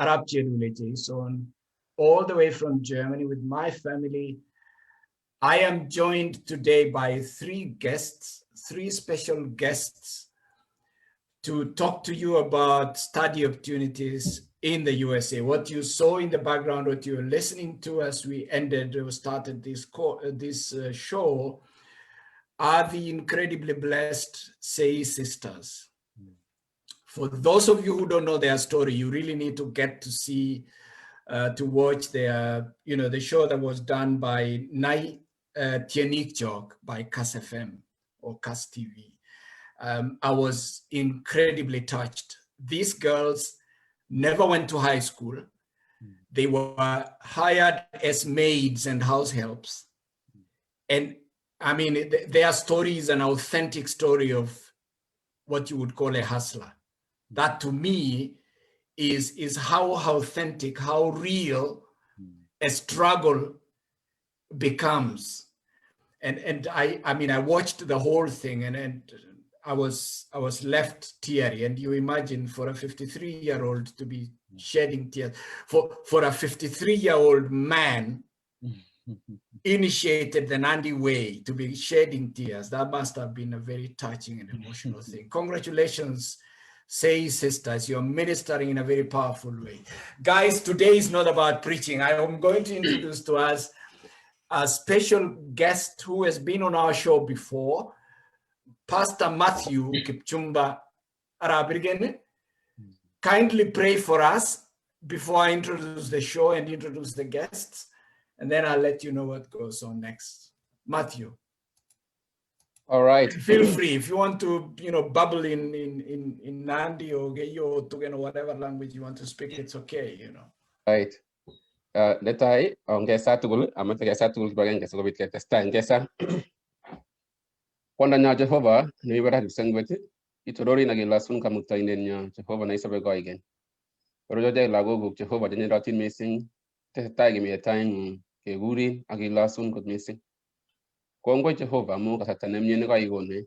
Arab Jason, all the way from Germany with my family. I am joined today by three special guests to talk to you about study opportunities in the USA. What you saw in the background, what you were listening to as we started this show, are the incredibly blessed Say sisters. For those of you who don't know their story, you really need to get to see, to watch their, the show that was done by Nai Tienik Jog by Kas FM or Kas TV. I was incredibly touched. These girls never went to high school. They were hired as maids and house helps. And I mean, their story is an authentic story of what you would call a hustler. That to me is how authentic, how real a struggle becomes. And I mean, I watched the whole thing and I was left teary. And you imagine for a 53-year-old to be shedding tears, for a 53-year-old man initiated the Nandi way to be shedding tears, that must have been a very touching and emotional thing. Congratulations, Say sisters, you're ministering in a very powerful way. Guys, today is not about preaching. I am going to introduce to us a special guest who has been on our show before, Pastor Matthew Kipchumba Arabirgene. Kindly pray for us before I introduce the show and introduce the guests, and then I'll let you know what goes on next. Matthew. All right. Feel free if you want to, bubble in Nandi or Geyo or whatever language you want to speak. It's okay, Right. Letai on gesa tugul amata gesa tugul bagen gesa go bitka testa gesa. Kwanda nya Jehova ni bara sangwete itorori na gela sun kamuta nya Jehova na isabe go again. Rojo de lago go Jehova de ratin missing testa give me a time ke guri agila sun got missing. Kongo Jehova mo kasatana mnyene ga igone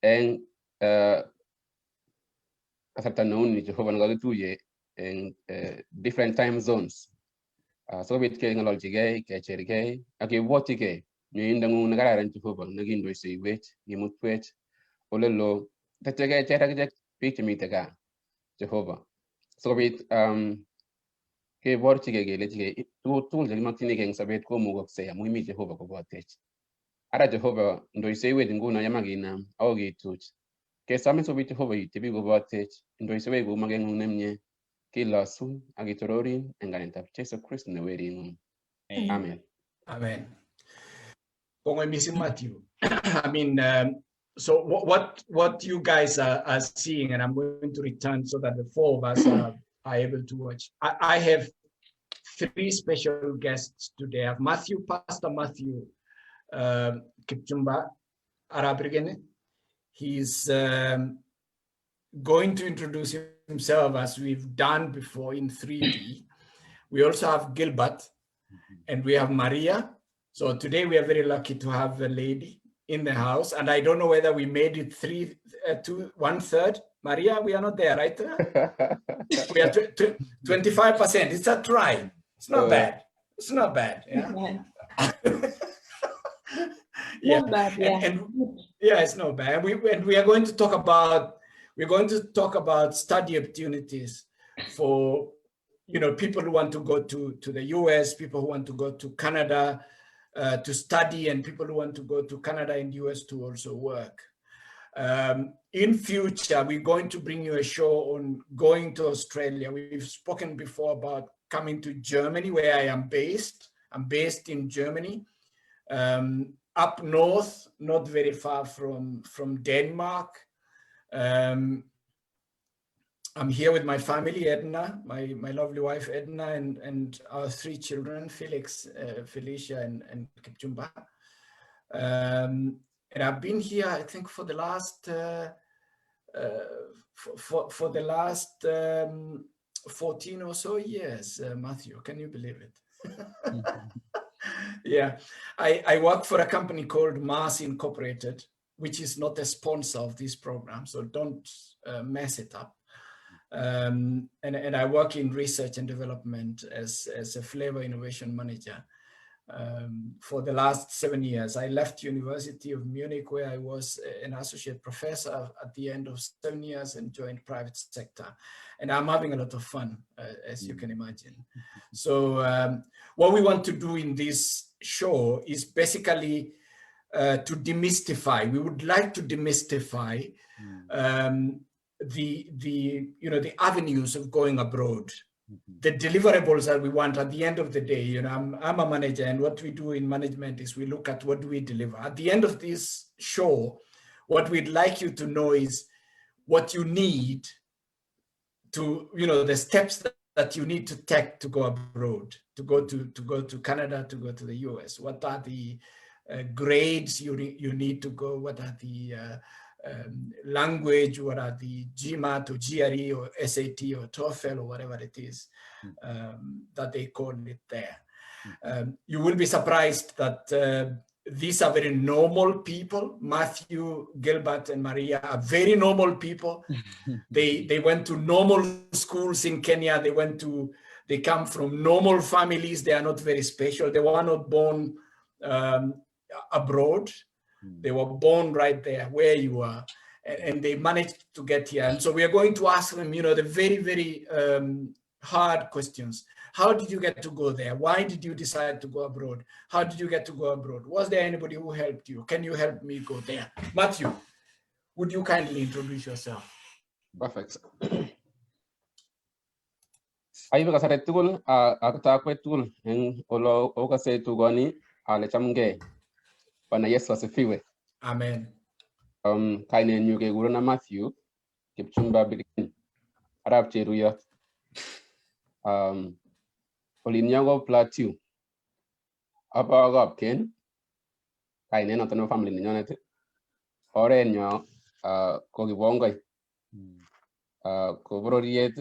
en kasatana uni Jehova nga tuye in different time zones. So bit ke ngalol jige ke cherige ake wotige ni ndangu ngara ran Jehova nagi ndo se wet yimut wet olelo tatege cherage pich mi tega Jehova. So bit ke vortige ge letige tu le matini ke sabet ko mu gokse ya muhimi Jehova ko botech. Ara Jehova ndo se wet nguna yamagina awgi tuch. Ke same so bit Jehova yitibi go botech ndo se we go magen nemnye kila sun agitorori enganenta Jesu Christ na weri. Amen. Amen. Kongwe missing Matthew. I mean, so what you guys are seeing, and I'm going to return so that the four of us are able to watch. I have three special guests today. I have Pastor Matthew Kipchumba Arabirgene. He's going to introduce himself as we've done before in 3D. We also have Gilbert and we have Maria. So today we are very lucky to have a lady in the house, and I don't know whether we made it 1/3. Maria, we are not there, right? We are 25%. It's a try. It's not bad. It's not bad. Yeah. Yeah. Not bad, yeah. And yeah, it's not bad. We are going to talk about study opportunities for people who want to go to the US, people who want to go to Canada to study, and people who want to go to Canada and US to also work. In future, we're going to bring you a show on going to Australia. We've spoken before about coming to Germany, where I am based. I'm based in Germany, up north, not very far from Denmark. I'm here with my family, Edna, my lovely wife, Edna, and our three children, Felix, Felicia, and Kipchumba. And I've been here, I think, for the last 14 or so years, Matthew. Can you believe it? Yeah, I work for a company called Mars Incorporated, which is not a sponsor of this program, so don't mess it up. And I work in research and development as a flavor innovation manager. For the last 7 years. I left University of Munich, where I was an associate professor at the end of 7 years, and joined private sector. And I'm having a lot of fun, as you can imagine. So what we want to do in this show is basically to demystify. We would like to demystify the avenues of going abroad. The deliverables that we want at the end of the day. I'm a manager, and what we do in management is we look at what do we deliver. At the end of this show, what we'd like you to know is what you need to, the steps that you need to take to go abroad, to go to Canada, to go to the US. What are the grades you need to go? What are the language, what are the GMAT or GRE or SAT or TOEFL or whatever it is that they call it there. You will be surprised that these are very normal people. Matthew, Gilbert, and Maria are very normal people. They went to normal schools in Kenya. They come from normal families. They are not very special. They were not born abroad. They were born right there where you are, and they managed to get here. And so we are going to ask them, the very, very hard questions. How did you get to go there? Why did you decide to go abroad? How did you get to go abroad? Was there anybody who helped you? Can you help me go there? Matthew, would you kindly introduce yourself? Perfect. Ayo ka sare tukul akata kwe tukul en olo oka se tugoni ale chamge. Bwana Yesu asifiwe. Amen. Kaine nyuke guruna Matthew Kipchumba bikin Arab cheruya. Olinyango plateau. Apa agap ken. Kaine na tono family nyonete. Ore nyo ko gibongoy. Ko broriet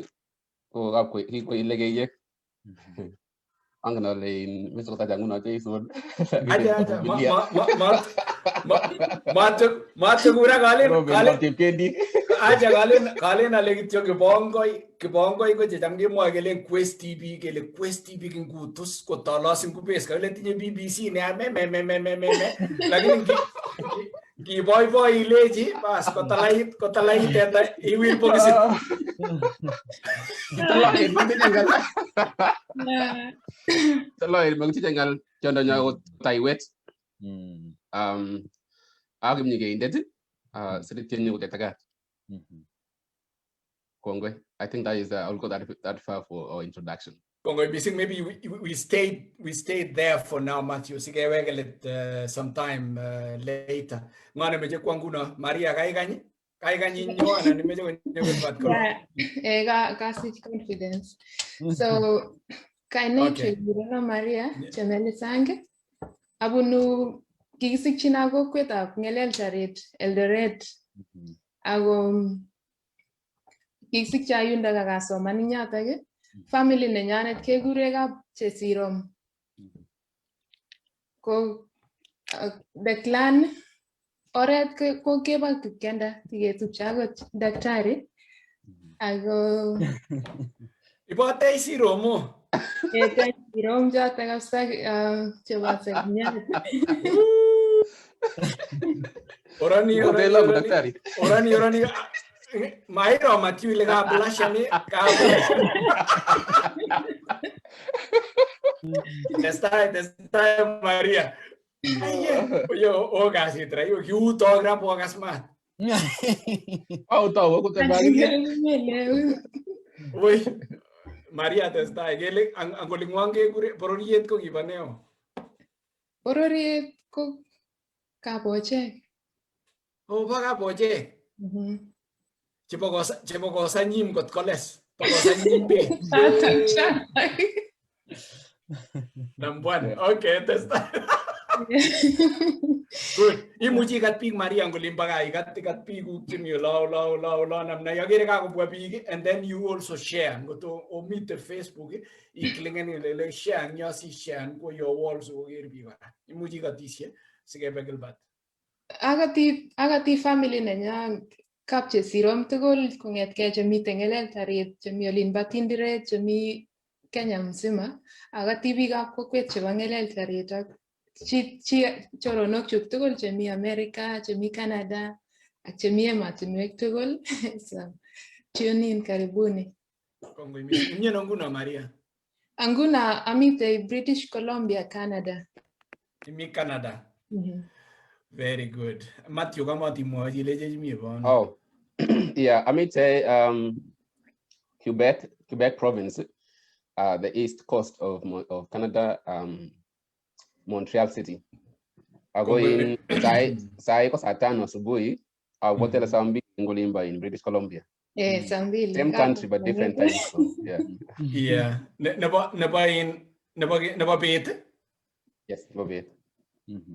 ko gap ko ilegeye. Angana le meso ta jangu na Jason. Aja mate gura galen aja galen alegityo kibongoi ko chechamge mwa gelen Quest TV kin kutus ko talosin kupes ka le tinye BBC ne me lakini ki boy ileji bas ko talait eta iwil pogisi Talait magtijangal chondo nyago taiwet. Agim nyige indet sritin nyugo tetagat. Kongwe, I think that is I'll go that far for our introduction. Kongwe, maybe we stayed there for now, Matthew. Sige wegelet sometime later. Ngane meje kwanguna Maria kaiganyi nyoana ni meje nyogot ko. Yeah, got confidence. So kaine Bruno Maria Chemeli sange abunu kigisikchina kokwetab Ngelel Charit Eldoret ako kigisikcha yunda kakasoman ing yotok family nenyanet kekure kap Chesirom ko the clan oret ko keba Kipkenda tiketupcha akot daktari ako ibote Siromo Sirom jotok kabisa chebo seknyat. Orani Mairo Matthew le ga blashani ka Desta Maria yo oga si trayo you to gram ogas ma To ko te bagi Uy Maria desta gele angolingwange gure pororiet ko gibaneo Pororiet ko kaboche. Oh baga boje Chipogo sanyim got koles. Pogo sanyim be. Nambuan. Okay, that's that. Good. Imuji gat pig Maria ngolimbaga gat pig ukimi law nam na yagere ka ko pig and then you also share go to omit the Facebook iklingen le share nyasi share go your walls o gere biga. Imuji gat disye sige begelbat. Agati family nenya kap chesirom tugul kong'etkei chemiten Eleltarit, chemi olin bo Tindiret, chemi Kenya mzima, ako tibikab kokwet chebo Eleltarit ak choronokchuk tugul chemi America, chemi Canada, ak chemi ematinwek tugul. So, tune in, karibuni. Kongoi mising. Imyeno nguno Maria? Anguna amite British Columbia, Canada. Imi Canada. Very good. Matthew, kamati leje jimi bono. Oh, yeah, I mean say Quebec province, the east coast of Canada, Montreal City. I go in sai ko saa 5 asubuhi. I go tell Sambi Ngolimba in British Columbia. Sambili. Same country but different time. So, yeah. Yeah. Nebo bet? Yes, nebo bet.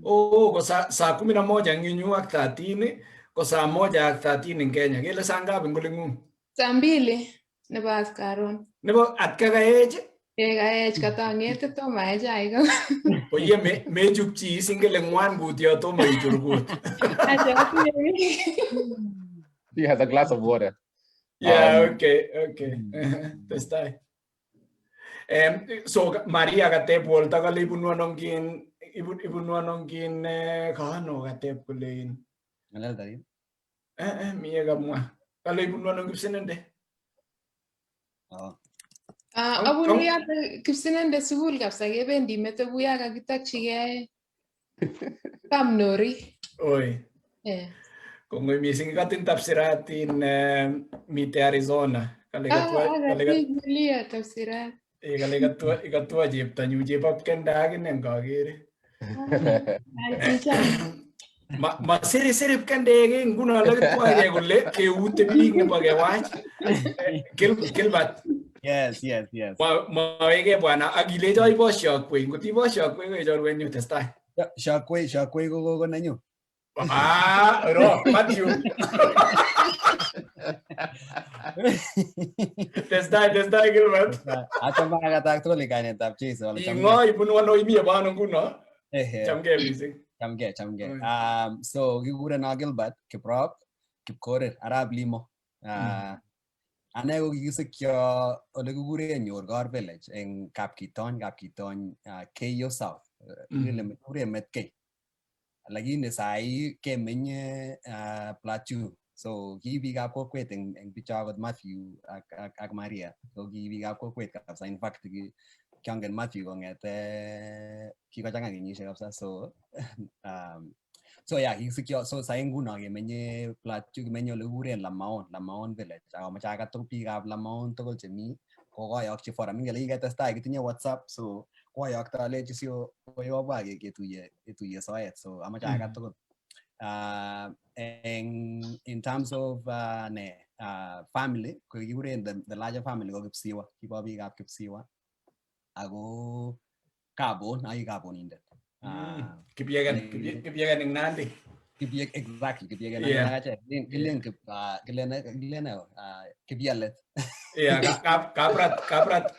Oh, ko saa 11 nginyu ak 13, ko saa 1:13 in Kenya. Kele saa ngapi nguling'ung? Sambili nebo askaron. Nebo atkakaech? Kaech katang'ete tomo ae chaik. Oye mechupchi singele ngwan kutyo tomo ichurkut. He has a glass of water. Yeah, okay. Testai. So Maria katep volta kale ibunu anong kin kano katep kulein. Eleltarit. Miye kamwa. Kale ibunu anong Kipsinende. Abunu yata Kipsinende sukul kabisa kebendi metebuya kakitakchigei Kamnori. Oi. Kongoi mising katin tapsiratin mite Arizona. Kale tapsirat. Kale ikatua cheptanyu chepap kenda akine ngakere. Masirip kandege nguno lakitwaike kole keute biik nebo kewach. Kilbat. Yes. Maweke bwana akilecho iboshokwe ngot iboshokwe ko chorwenyu testai. Shokwe ko nenyu. Ro Matthew. Testai Gilbert. Achamba katak tugul kainetab Jesu. Ingo ibunu ano imie bano nguno. Chamgei mising. Chamgei. So kikurenon Gilbert, Kiprop, Kipkorir, Arap Limo. Ane ko kikisikyo ole kikuren Nyorkor village eng Kapkitony, Keyo South. Kikuren Metkei. Lakini sai kemenye Plateau. So ki biikab kokwet eng bichakot Matthew ak Maria. So ki biikab kokwet kabisa. In fact kiangen Matthew kong'ete kikochang'a kenyisiek kabisa. So yeah, kisikyo so sai nguno kemenye Plateau, kemenye ole kikuren Lamaon village. Akamoche akatok biikab Lamaon tugul chemi kokoyokchi forum. Ingele kiketestai kitinye WhatsApp, so koyokto alechi sio koyobwa ketuye soet. So amache akat tugul. In terms of family, ko kikuren the larger family ko Kipsiwa, kibo biikab Kipsiwa. Ako Kabon, ai Kabonindet. Kipyegan ing Nandi. Exactly, Kipyegan. Kipyalet. Yeah, kaprat.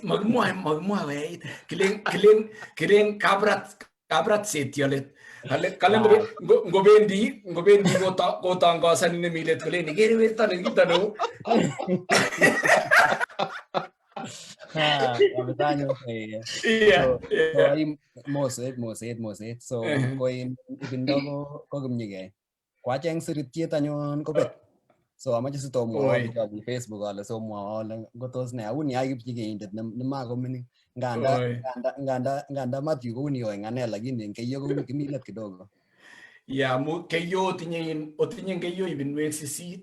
Magmua wait. Kiling kaprat setiolet. Kalen ngobendi kotanggasan ni milet kulen igere wetan kita no. Moset. So koin ibindo ko kumnyige. Kwacheng siritiet anyun kopet. So amache sitomwa bichob Facebook ale somwa ale ngotos ne uni akipchigeindet nemako mining nganda Matthew ko uni yoeng ane lakini ngeyo ko kimilet kidogo. Ya mu keyo otinye keyo ibinwek 8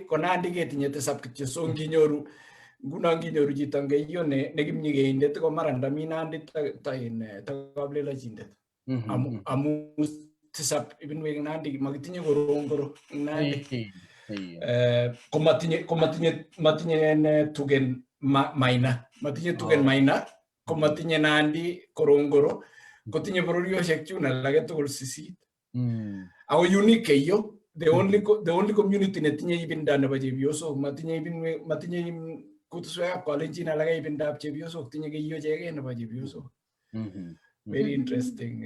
konandi ketinye 7 kityo so nginyoru chito ngeyo nekimnyigeindet ko mara ndami nandi ta kablelachindet amu 7 ibinwek nandi makitinye korongoro nandi. Komatinye tugen maina. Matinye tugen maina, komatinye nandi korongoro, kotinye bororioshek chun alake tugul 8. Ako unique yo, the only community netinye ibinda nebo chepyosok, matinye kutuswekab kalenjin alake ibindab chepyosok, tinye keyo cheke nebo chepyosok. Very interesting.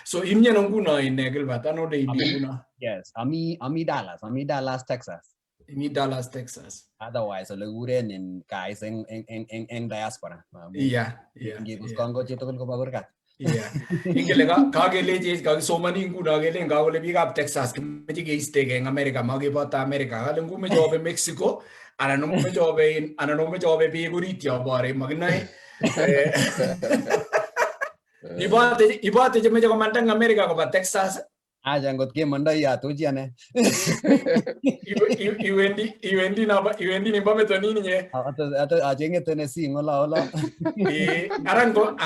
So imnya nguno in Gilbert, ano de nguno. Yes, ami Dallas, Texas. In Dallas, Texas. Otherwise, ole guren in guys in diaspora. Yeah. Ngibus Congo chitokol ko bagurkat. Yeah. Ingele kageleje kag so many nguno gele ngawole big up Texas kmeji ge stege in America magi bota America hale ngume jobe Mexico ana no me jobe bi guriti abare magnai ibate je me jogo mantang America ko ba Texas Aja ngot ke manda ya tuji ane. Iwendi ni bame to nini nye. Ato ajenge Tennessee ngola. Arango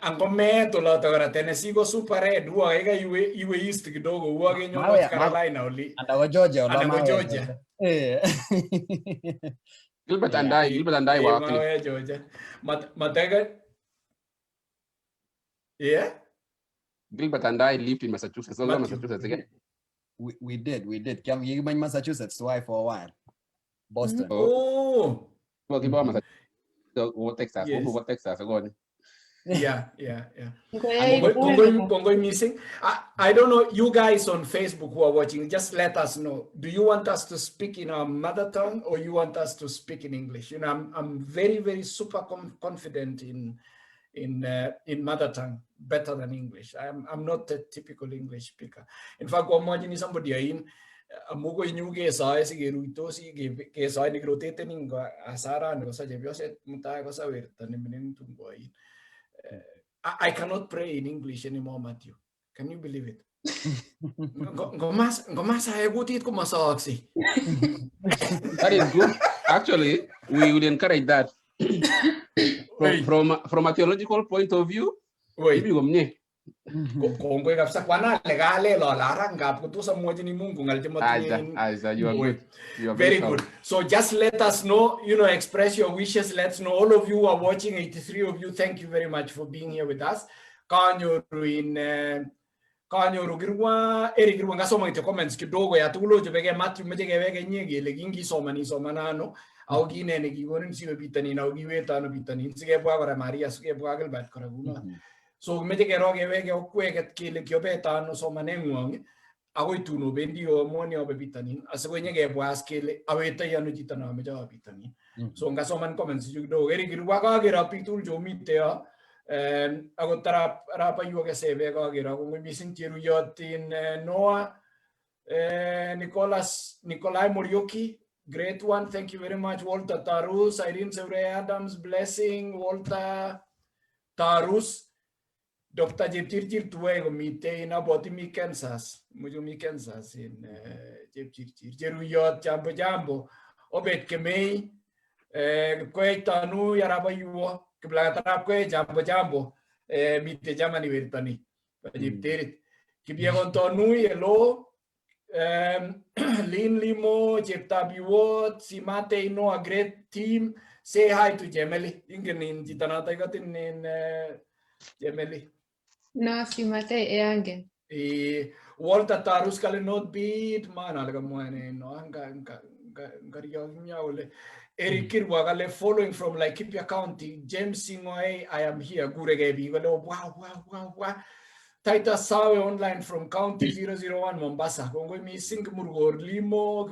ango me to la to Tennessee go super dua ega iwe east kidogo uage nyo North Carolina oli. Anda go Georgia ola. Anda go Georgia. Gilbert andai wa kili. Georgia. Matega. Yeah. Gilbert and I lived in Massachusetts. Massachusetts again. We did. Come you in Massachusetts twice for a while. Boston. Oh. Well, Texas. Yes. What Texas? Yeah. Kongo missing. I don't know, you guys on Facebook who are watching, just let us know. Do you want us to speak in our mother tongue or you want us to speak in English? You know, I'm very, very super confident in mother tongue, better than English. I'm not a typical English speaker. In fact, imagine somebody in mugo inyuge sa sige ruito sige ke sa ni grotete ningo asara no sa jebio set muta ko sa werta ni minin tungo in. I cannot pray in English anymore, Matthew. Can you believe it? Gomas ay gutit ko masaksi. That is good. Actually, we would encourage that. From a theological point of view, kung ko'y kapsa kwana legale lo larang gap ko to sa mo ni Mungu ngal Aiza, you are good. You are very good. So just let us know, express your wishes. Let's know. All of you who are watching, 83 of you, thank you very much for being here with us. Kanyo girwa eri girwa ngasoma ite comments kidogo ya tulo je bege Matthew mejege bege nyege legingi soma nano au gine ne giwonin siwe bitani na giwe tano bitani sige bwa kora Maria sige bwa Gilbert kora guna so mejege roge bege okwe ket kile kyobe tano soma nenguang ago ituno bendi o moni obe bitani asego nyege bwa skele aweta yanu jitana meja bitani so ngasoma comments kidogo eri girwa ka gira pitul jo mitea ago rapa yuwa ke sebe ka gira kung missing tiru yotin Noah Nikolai Morioki, great one, thank you very much. Walter Tarus, Irene Sevre Adams, blessing Walter Tarus, Dr. Jepchirchir tuwego mite in aboti Kansas mujo Kansas in Jepchirchir Jeruyot jambo obet kemei kwe tanu yaraba yuwa Kiblatarap kwe jambo mite jamani vertani Jepterit kibiegon tonu elo Lin Limo Jeptabiwot Simate no a great team. Say hi to Chemeli. Ingen jitanata ikatin in Chemeli. No, Simate eangen. Walter Tarus kale not beat man alaga moane no anga Eric Kirwa kale following from Laikipia County. James Singoe, I am here. Guregebi kale wow. Taita Sawe online from County 001 Mombasa. Kongo missing Murgor Limo,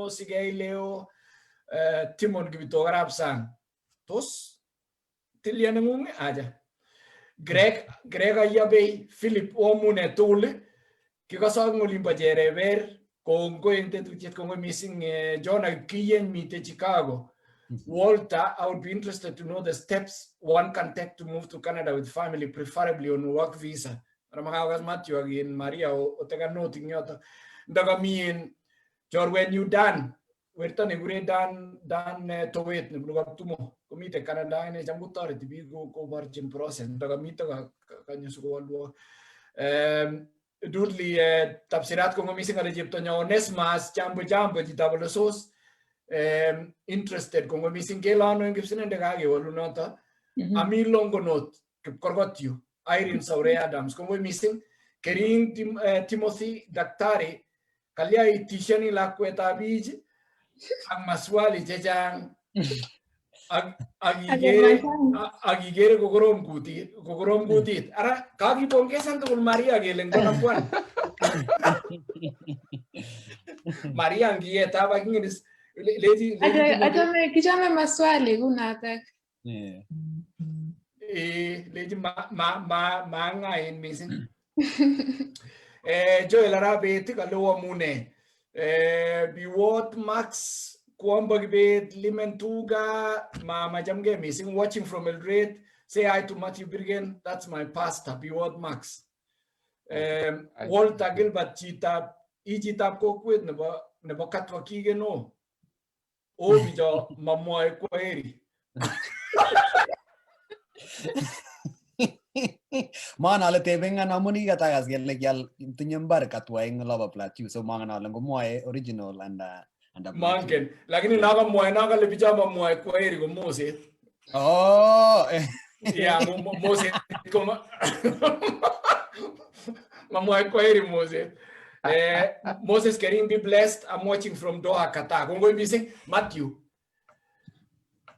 Sigay Leo, Timon Gibito Garapsan. Tos Tilianung aja. Greg Ayabe, Philip Omune Tule, Kikasang Olimpa Jerever, Kongo into Kongo missing Jonah Kiyen Mite Chicago. Walter, I would be interested to know the steps one can take to move to Canada with family, preferably on work visa. Ramagagas Matthew again, Maria, o tega noting yota. Daga mean, Jor when you done, we're turning great done to wait, Nubluga Tumo, Comite Canada and a Jambutar, to be go virgin process, Daga Mita Kanyasugo. Dudley Tapsirat Congo missing at Egypt on your Nesmas, Jambo, Jitable sauce. Interested kung missing kelano yung gipsin ng dagagi walo nota ami longo note korgotyo Irene Saure Adams kung missing kering Timothy Daktari kalya itisya nila kweta bij ang maswali jejang Agigere kokorom kutit. Ara kakipongezan tugul Maria kele ngona Maria ngiyet hapa kingine Achame kichame maswali kunatak. leji ma ngain missing. Joel Arabet kalowa mune. Biwot Max Kwamba Gibet Limentuga Ma Jamge missing watching from Eldoret. Say hi to Matthew Birgen. That's my pastor, Biwot Max. Walter Gilbert Chitap Ijitap Kokwit Nebo Katwa Kigeno. Obijo Mamoy Kweri. Mana ala tebenga namuni kata gas gel gyal tinyambar katwa ing lava plateau so mga na lang gumoy original and Manken lakini naga moy naga le bijama moy kweri go Moses. Oh Yeah, Moses como Mamoy kweri Moses. Moses Kerim be blessed. I'm watching from Doha, Qatar. I'm going to be saying Matthew.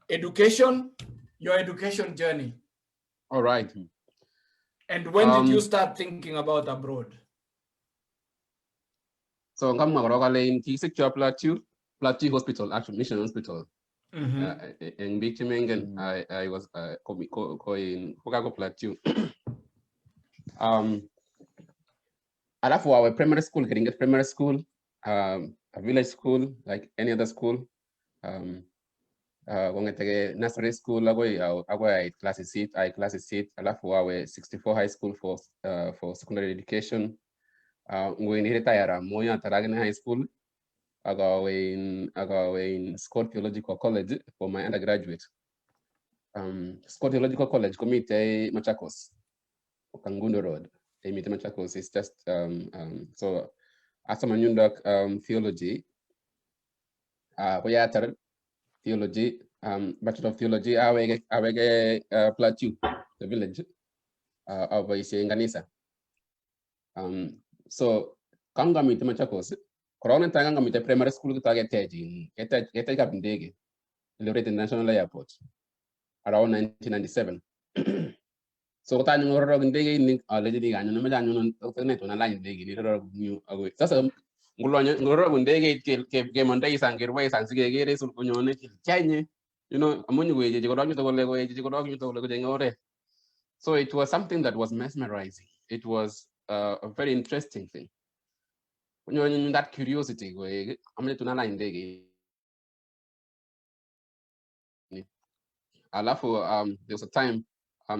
Education, your education journey. All right. And when did you start thinking about abroad? So I'm going to Plateau Hospital, actually Mission Hospital. In Big Chimengen, I was in Chicago Plateau. Alafu our primary school, getting a primary school, a village school, like any other school. Nursery school, I class seat, alafu our 64 high school for secondary education. Going to retire Moya Taragana High School. I go in Scott Theological College for my undergraduate. Scott Theological College, Committee Machakos, Kangundo Road. Emite Machakos is just so as a manundak theology, theology, Bachelor of Theology, awege Plateau, the village, over Ganisa. So kanga mite Machakos, Corona Tanga mite primary school target get up in Dege, Lorette National Airport, around 1997. So tani ngoro ndege ni already ganyo no medanyo no internet on line ndege ni ro new ago sasa ngoro ndege ke monday sangir way sangsige gere sul kunyone chanye you know amunyu weje jigoro nyu to lego weje jigoro nyu to lego ngore. So it was something that was mesmerizing. It was a very interesting thing. Kunyone that curiosity we amune tuna line ndege alafu there was a time my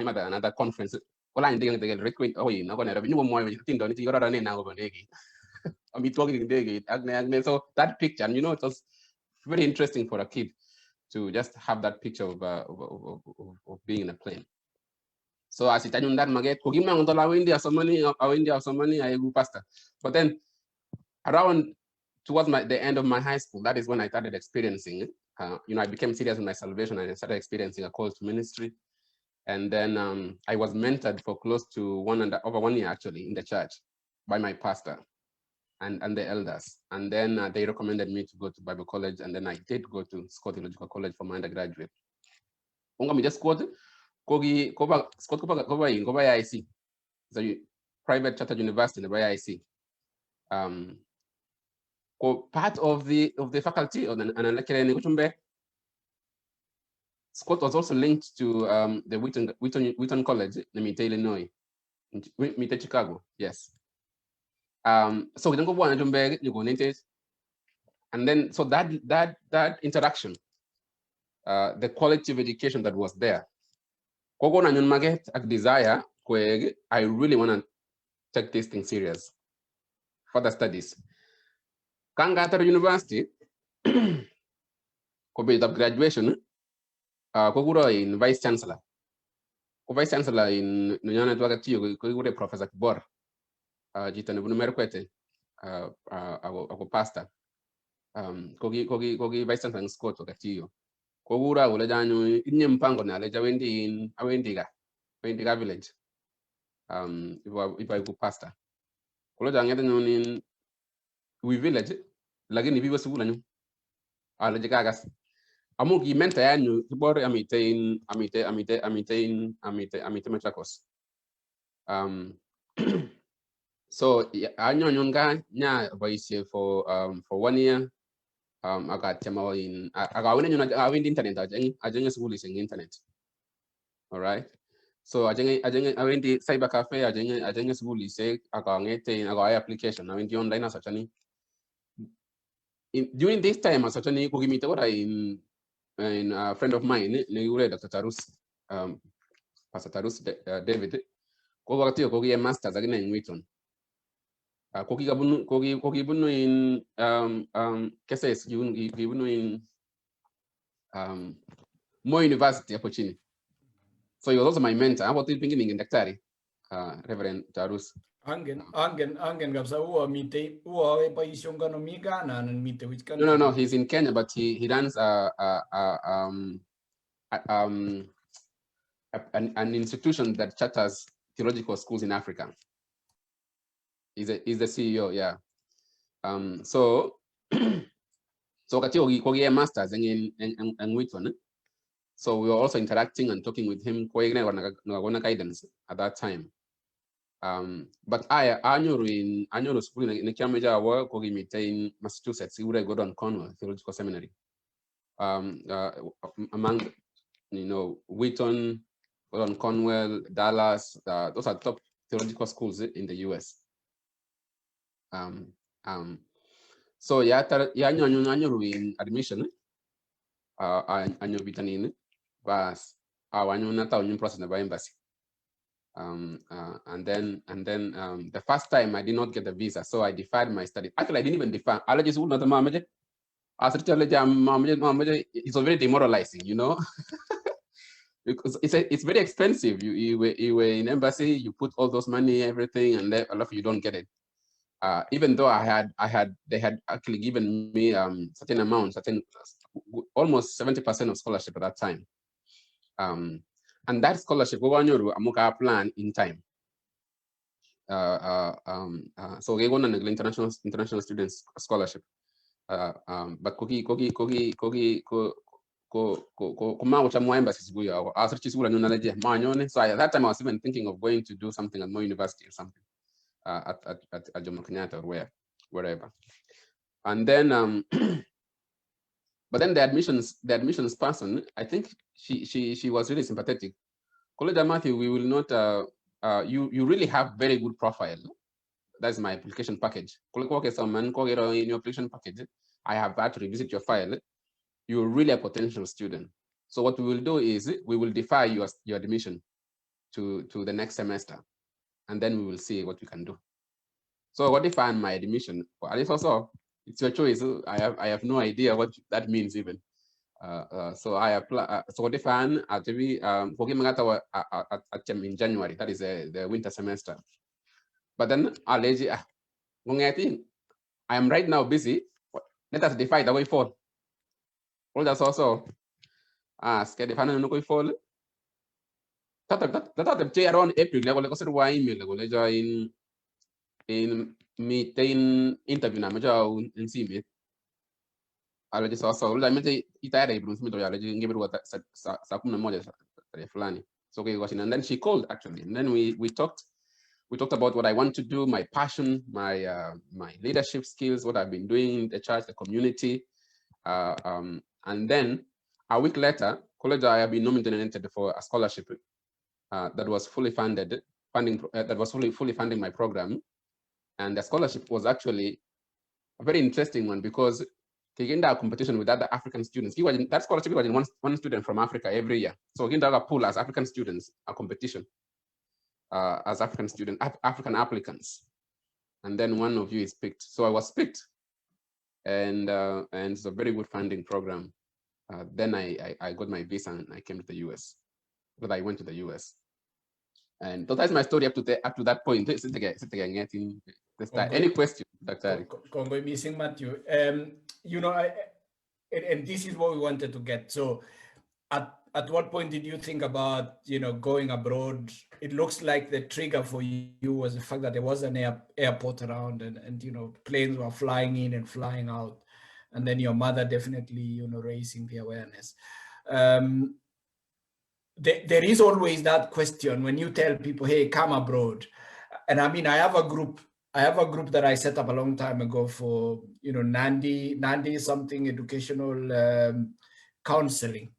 mother another conference. All I think they request oh you know gonna you more thing don't you run now go I'm talking so that picture you know it was very interesting for a kid to just have that picture of being in a plane. So as it that maget kugima ngotola India so many I go pastor. But then around towards the end of my high school, that is when I started experiencing it. You know, I became serious in my salvation and I started experiencing a call to ministry. And then I was mentored for close to over 1 year actually in the church by my pastor and the elders. And then they recommended me to go to Bible college. And then I did go to Scott Theological College for my undergraduate. Unga just quote Kogi Scott in IC. It's a private chartered university in the IC. Part of the faculty and an lecturer in Kipchumba. Scott was also linked to the Wheaton College in Illinois, in Chicago. Yes. So we don't go one Kipchumba, you go into it, and then so that interaction, the quality of education that was there. Kogo na nyunmaget ak desire kweg I really want to take this thing serious. Further studies. Kangatar University, kobe of graduation, koguro in vice chancellor. Vice chancellor in Nuyana Twagatiyo, kogure Professor Kibor, Jitan Bunumerquete, our pastor. Kogi vice chancellor in Scott Twagatiyo. Kogura Ulejanyo in Pango na Lejawendi in Awendiga village. If I go pastor. Kolojang in we village, lagini vivo sugulanyo. Alejagagas. amugi menta yanyu kibore amite Machakos. So anyo nyonga nya boise for 1 year. I got in I went internet ajeng school is in internet. All right. So I went the cyber cafe ajeng school is I got application I went the online as such during this time as such ani kugimita what in a friend of mine Dr. Tarus Pastor Tarus David ko wakati ko masters again in Wheaton. Koki bunu in cases bunu in more university opportunity. So he was also my mentor. I was thinking in Daktari, Reverend Tarus. Angen kabisa uwa pa isyong miga na mite which country? No, he's in Kenya, but he runs an institution that charters theological schools in Africa. He's the CEO, yeah. So kati kogi masters in Wheaton. So we were also interacting and talking with him guidance at that time. But I knew in school in Cambridge work in Massachusetts, we go on Cornwall Theological Seminary. Among Wheaton, Gordon Conwell, Dallas, those are top theological schools in the US. So anyo in admission anyo bitanin was anyo nata onyo process na embassy. And then the first time I did not get the visa, so I deferred my study. Actually, I didn't even defer. I just would not mamaje. It's very demoralizing, because it's very expensive. You were in embassy, you put all those money, everything, and a lot of you don't get it. Even though they had actually given me certain amount, almost 70% of scholarship at that time. And that scholarship, amuka plan in time. So we won an international students scholarship. But so at that time I was even thinking of going to do something at Moi University or something at Jomo Kenyatta or wherever. And then but then the admissions person, I think she was really sympathetic. College Matthew, we will not you really have very good profile. That's my application package. In your application package, I have had to revisit your file. You're really a potential student. So what we will do is we will defer your admission to the next semester, and then we will see what we can do. So what if I my admission? Well, it's your choice. I have no idea what that means even. So I apply. So what if I in January? That is the winter semester. But then I am right now busy. Let us define the way forward. All that's also scared if I don't go forward. That around April level join in meeting interview na majo in see alaji so la mete itare ibru mito alaji ngeberu saa 11 fulani. So okay, and then she called actually, and then we talked about what I want to do, my passion, my leadership skills, what I've been doing in the church, the community, and then a week later, college I have been nominated for a scholarship that was fully funded, that was fully funding my program, and the scholarship was actually a very interesting one because they get a competition with other African students. That scholarship was one student from Africa every year. So we get a pool as African students, a competition as African applicants. And then one of you is picked. So I was picked. And it's a very good funding program. Then I got my visa and I came to the US. But I went to the US. And so that's my story up to that point. Any question, Dr. Congo missing Matthew. And this is what we wanted to get. So at what point did you think about going abroad? It looks like the trigger for you was the fact that there was an airport around and planes were flying in and flying out. and then your mother definitely, raising the awareness. There is always that question when you tell people, hey, come abroad. And I mean, I have a group that I set up a long time ago for, Nandi something educational counseling,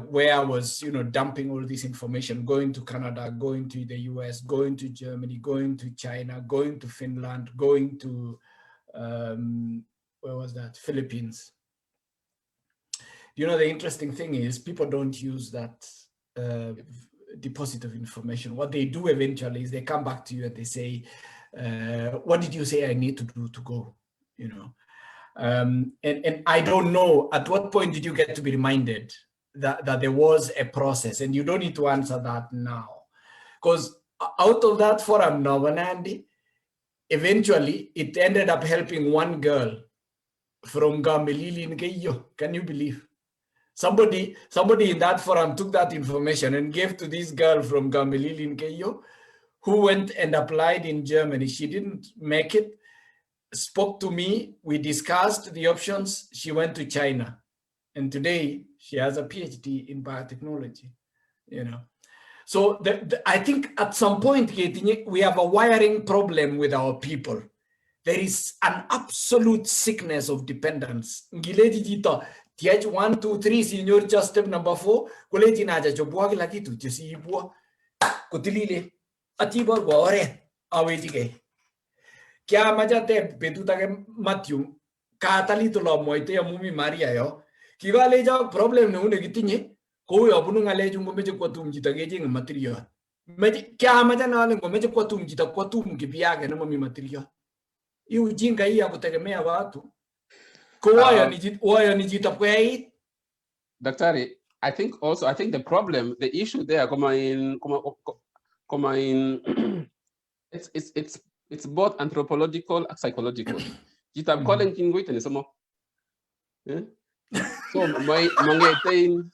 where I was, dumping all this information, going to Canada, going to the US, going to Germany, going to China, going to Finland, going to, where was that? Philippines. The interesting thing is people don't use that deposit of information. What they do eventually is they come back to you and they say, what did you say I need to do to go? And I don't know, at what point did you get to be reminded that there was a process? And you don't need to answer that now. Because out of that forum now, Andy, eventually it ended up helping one girl from Gamelili in Keyo. Can you believe? Somebody in that forum took that information and gave to this girl from Gamelili in Keyo, who went and applied in Germany. She didn't make it, spoke to me, we discussed the options, she went to China. And today she has a PhD in biotechnology, So I think at some point, we have a wiring problem with our people. There is an absolute sickness of dependence. TH 1, 2, 3, senior just step number 4. Kuleti naja chobwa kila kitu chesi ibwa kutilile atiba gore awejike. Kya majate betuta ke Matthew katali to lo moite ya mumi Maria yo. Kigale ja problem ne une gitinye ko yo bunu ngale jungo meje kwatum jita geje material. Meje kya maja na le meje kwatum jita kwatum kibiage na mumi material. Iu jinga hii ya kutegemea watu. Daktari, I think the problem, the issue there, it's both anthropological and psychological. Kita calling king wait and some so my mangetain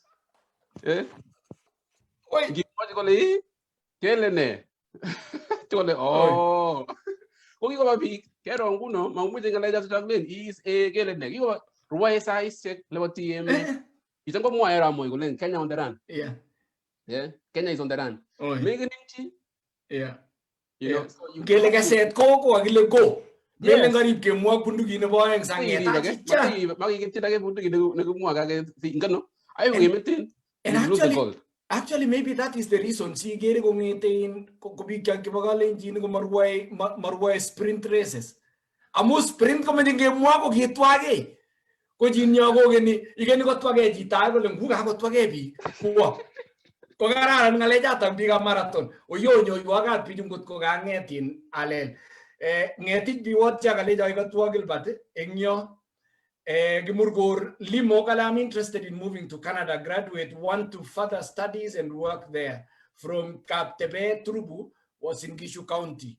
gimagically kelene tole oh ko ba bi kero nguno mamuje ngala ja taglen is a kelene ko ruwa size level tm itango mo era mo gulen Kenya on the run. Yeah, Kenya is on the run. Yeah. So you Gelega said go agile go. Mele ngari ke mo pundugi ne boyang sange ta chicha. Magi ke tida ke pundugi ne mo aga ke ngano. Ayo ngemetin. And actually maybe that is the reason si gere go ngetin ko bi kya ke bagale jin go marwai sprint races. Amu sprint ko me nge mo ko gitwage. Ko jinya go geni igeni ko twage jita go lengu ga ko twage bi. Ko gara ngale jata bi ga marathon. O yo waga pijung ko ga ngetin alel. Ngetit bi wat ja gale jai ga twagil bate engyo Gimurgur Limo kala I'm interested in moving to Canada, graduate, want to further studies and work there. From Kaptebe Trubu was in Kishu County.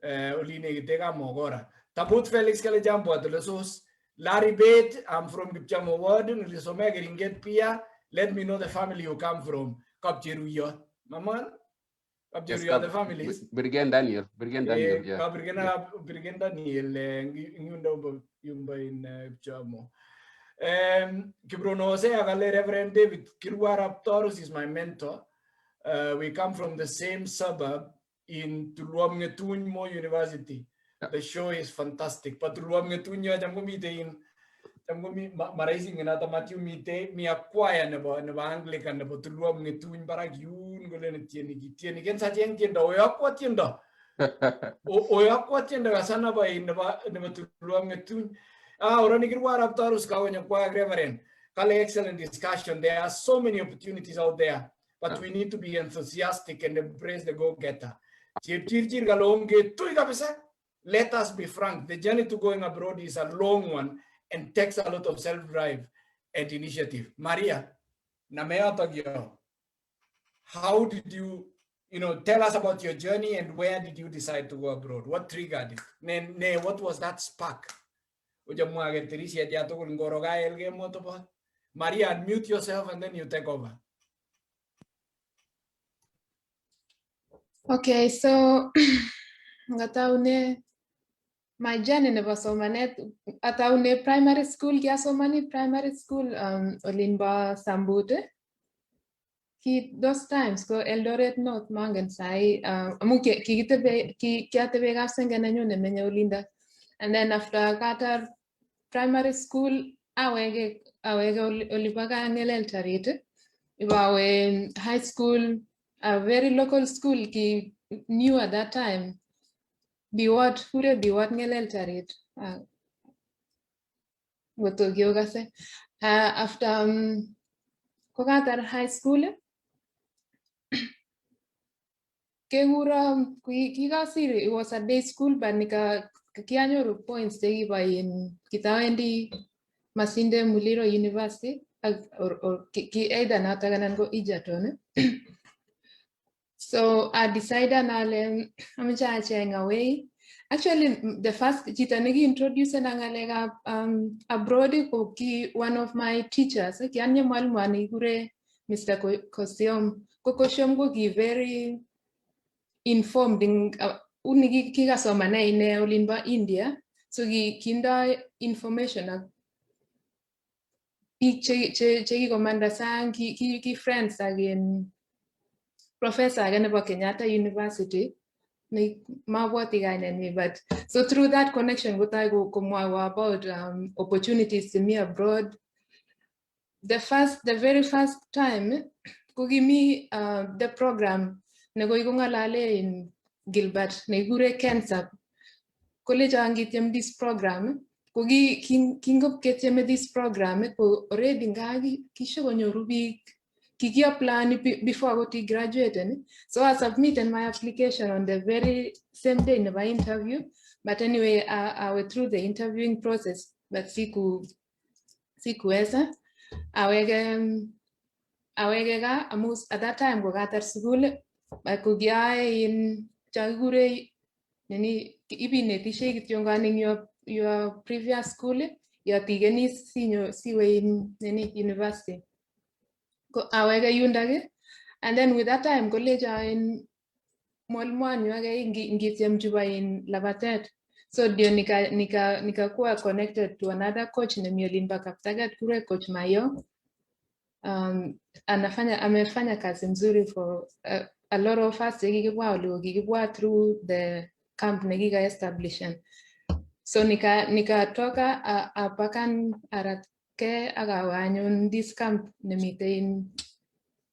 Oline Tega Mogora. Tabut Felix Kalejambo at the Lesos. Larry Bate, I'm from Kipchumba Warden, Lisomega Ringet Pia. Let me know the family you come from. Kapjeruya. Maman? Kapjeruya, the families. Brigand Daniel. Yeah. Brigand Daniel, Yumba in Chamo. Kibrono say Agale Reverend David Kirwara Taurus is my mentor. We come from the same suburb in Tuluamngetunmo University. The show is fantastic. But Tuluamngetunyo Jamumite Marising another Matthew Mite, me acquire never Anglican about Tuluamngetun Barak Yun Golen Tieni against a Jenkin, or Aquatienda. Oyakwatienda Sanaba in never Tuluamngetun. Running what up Taurus Kawan and Quag Reverend. Kale excellent discussion. There are so many opportunities out there, but we need to be enthusiastic and embrace the go-getter. Let us be frank. The journey to going abroad is a long one and takes a lot of self-drive and initiative. Maria, how did you, tell us about your journey and where did you decide to go abroad? What triggered it? What was that spark? Maria, unmute yourself and then you take over. Okay, so ngataune my journey nebo somanet ataune primary school kiasomani primary school olinbo Sambut. Those times ko Eldoret North mangen sai amu kiatebe kapsengen nenyu nemenye olinda. And then after katar primary school awege olibo Kangelel Tarit. Ibawe high school, a very local school ki new at that time. Biwot Ngelel Tarit. After kokatar high school, it was a day school, but kianyoru points kitawendi Masinde Muliro University or either nataganan go Egerton. So I decided I'm changing away. Actually, the first Chitanegi introduced abroad one of my teachers, Mr. Kosiom. Kokoshom go very informed in Unigiga Somana in Olimba, India. So he kinda information. Che commander sang ki friends again professor again about Kenyatta University. But so through that connection, what I go about opportunities to me abroad. The very first time, go give me the program in Gilbert, negure cancer. College angitiam this program. Kogi king of ketiem this program ko already ngagi kisho ruby kikia plan before I got to graduate. So I submitted my application on the very same day in my interview. But anyway, I went through the interviewing process. But sikuweza awege amus at that time go gatar school kugia in chagure nini ibinetishe kityonganing your previous school your tigeni siwe in university ko awege yundage. And then with that time college in Molmwan ngitiam juba in Labatet. So dio nikakuwa connected to another coach Olimba Kaptagat kure coach Mayo. Amefanya kazi nzuri for a lot of us gigibwa through the camp negiga establishment. So nikatoka apakan aratke agawanyun this camp nemite in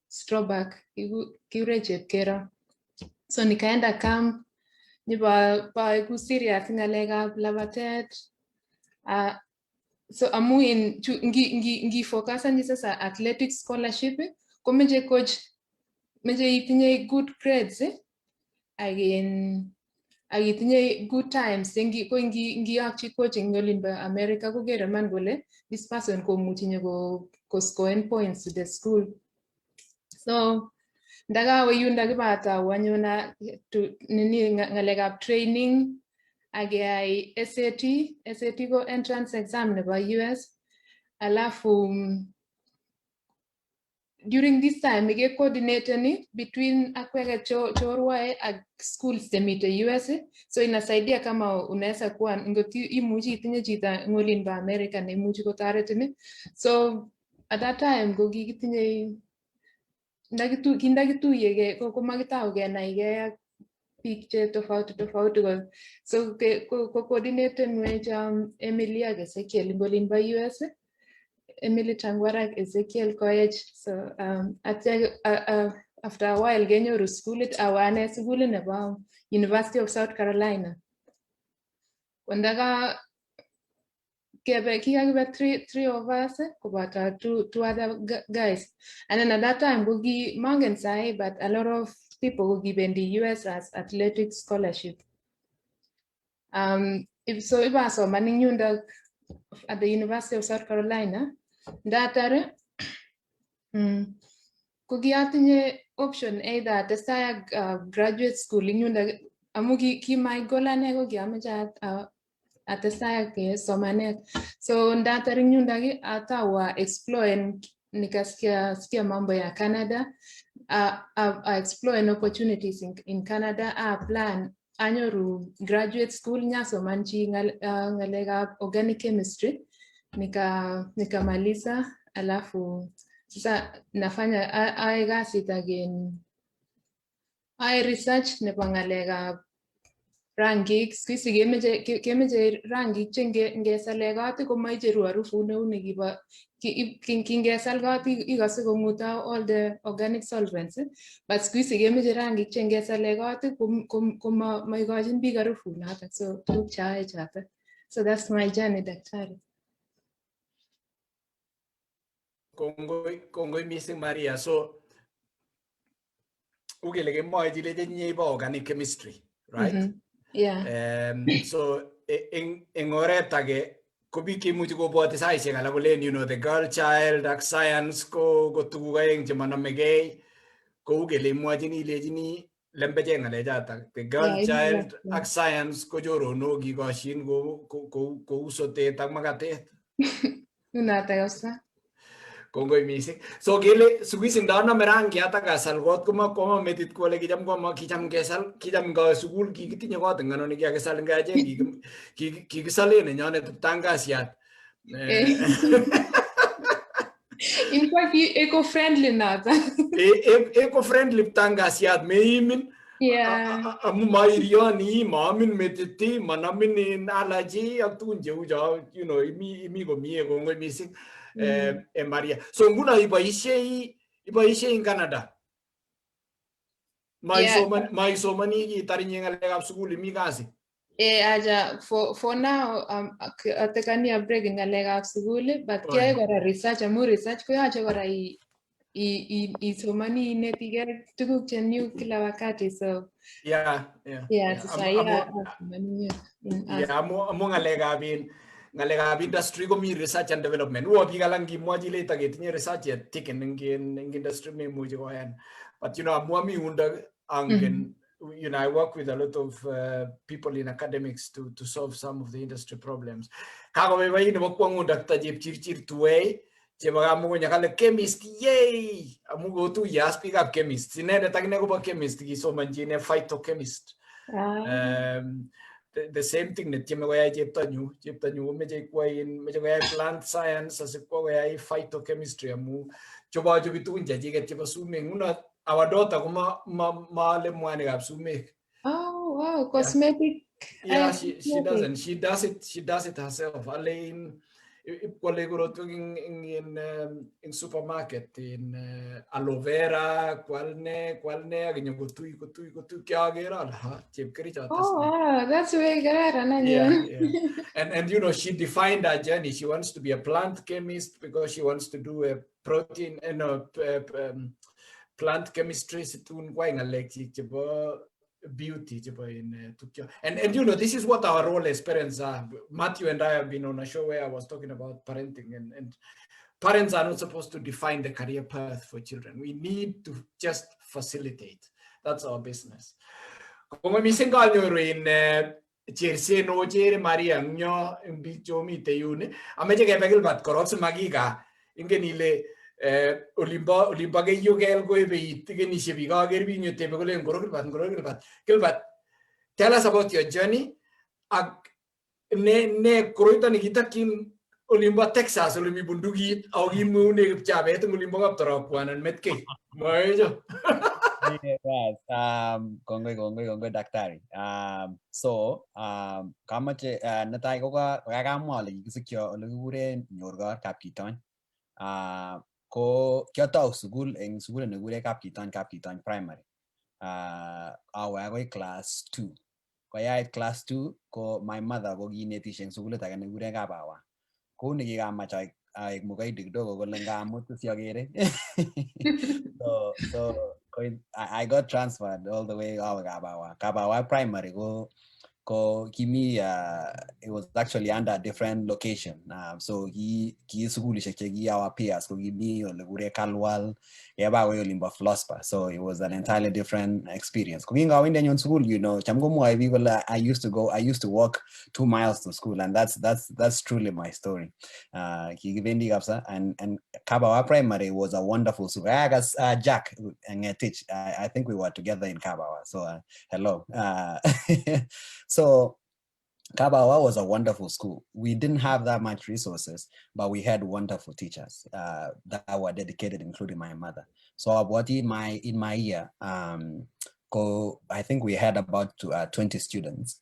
Stroback kure Chepkero. So nikaenda camp niba serious ngalega Labatet. So amu in ngi focus on this athletic scholarship ko meje coach meje itinye good grades again itinye good times ngi actually coaching Olimba America ko gere man gole this person ko mutinye ko score points to the school. So ndaga we yunda gibata wanyona to nini ngalega training agai SAT go entrance exam nebo US. Alafu during this time we get coordinated between akwege chorwae ak schools temite US. So inasaidia kama unaweza kuwa ngoti imuji itinye chita Olimba America na imuji kotaretini. So at that time go gigitinye kindagituyege ko magitauge naige picture tofauti. So ko coordinated with Emily Ezekiel Olimba US. Emily Tangwarak Ezekiel Koech. So after a while genyoru school it awane school about University of South Carolina. Wandaga three of us, about two other guys. And then at that time we mangen sai, but a lot of people were given the US as athletic scholarship. If I saw manning at the University of South Carolina, that kugiatinye option either to start graduate school in amugi ki my gola nego giamaja at the start somanet. So ndata nyundagi atawa explore nikasikia mambo ya Canada. I explore opportunities in Canada. I plan anyoru graduate school nyasomanchi ngalekab organic chemistry nikamaliza, alafu sasa nafanya ai kasit again, ai research nebo ngalekab rangik. Sisi kemeche rangik che ngesale kot komaicheru harufu neu nekibo kingesal kot ikase kong'uto all the organic solvents, but squeeze kemeche rangik che ngesale kot maikochin biik harufu notok. So tuguk chae chotok. So that's my journey, daktari. Kongoi missing Maria. So ukele kemwoe chile chenye ibo organic chemistry, right? Yeah. So eng oret age ko biik cheimuchi kobwoti saisiek alak kolen, you know, the girl child ak science ko tuguk aeng chemanamegei, kou kele imwachini ilechini lembeche ng'alechotok. The girl child ak science ko choronok kikoshin kou sotet ak makatet. Unotok kabisa. Kongoi missing. So kele siku hizi ndanome rangiat ak asal kot komakwo metit kole kicham kesal, kicham ngawe sukul kikitinye kot eng ano nekikakisal eng achek, kikisale nenyonet ptangasiat. In fact, eco-friendly notok. Eco-friendly ptangasiat meimin. Yeah. Amu mairioni, maamin metit, manamin allergy ak tugun cheu cho, you know, imi komie. Kongoi missing. Maria. So nguno iboishei in Canada. Maisomani kitarinye ngalekab sukul imi kasi. Aja, for now, atekani a break in ngalekab sukul, but kiyae kora research, amu research koyache kora isomani inetige tuguk che new kila wakati. So Yeah. Amu ngalekab industry komi research and development. Uo biik alak ngimwochi later ketinye research yetikin eng industry memuchi koyan. But you know, amu ami undok angen, you know, I work with a lot of people in academics to solve some of the industry problems. Kakoboiboi nebo kwang'undok ta chepchirchir tuwei chebo kamukonya kale chemist, yay! Amu kotuye as biikab chemist. Inendet akine kobo chemist, kisomanchi ine phytochemist. The same thing netieme koyai cheptonyu komeche koyai plant science asikwo koyai phytochemistry amu chobochobi tugun chechiket chebo sumek. Nguno our daughter ko maale mwanikab sumek. Oh wow, cosmetic. Yeah, she doesn't. She does it herself. Ale kwale korotwek in supermarket in aloe vera, kwalne akinyo kotui kyager ale ha chepkerichot. Oh wow, that's very good. Yeah. And you know, she defined her journey. She wants to be a plant chemist because she wants to do a protein plant chemistry situn kwa ngalek chebo beauty in Tokyo. And you know, this is what our role as parents are. Matthew and I have been on a show where I was talking about parenting, and parents are not supposed to define the career path for children. We need to just facilitate. That's our business. Como mi sengalnyoru in cherse no chere Maria nyo bicho mi te yune ameche kebekil bat korok simakika ingen ile olimbo ke yugel go be tigenishe biga ger bi nyote be golen gorok bat. Tell us about your journey. Ne kroita nikitakin olimbo Texas olimi bunduki au gimu ne kipchabet olimbo kaptara kwanan metke. Moejo. Yes, kongoi daktari. So kamache netai ko kakamwa ale kikisikyo ole kikuren Nyorgor Kapkitony. Ko kiatau sukul eng sukulit nekikure Kapkitony Primary. Awe akoi class 2. Koyait class 2 ko my mother ko kinetishe eng sukulit age nekikure Kabawa. Ko nikikamach aek mugaidi kidogo kole ngamut siagere. So I got transferred all the way out Kabawa. Kabawa Primary ko it was actually under a different location. So he school our peers ko kimi ole Kalwal yaba we olimba Flospa. So it was an entirely different experience. Kuginga wende nyon school, you know, I used to walk 2 miles to school, and that's truly my story. And Kabawa Primary was a wonderful school. I guess Jack and teach. I think we were together in Kabawa. So hello. So Kabawa was a wonderful school. We didn't have that much resources, but we had wonderful teachers that were dedicated, including my mother. So about in my year, I think we had about 20 students.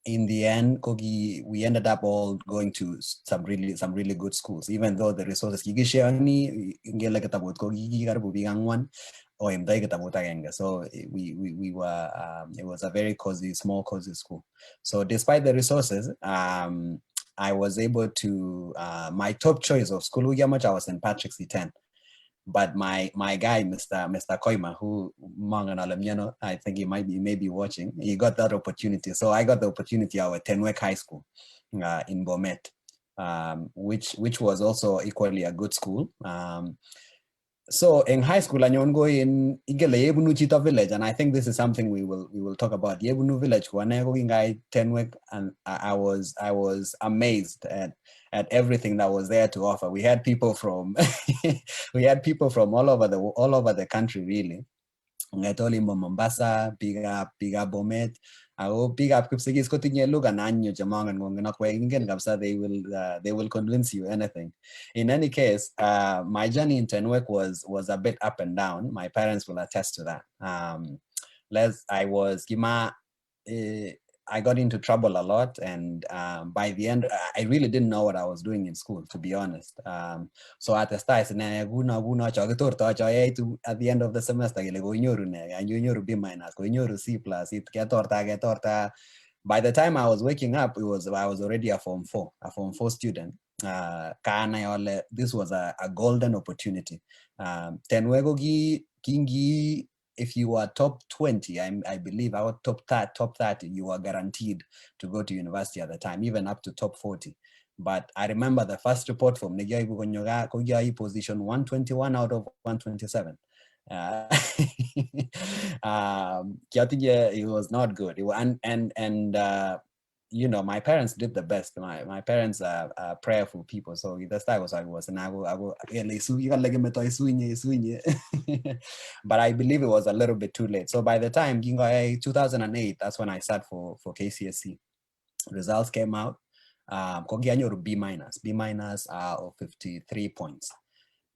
In the end, we ended up all going to some really good schools, even though the resources so we were it was a very small cozy school. So despite the resources, I was able to my top choice of school I was in Patrick's C10. But my guy, Mr. Koima, who I think he may be watching, he got that opportunity. So I got the opportunity at Tenwek High School in Bomet, which was also equally a good school. So in high school, I'm going in Yebunu Chita village, and I think this is something we will talk about. Yebunu village, and I was amazed at everything that was there to offer. We had people from all over the country, really. Ngetoli Mombasa, big up Bomet. I will big up Kipsigis Kotinye look and Anyo Jamang and Wonganakwe Gapsa, they will convince you anything. In any case, my journey in Tenwek was a bit up and down. My parents will attest to that. I got into trouble a lot, and by the end, I really didn't know what I was doing in school, to be honest. So at the start, at the end of the semester, B minus, C plus, by the time I was waking up, I was already a Form 4 student. This was a golden opportunity. Tenwego Kingi, if you are top 20, I believe our top 30, you are guaranteed to go to university at the time, even up to top 40. But I remember the first report from Negai Bugonyoga, position 121 out of 127. It was not good. You know, my parents did the best. My parents are prayerful people, so that's that was and I will but I believe it was a little bit too late. So by the time 2008, that's when I sat for KCSE. Results came out. B minus of 53 points.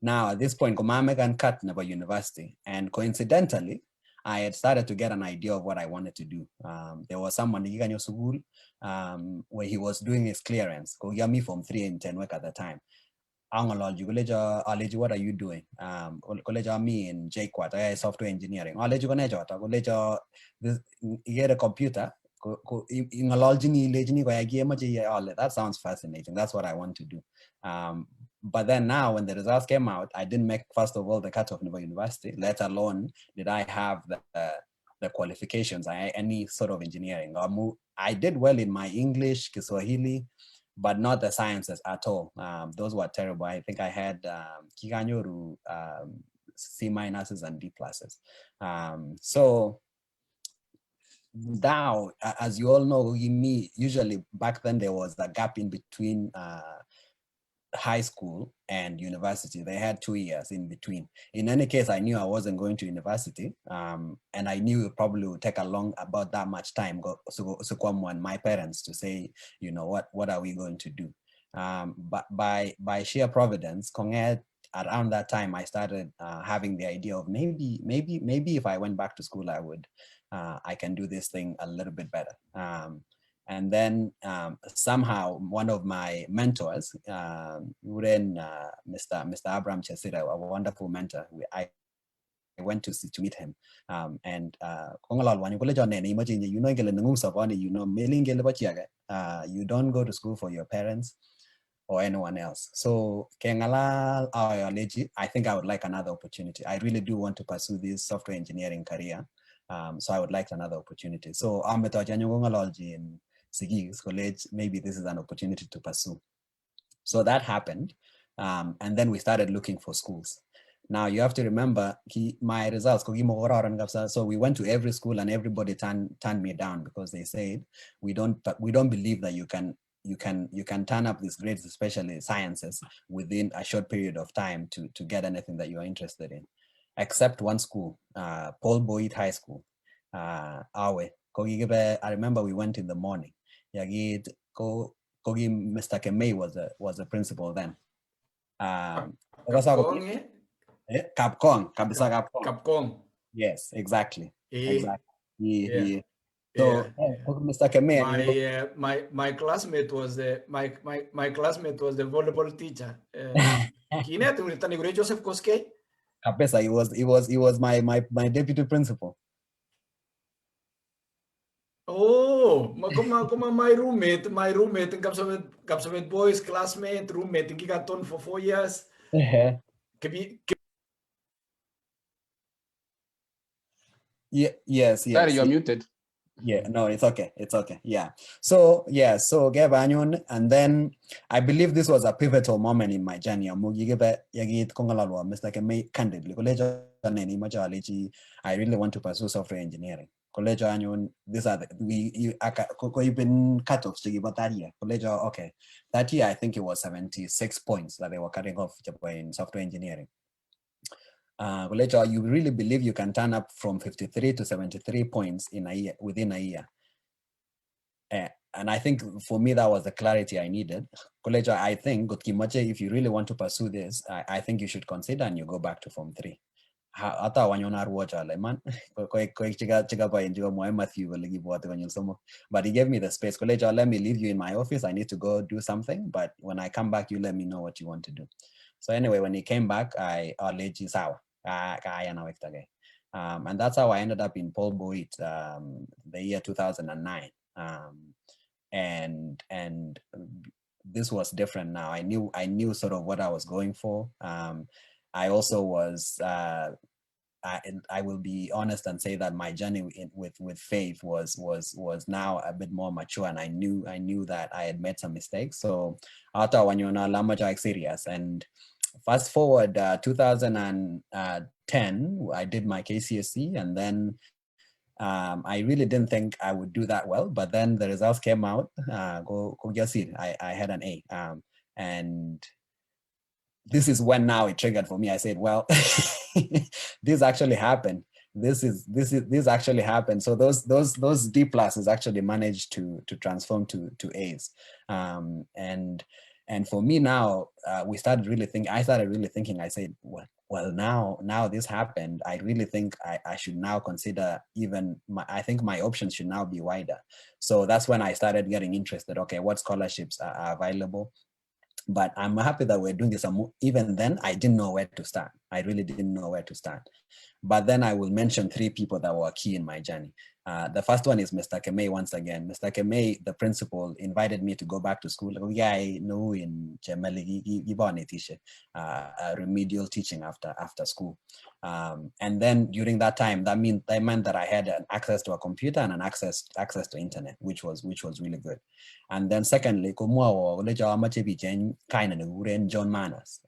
Now at this point, Komame can cut Naba University, and coincidentally, I had started to get an idea of what I wanted to do. There was someone in school where he was doing his clearance. Me from 3 in 10 work at the time. What are you doing? Me in JQuat, software engineering. You get a computer. That sounds fascinating. That's what I want to do. But then now when the results came out, I didn't make, first of all, the cut of Nova University, let alone did I have the qualifications, any sort of engineering. I did well in my English, Kiswahili, but not the sciences at all. Those were terrible. I think I had Kiganyoru C minuses and D pluses. So now, as you all know, usually back then there was a gap in between high school and university. They had 2 years in between. In any case, I knew I wasn't going to university, and I knew it probably would take about that much time so my parents to say, you know, what are we going to do? But by sheer providence, around that time, I started having the idea of maybe if I went back to school, I can do this thing a little bit better. And then somehow one of my mentors, Mr. Abraham Chesira, a wonderful mentor, I went to meet him. You don't go to school for your parents or anyone else. So I think I would like another opportunity. I really do want to pursue this software engineering career. So I would like another opportunity. So I'm in Sigis College, maybe this is an opportunity to pursue. So that happened. And then we started looking for schools. Now you have to remember my results. So we went to every school and everybody turned me down because they said we don't believe that you can turn up these grades, especially sciences, within a short period of time to get anything that you are interested in, except one school, Paul Boyd High School, Awe. I remember we went in the morning. Mr. Kemei was the principal then. Capcom. Capcom. Yes, exactly. Exactly. Yeah. So Mr. Kemei, my classmate was the my classmate was the volleyball teacher. Joseph Koske. Kapesa, he was my deputy principal. Oh, my roommate in Kapsabet boys classmate, roommate in Gigaton for 4 years. Yes. Sorry, you're muted. Yeah, no, it's okay. Yeah. So Gebanyon, and then I believe this was a pivotal moment in my journey. Mr. Kemei candidly. I really want to pursue software engineering. College anyon, these are you've been cut off that year. College, okay. That year I think it was 76 points that they were cutting off in software engineering. You really believe you can turn up from 53 to 73 points in a year, within a year. And I think for me, that was the clarity I needed. I think, if you really want to pursue this, I think you should consider and you go back to Form 3. But he gave me the space. Let me leave you in my office. I need to go do something. But when I come back, you let me know what you want to do. So anyway, when he came back, I let you saw. And that's how I ended up in Paul Boyd, the year 2009. And this was different now. I knew sort of what I was going for. I also was, I will be honest and say that my journey with faith was now a bit more mature, and I knew that I had made some mistakes. So after when you're not like serious, and fast forward 2010, I did my KCSE, and then I really didn't think I would do that well, but then the results came out. I had an A, and this is when now it triggered for me. I said, well, this actually happened. This actually happened. So those D pluses actually managed to transform to A's, and for me now, I started really thinking. I said, well, now this happened. I really think I should now consider I think my options should now be wider. So that's when I started getting interested. Okay, what scholarships are available? But I'm happy that we're doing this. Even then, I didn't know where to start. I really didn't know where to start. But then I will mention 3 people that were key in my journey. The first one is Mr. Kemei once again. Mr. Kemei, the principal, invited me to go back to school. I know in Chemeli, remedial teaching after school. And then during that time, that meant that I had an access to a computer and an access to internet, which was really good. And then secondly, John Manas.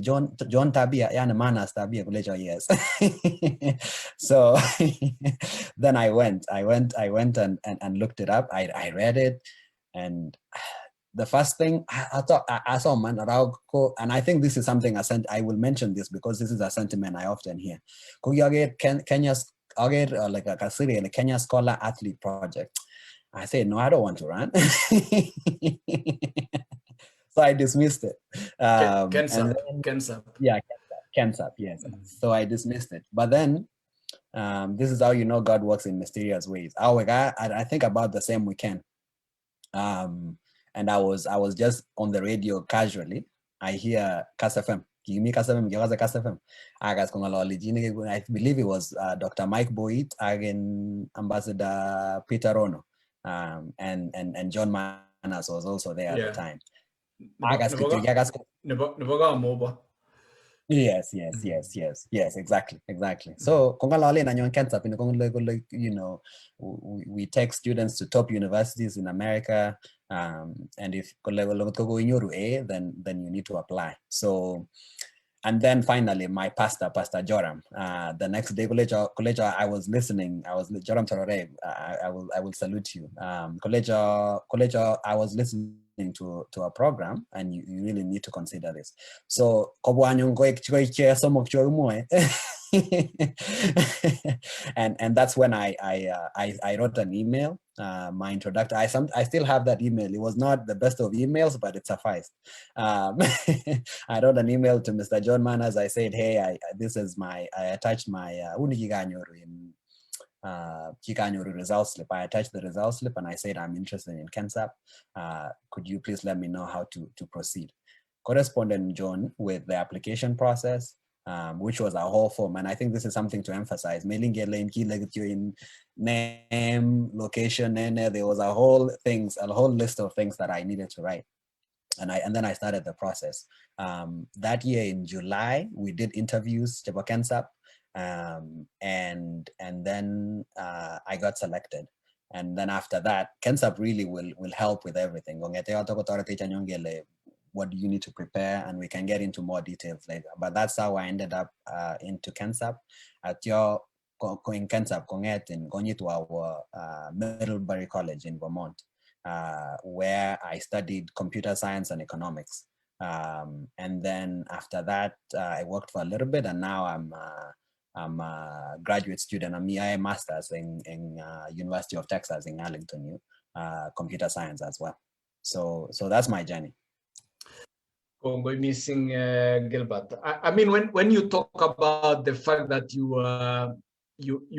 John Tabia, Yana Manas Tabia, yes. So then I went and looked it up. I read it, and the first thing I thought I saw man and I think this is something I will mention this because this is a sentiment I often hear. Kenya's like a Kenya Scholar Athlete Project. I said, no, I don't want to run. So I dismissed it. Kensap. Yeah, Kensap, yes. So I dismissed it. But then this is how you know God works in mysterious ways. I think about the same weekend. And I was just on the radio casually. I hear KasFM. I believe it was Dr. Mike Boyd, again Ambassador Peter Rono, and John Manas was also there at the time. Yes, exactly. So, you know, we take students to top universities in America, and if then you need to apply. So, and then finally, my pastor, Pastor Joram, the next day, college, I was listening. Joram Torore, I will salute you. College, I was listening to a program, and you really need to consider this. So, and that's when I wrote an email. My introduction. I still have that email. It was not the best of emails, but it sufficed. I wrote an email to Mr. John Manners. I said, hey, I attached my Kikanyuru results slip. I attached the results slip and I said, I'm interested in KenSAP. Could you please let me know how to proceed? Correspondent John with the application process, which was a whole form. And I think this is something to emphasize. Mailing in name, location, and there was a whole list of things that I needed to write. And then I started the process. That year in July, we did interviews, KenSAP, and then I got selected. And then after that, KenSAP really will help with everything. What do you need to prepare? And we can get into more details later. But that's how I ended up into KenSAP. At your in KenSAP, going to our Middlebury College in Vermont, where I studied computer science and economics. And then after that, I worked for a little bit, and now I'm a graduate student. I'm a master's in University of Texas in Arlington, computer science as well. So that's my journey. Congo missing Gilbert. I mean, when you talk about the fact that you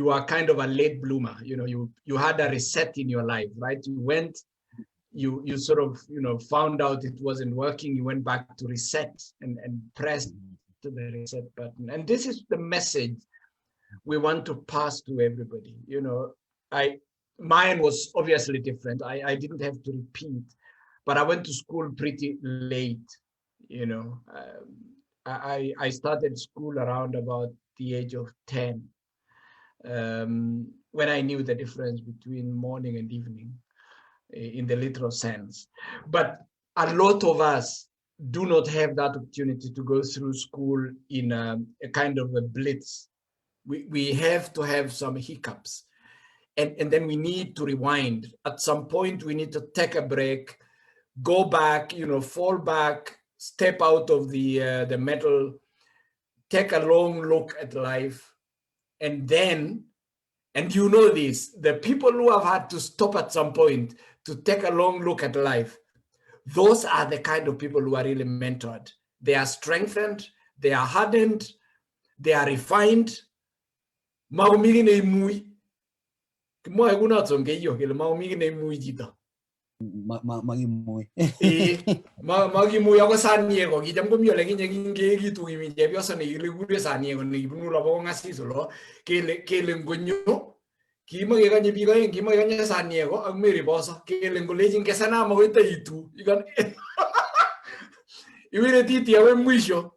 are kind of a late bloomer, you had a reset in your life, right? You went, you sort of found out it wasn't working. You went back to reset and pressed to the reset button. And this is the message we want to pass to everybody. Mine was obviously different. I didn't have to repeat, but I went to school pretty late. I started school around about the age of 10, when I knew the difference between morning and evening in the literal sense. But a lot of us do not have that opportunity to go through school in a kind of a blitz. We have to have some hiccups, and then we need to rewind. At some point, we need to take a break, go back, fall back, step out of the metal, take a long look at life, and then, and the people who have had to stop at some point to take a long look at life, those are the kind of people who are really mentored. They are strengthened, they are hardened, they are refined. Maumigi ne mui. Kimo aguna tsonge yo kele maumigi ne mui jito. Magi mui. Magi mui ako saniego kijam ko miole kinye gitu kimi jebyo sa ni ligure saniego ni bunu labo ngasi solo kele ngonyo kimo ke kanye biga kimo ke kanye saniego ang meri bosa kele ngolejin ke sana mo ita itu ikan iwire titi awe mwisho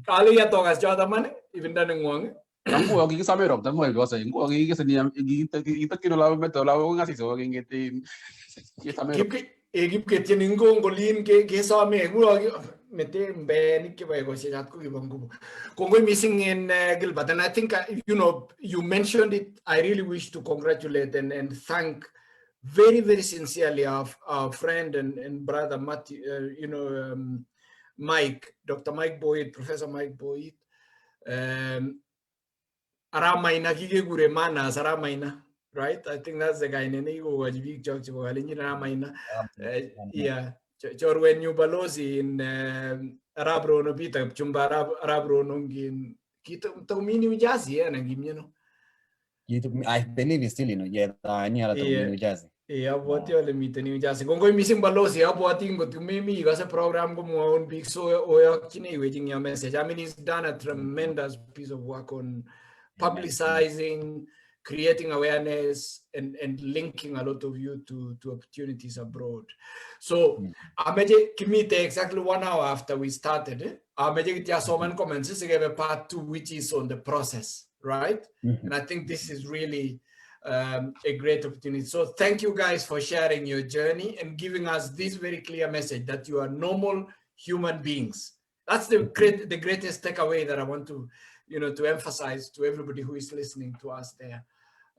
kali ya togas jada mane ibinda ngwang. Kamu lagi sampai rok, tamu lagi wasa. Aku lagi kesini kita kira lalu betul lalu ngasih so lagi ngetin. Egip ke tienen ngolin ke same lagi mete mbeni ke bago sejat ko ibang Congo missing in Gilbert, and I think you mentioned it. I really wish to congratulate and thank very, very sincerely our friend and brother Matthew, Mike, Dr. Mike Boyd, Professor Mike Boyd. Aramaina kigegure mana saramaina, right? I think that's the guy nene go wajibik chok chok alinyi Aramaina. Yeah, chorwen new balosi in Arabro no pita chumba Arabro nongin kita mini ujazi na gimyeno. I believe it's still any other New Jersey. Yeah, what you limit New Jersey. Kung missing balosi, abo ating go to maybe kasi program ko mo on big so o kini waiting your message. I mean, he's done a tremendous piece of work on publicizing creating awareness and linking a lot of you to opportunities abroad. So Ameje Kimite exactly 1 hour after we started. Ameje Kitya Soman commences to give a part 2, which is on the process, right? And I think this is really a great opportunity. So thank you guys for sharing your journey and giving us this very clear message that you are normal human beings. That's the greatest takeaway that I want to, to emphasize to everybody who is listening to us there.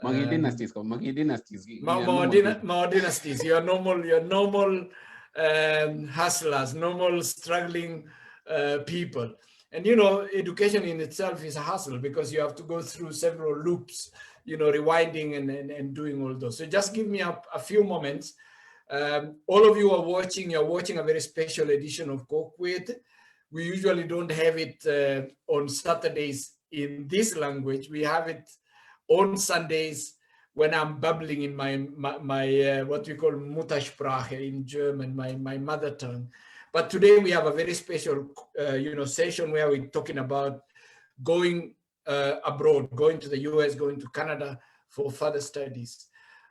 Magi dynasties. More dynasties. You're normal hustlers, normal struggling people. And education in itself is a hustle because you have to go through several loops, rewinding and doing all those. So just give me a few moments. All of you are watching. You're watching a very special edition of Kokwet. We usually don't have it on Saturdays in this language. We have it on Sundays when I'm babbling in my what we call Muttersprache in German, my mother tongue. But today we have a very special session where we're talking about going abroad, going to the US, going to Canada for further studies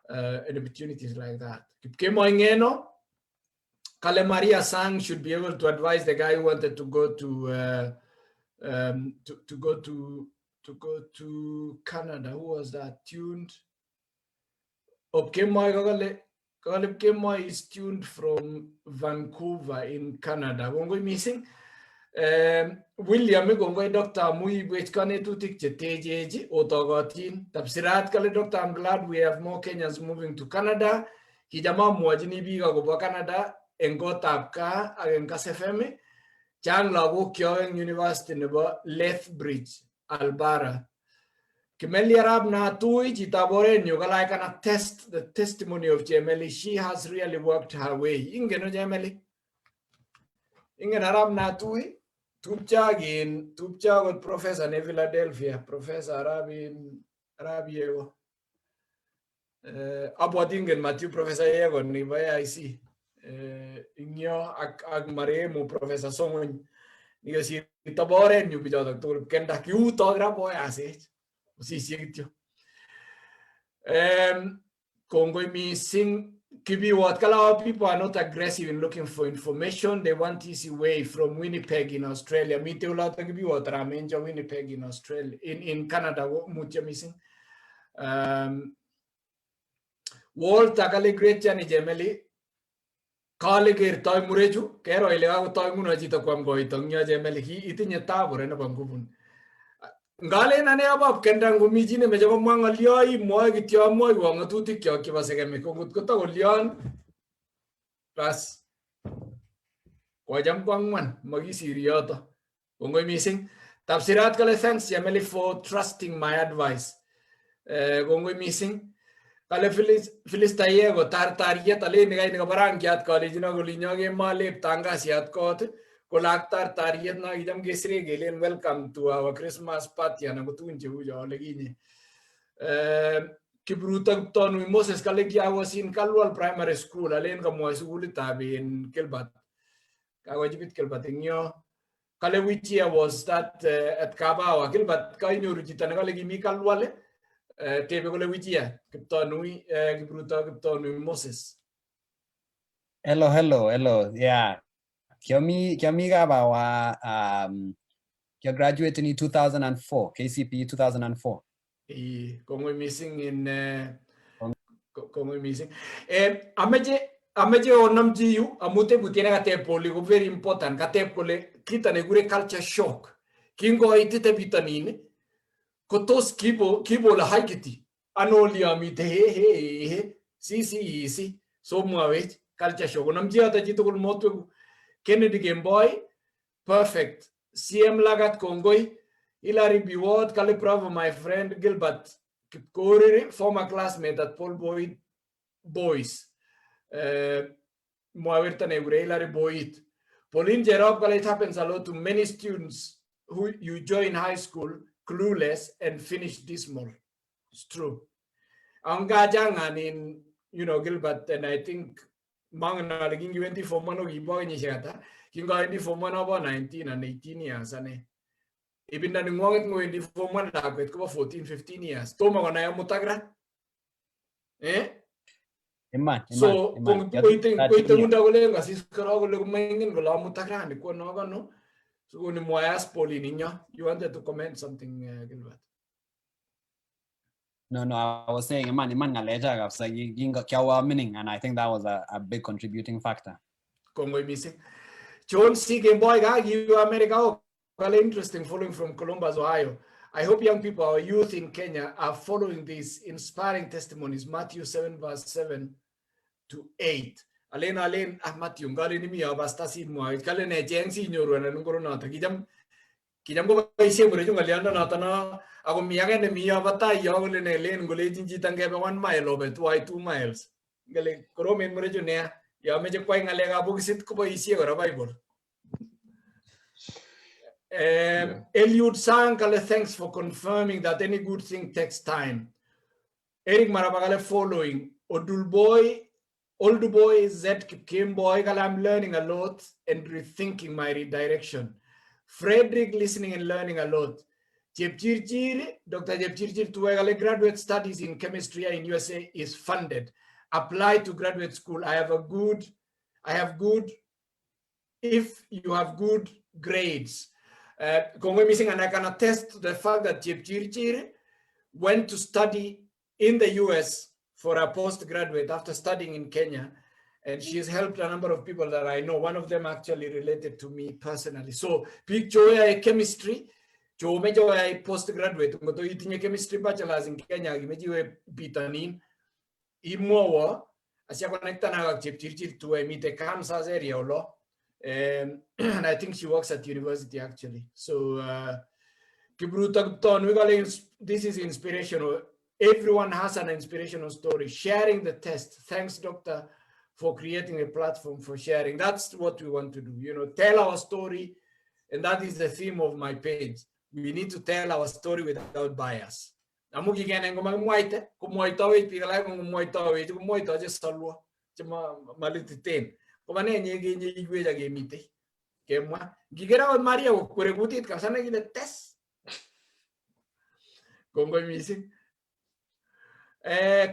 and opportunities like that. Kale Maria Sang should be able to advise the guy who wanted to go to Canada. Who was that? Tuned. Kale is tuned from Vancouver in Canada. Gongo missing. William Gongo Dr. Mui Wechkane Tutik Cheteji Otogotin. Tapsirat Kale Doctor, I'm glad we have more Kenyans moving to Canada. Hijama Mwajini Biga go Canada. Engo tapka agen kasefeme chang lagu kyoeng university nebo Lethbridge Alberta Chemeli Arab na tui jitabore nyugala kana test the testimony of Chemeli. She has really worked her way inge no Chemeli inge Arab na tui tupcha with professor in Philadelphia, Professor Arabiewo abodingen Matthew Professor Yego ni baya isi inyo ag maremo Professor Songon niyo si tabore nyu bijo doctor kenda kiu to grabo ase si sitio Congo missing kibi what kala people are not aggressive in looking for information. They want easy way from Winnipeg in Australia. Me te ula kibi what ramenja Winnipeg in Australia in Canada mutia missing World takale great jani Chemeli Kale ker toy mureju kero ilega toy muno jito kwam goitong nya Chemeli hi itinya tabore na bangubun ngale nane abab kendangu mijine mejo mangalioi moy gityo moy wong tuti kyo kibasege me kongut ko to lion pas ko jam kwangman magi sirioto kongo missing tapsirat kale thanks Chemeli for trusting my advice kongo missing Kale Filistayego tartariet ale ni gai ni barang kiat college na gulinyo ge malep tanga siat kot kolak tartariet na idam gesre gelen welcome to our Christmas party na gutunje ujo legini kibruta tonu Moses kale kia was in Kalwal primary school alen ka mo school tabi in Kilbat kawajibit Kilbat inyo kale which year was that at Kabawa Kilbat kainyo rujita na kale gimi Kalwale tebe kole witia kiptonui kipruta Moses. Hello. Yeah. Kyomi gabawa you graduated in 2004, KCP 2004. Kongo missing in Kongo missing. Ameje onam jiu amute butine kate poli go very important kate kole kita ne gure culture shock. Kingo itite bitanine Kotos kibo la haikiti anolia mite he si so muavet culture show namjia ta jito kul motu Kennedy Game Boy perfect CM lagat kongoi Hilary Biwot kale bravo my friend Gilbert Kipkorir former classmate at Paul Boyd Boys muaverta negure Hilary Boyd Pauline Jerob kale it happens a lot to many students who you join high school clueless and finish dismal. It's true. Anga jangan in Gilbert, and I think mangana laging 24 mano gibo ni siya ta. Kinga hindi for mano ba 19 and 18 years ane. Ibinda ni ngwanget ngwendi form 1 lakwet ko 14, 15 years. Toma ko na yung mutagrat. So, kung waiting unda ko lang kasi karo ko lang maingin ko lang mutagrat ko no. So kung mo ask Pauline ninyo, you wanted to comment something, Gilbert? No, I was saying, man, ngaleja kapsa ginga kyawa meaning, and I think that was a big contributing factor. Kongo missing. John C. Game Boy, you America, very interesting, following from Columbus, Ohio. I hope young people, our youth in Kenya, are following these inspiring testimonies. Matthew 7, verse 7 to 8. Alen Matthew, ngali ni miya basta si mo. Kale ne jeng si nyoro na nungkoro na ta kijam ko ba isi mo rin yung alianda na ta na ako miya ne miya bata yaw le ne len gole jinji tangge ba 1 mile over 2 miles. Gale koro men mo rin ne ya me je kwai ngale ga bugisit ko ba isi ora Bible. Eliud Sankale, thanks for confirming that any good thing takes time. Eric Marabagale following. Old boy, Zed Kipchumba, I'm learning a lot and rethinking my redirection. Frederick, listening and learning a lot. Dr. Jepchirchir Tuegale, graduate studies in chemistry in USA is funded. Apply to graduate school. I have good, if you have good grades. Congo missing, and I can attest to the fact that Jepchirchir went to study in the US for a postgraduate after studying in Kenya, and she's helped a number of people that I know. One of them actually related to me personally. So, pick joy chemistry, jo mejo ay postgraduate. Ngoto itinye chemistry bachelor's in Kenya, gimejiwe bitanin, imowa, asya connecta na Jepchirchir to meet Kansas area lo. And I think she works at university actually. So, this is inspirational. Everyone has an inspirational story. Sharing the test. Thanks, Doctor, for creating a platform for sharing. That's what we want to do. You know, tell our story. And that is the theme of my page. We need to tell our story without bias.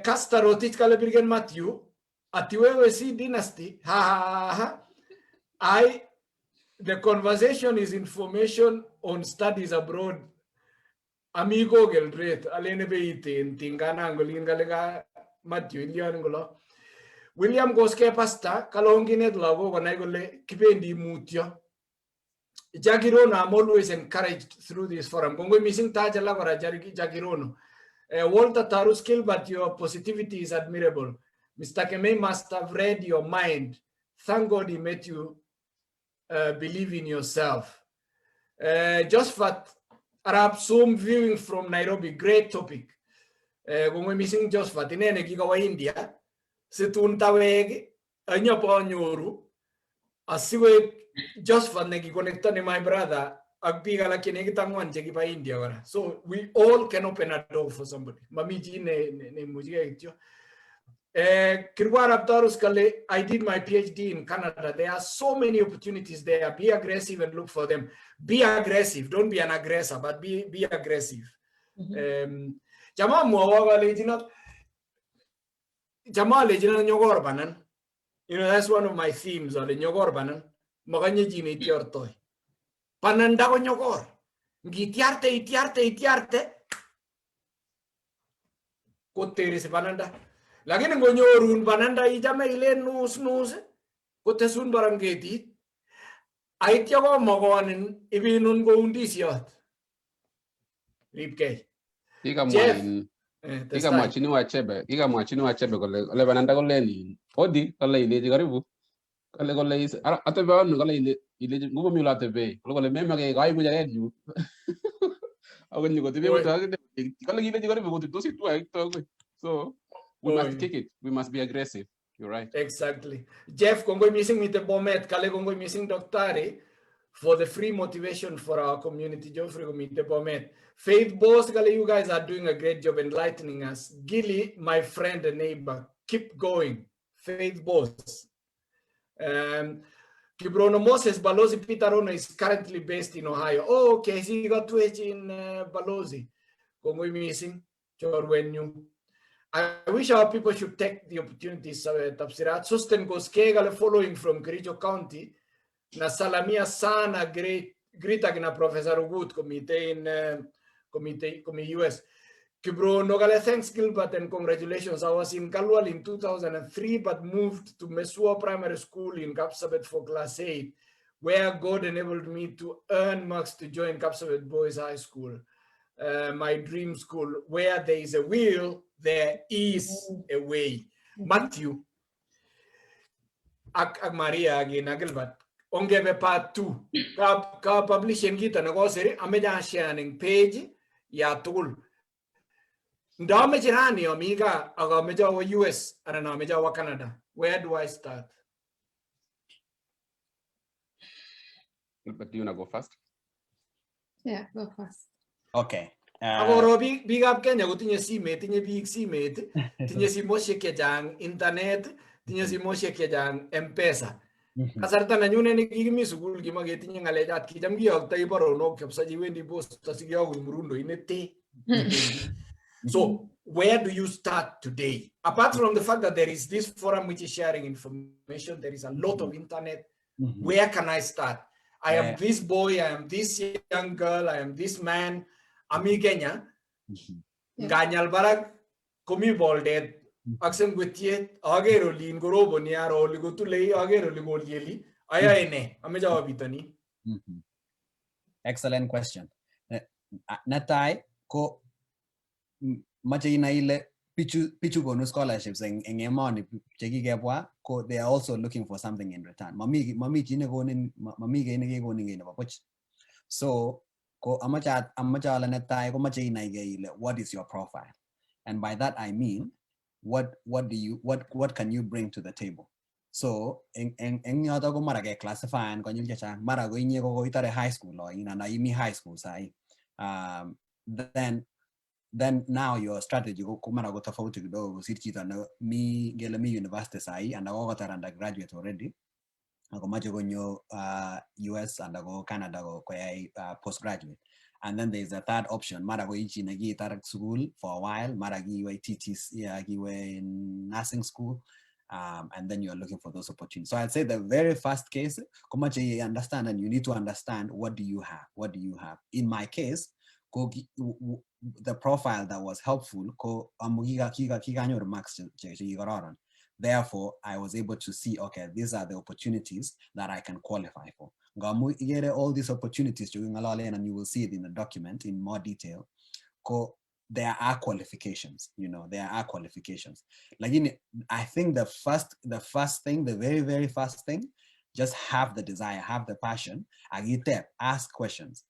Kastarotit kale birgen Matthew, atiwewe si dynasty, the conversation is information on studies abroad. Amigo gelret, alene beite, tingana angolin galega Matthew, iliangolo. William Goske pasta, kalonginet lago, wanagole, kipendi mutio. Jagirono, I'm always encouraged through this forum. Kongo missing tajala gora Jagirono. Walter Taruskill, but your positivity is admirable. Mr. Kemei must have read your mind. Thank God he made you believe in yourself. Just for Arab Zoom viewing from Nairobi, great topic. When we're missing just for Tinene Gigawa India, Situntaweg, Anyapo Nyuru, Asiwe just for Negi connected my brother. So we all can open a door for somebody. I did my PhD in Canada. There are so many opportunities there. Be aggressive and look for them. Be aggressive. Don't be an aggressor, but be aggressive. You know, that's one of my themes. Pananda ko nyokor. Itiarte. Kote se pananda. Lakini ngonyorun pananda ijame ile nus. Kote sun barangeti. Aitya ko magonin ibinun ko undisiot. Ripkei. Iga mwachini wa chebe kole pananda kole ni. Odi kole ni jikaribu. Kole atebe anu kole ile ngumo mila tebe kole meme ke gai muja edu awen ni ko tebe kole ile jikari ko to sit so we must kick it, we must be aggressive. You're right. Exactly. Jeff kongo missing with the bomet kale kongo missing doctore for the free motivation for our community. Geoffrey with the bomet Faith Boss kale, you guys are doing a great job enlightening us. Gilly, my friend and neighbor, keep going. Faith Boss. Kibrono Moses Balozi Pitarono is currently based in Ohio. Oh, okay, he got to it in Balozi. Kung missing, I wish our people should take the opportunities tapsirat susten ko skegale following from Kericho County na salamia sana great gina Professor Ugut committee in committee US. Kibro nogale thanks Gilbert and congratulations. I was in Kalwal in 2003 but moved to Mesua Primary School in Kapsabet for class 8 where God enabled me to earn marks to join Kapsabet Boys High School. My dream school, where there is a will, there is a way. Matthew, ak Maria again, Gilbert. Ongebe part 2. Ka publishing kita na ko siri ameja sharing page ya tool. Ndame jirani amiga aga ameja wa US ana na ameja wa Canada. Where do I start? But do you wanna go first? Yeah, go first. Okay. Ako big up Kenya ko tinye simet, tinye big simet, tinye si Moshe Kejang internet, tinye si Moshe Kejang M-Pesa. Kasarta na nyune ni gimi sukul gimage tinye ngalejat kijam giyog tayo paro no kapsa jiwendi post tasigiyog murundo inete. So where do you start today? Apart from the fact that there is this forum which is sharing information, there is a lot of internet. Where can I start? I am this boy, I am this young girl, I am this man. Ami Kenya, Ganyal Barak, Komi Boldet, Axem Gutiet, Agero Lin Gorobo Niaro, Ligotule, Agero Ligolieli, Ayane, Ameja Bitani. Excellent question. Natai ko macha inaile pichu bonus scholarships and emoni cheki gepwa ko they are also looking for something in return. Mami chine gonin mami gene ge gonin gene bapoch. So ko amacha ala natai ko macha inaile what is your profile? And by that I mean what can you bring to the table? So en yata ko marage classify ko nyul cha marago inye ko itare high school lo ina na imi high school sai. Then now your strategy go kumara go tofauti kidogo sirchita na mi gele mi university sai and go got undergraduate already ako macho go US and go Canada go postgraduate. And then there's a third option mara go ichi nagi tarak school for a while mara giwe TTC giwe in nursing school and then you're looking for those opportunities. So I'd say the very first case kumacho you understand and you need to understand what do you have. In my case the profile that was helpful therefore I was able to see, okay, these are the opportunities that I can qualify for. All these opportunities and you will see it in the document in more detail. There are qualifications, there are qualifications. Like I think the very, very first thing, just have the desire, have the passion, ask questions.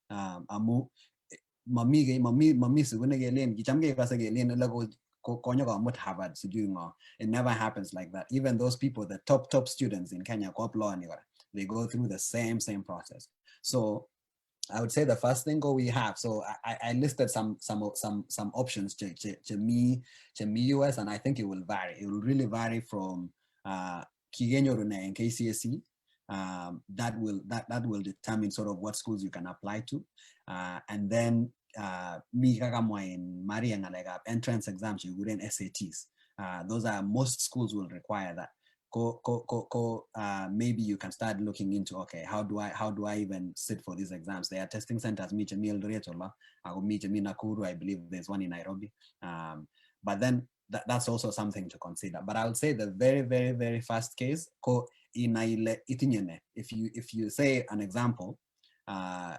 Mami it never happens like that. Even those people, the top students in Kenya, they go through the same process. So I would say the first thing we have. So I listed some options to me US, and I think it will vary. It will really vary from Kigenyo Rune and KCSE. That will determine sort of what schools you can apply to, and then entrance exams you wouldn't SATs. Those are most schools will require that. Maybe you can start looking into, okay, how do I even sit for these exams? There are testing centers. I believe there's one in Nairobi. But then that's also something to consider. But I would say the very, very, very first case, if you say an example, form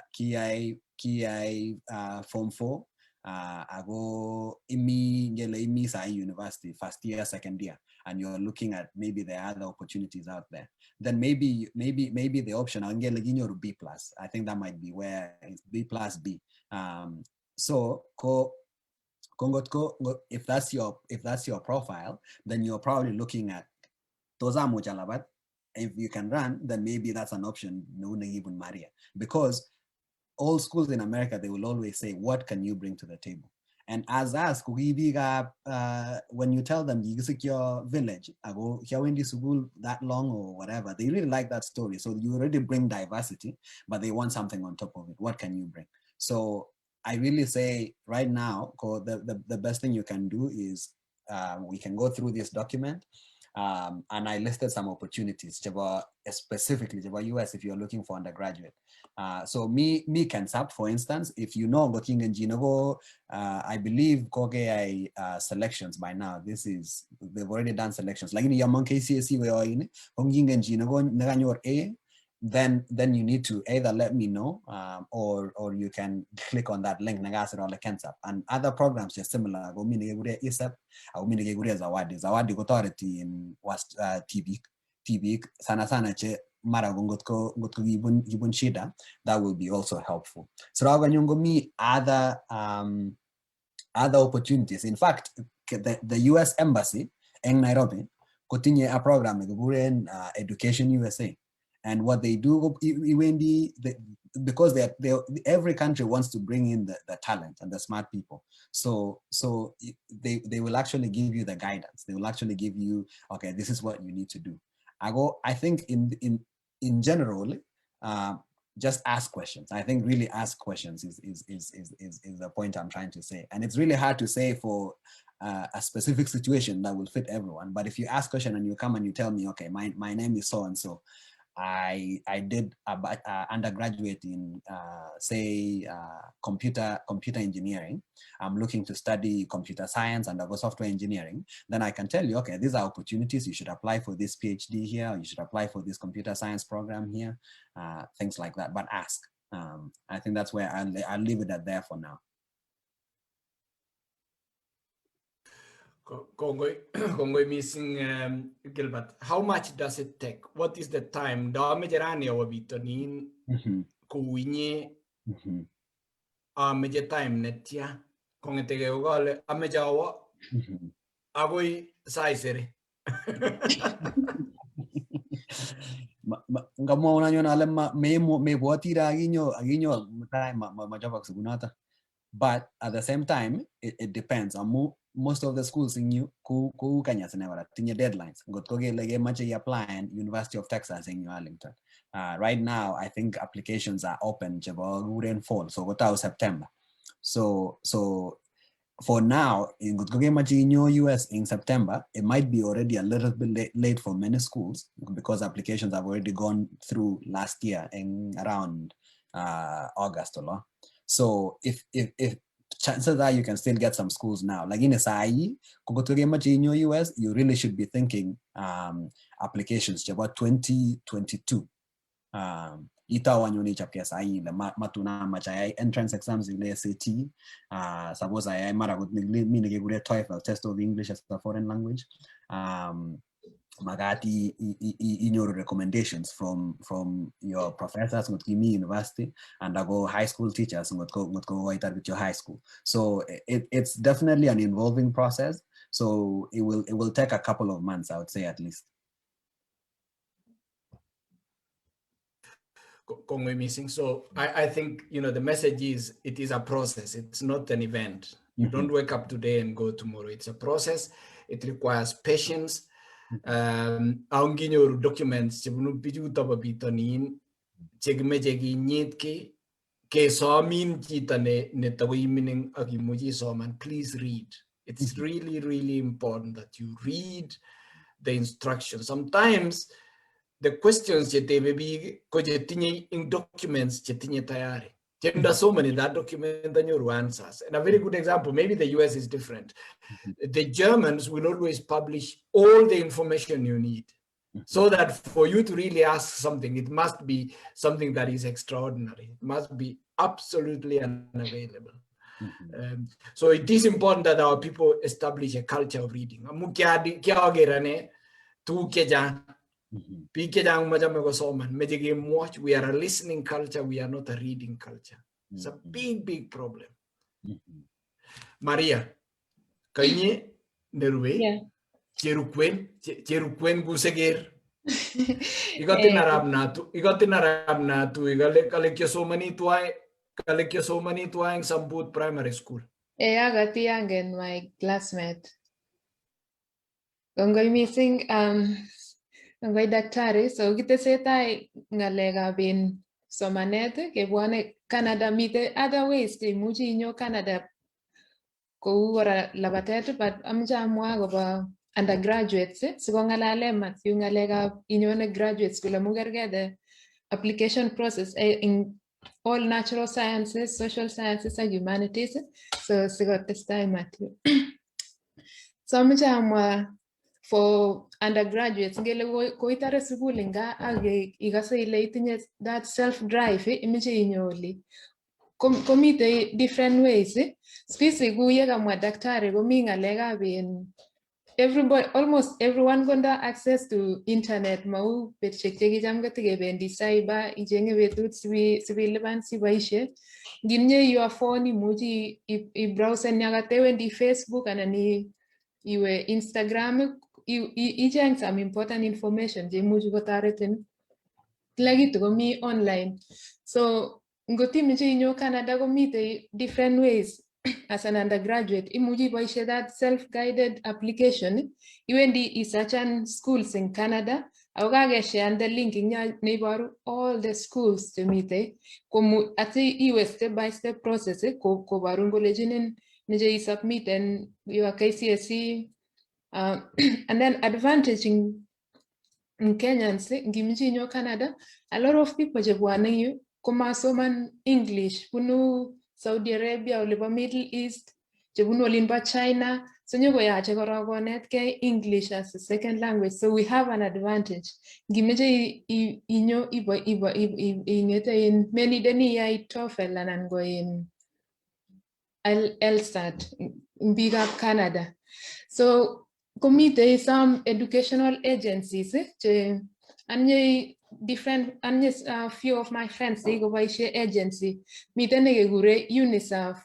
4, ago imi sai university first year, second year, and you're looking at maybe there are other opportunities out there, then maybe the option or B+. I think that might be where it's B+, B. So if that's your profile, then you're probably looking at Toza Mojalabat. If you can run, then maybe that's an option, because all schools in America, they will always say, what can you bring to the table? And as us, when you tell them you secure village, I go here in this school that long or whatever, they really like that story. So you already bring diversity, but they want something on top of it. What can you bring? So I really say right now, the best thing you can do is we can go through this document. And I listed some opportunities, specifically US if you're looking for undergraduate. So me Kensap, for instance, if you know looking in Jinogo, I believe Koge selections by now. They've already done selections. Like in Yamon KCSE we are in Honging and Jinogo Naganyor A. Then you need to either let me know or you can click on that link and other programs are similar. Zawadi authority in was TB sana che mara ngotko gibun shida, that will be also helpful. So mi other opportunities. In fact, the US Embassy in Nairobi continue a program in Education USA. And what they do, because every country wants to bring in the talent and the smart people. So they will actually give you the guidance. They will actually give you, okay, this is what you need to do. I think in general, just ask questions. I think really ask questions is the point I'm trying to say. And it's really hard to say for a specific situation that will fit everyone. But if you ask question and you come and you tell me, okay, my name is so and so. I did undergraduate in say computer engineering. I'm looking to study computer science and software engineering. Then I can tell you, okay, these are opportunities. You should apply for this PhD here. Or you should apply for this computer science program here. Things like that. But ask. I think that's where I'll leave it at there for now. Kongoi missing Gilbert. How much does it take? What is the time? Mejerani wabitonin kuinye meje time netia kongetege ogale amejawa agoi saisere. Ngamo unanyona alema me botira aginyo majabak sugunata. But at the same time, it depends. Most of the schools in you kanyas never tinye deadlines. Got koge lege mache applying University of Texas in New Arlington. Right now, I think applications are open jabo fall. So got September. So for now, in Gutkoge mache in US in September, it might be already a little bit late for many schools because applications have already gone through last year in around August or so if chances are you can still get some schools now. Like in SIE, in US, you really should be thinking applications about 2022. Entrance exams in the SAT. Suppose I TOEFL test of English as a foreign language. Magati in your recommendations from your professors at university and go high school teachers and go with your high school. So it's definitely an involving process. So it will take a couple of months, I would say at least. Missing. So I think the message is it is a process. It's not an event. You don't wake up today and go tomorrow. It's a process. It requires patience. Aunginyo documents chebunu biju taba bitonin chegme jegi nyit ke somin chita ne tawi meaning agimuji soman. Please read. It's really, really important that you read the instructions. Sometimes the questions jete maybe kojetinye in documents jetinye tayari. There so many that document and your answers. And a very good example, maybe the US is different. The Germans will always publish all the information you need. So that for you to really ask something, it must be something that is extraordinary. It must be absolutely unavailable. So it is important that our people establish a culture of reading. We are a listening culture, we are not a reading culture. It's a big, big problem. Maria, kanye nerwe, cherukwen guseger. Igatin Arab natu, igale kyo so many tuay sambut primary school. Agati yangen my classmate. Kongoi missing kongoi daktari. So kitesetai ngalekab somanet kebwane Canada, mite other ways cheimuchi inyo Canada kou kora labatet, but amoche amwa akobo undergraduates sikongalale Matthew ngalekab inyone graduate school amu kergei the application process in all natural sciences, social sciences and humanities. So sikotestai Matthew. So amoche amwa for undergraduates ngele koitare sukul eng gaa ak ikase ile itinye that self drive imeche inyo oli komite different ways. Squeeze ku ye kamwa daktari komi ngalekab everybody, almost everyone gonda access to internet mau betusiek chekicham kotikebendi cyber ichenge betut sibilipan siboisie nginye your phone imuchi ibrowsen yakatewendi Facebook anan iwe Instagram icheng some important information cheimuchi kotoretin kila kitu komi online. So ngotimeche inyo Canada komite different ways. As an undergraduate, imuchi iboisie that self-guided application. Iwendi isachan schools in Canada. Ako kakeshare the link neiboru all the schools chemite. Ati iwe step by step process koboru kolechinin meche isubmit your KCSE. And then advantage in Kenyans, ngimeche inyo Canada, a lot of people chebwane yu komasoman English, bunu Saudi Arabia, olibo Middle East, chebunu olinbo China, so nyokoyache korok konetkei English as a second language. So we have an advantage. Ngimeche inyo ingete in many deni iyai TOEFL anan ko in LSAT in bigab Canada. So komite some educational agencies che anye different anye few of my friends koboisie agency mite nekekure UNICEF.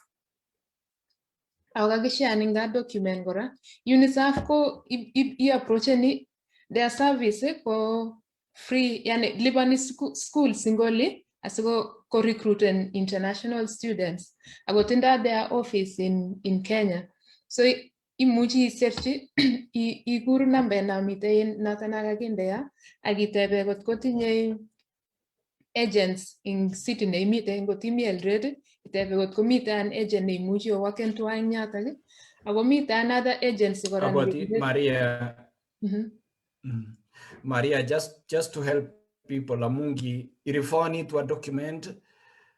Ako kakishare nga document kora. UNICEF ko i-approacheni their service ko free, yani lipani school singoli asiko recruit international students. Ako tinda their office in Kenya. So imuchi iserchi ikur number na mite noton akakindea akitebe kot kotinye agents in city neimite ngot imi Eldoret itebe kot komite an agent neimuchi owaken tuwai yotok ako mite another agency kora Maria. Maria, just to help people amungi irifoni to a document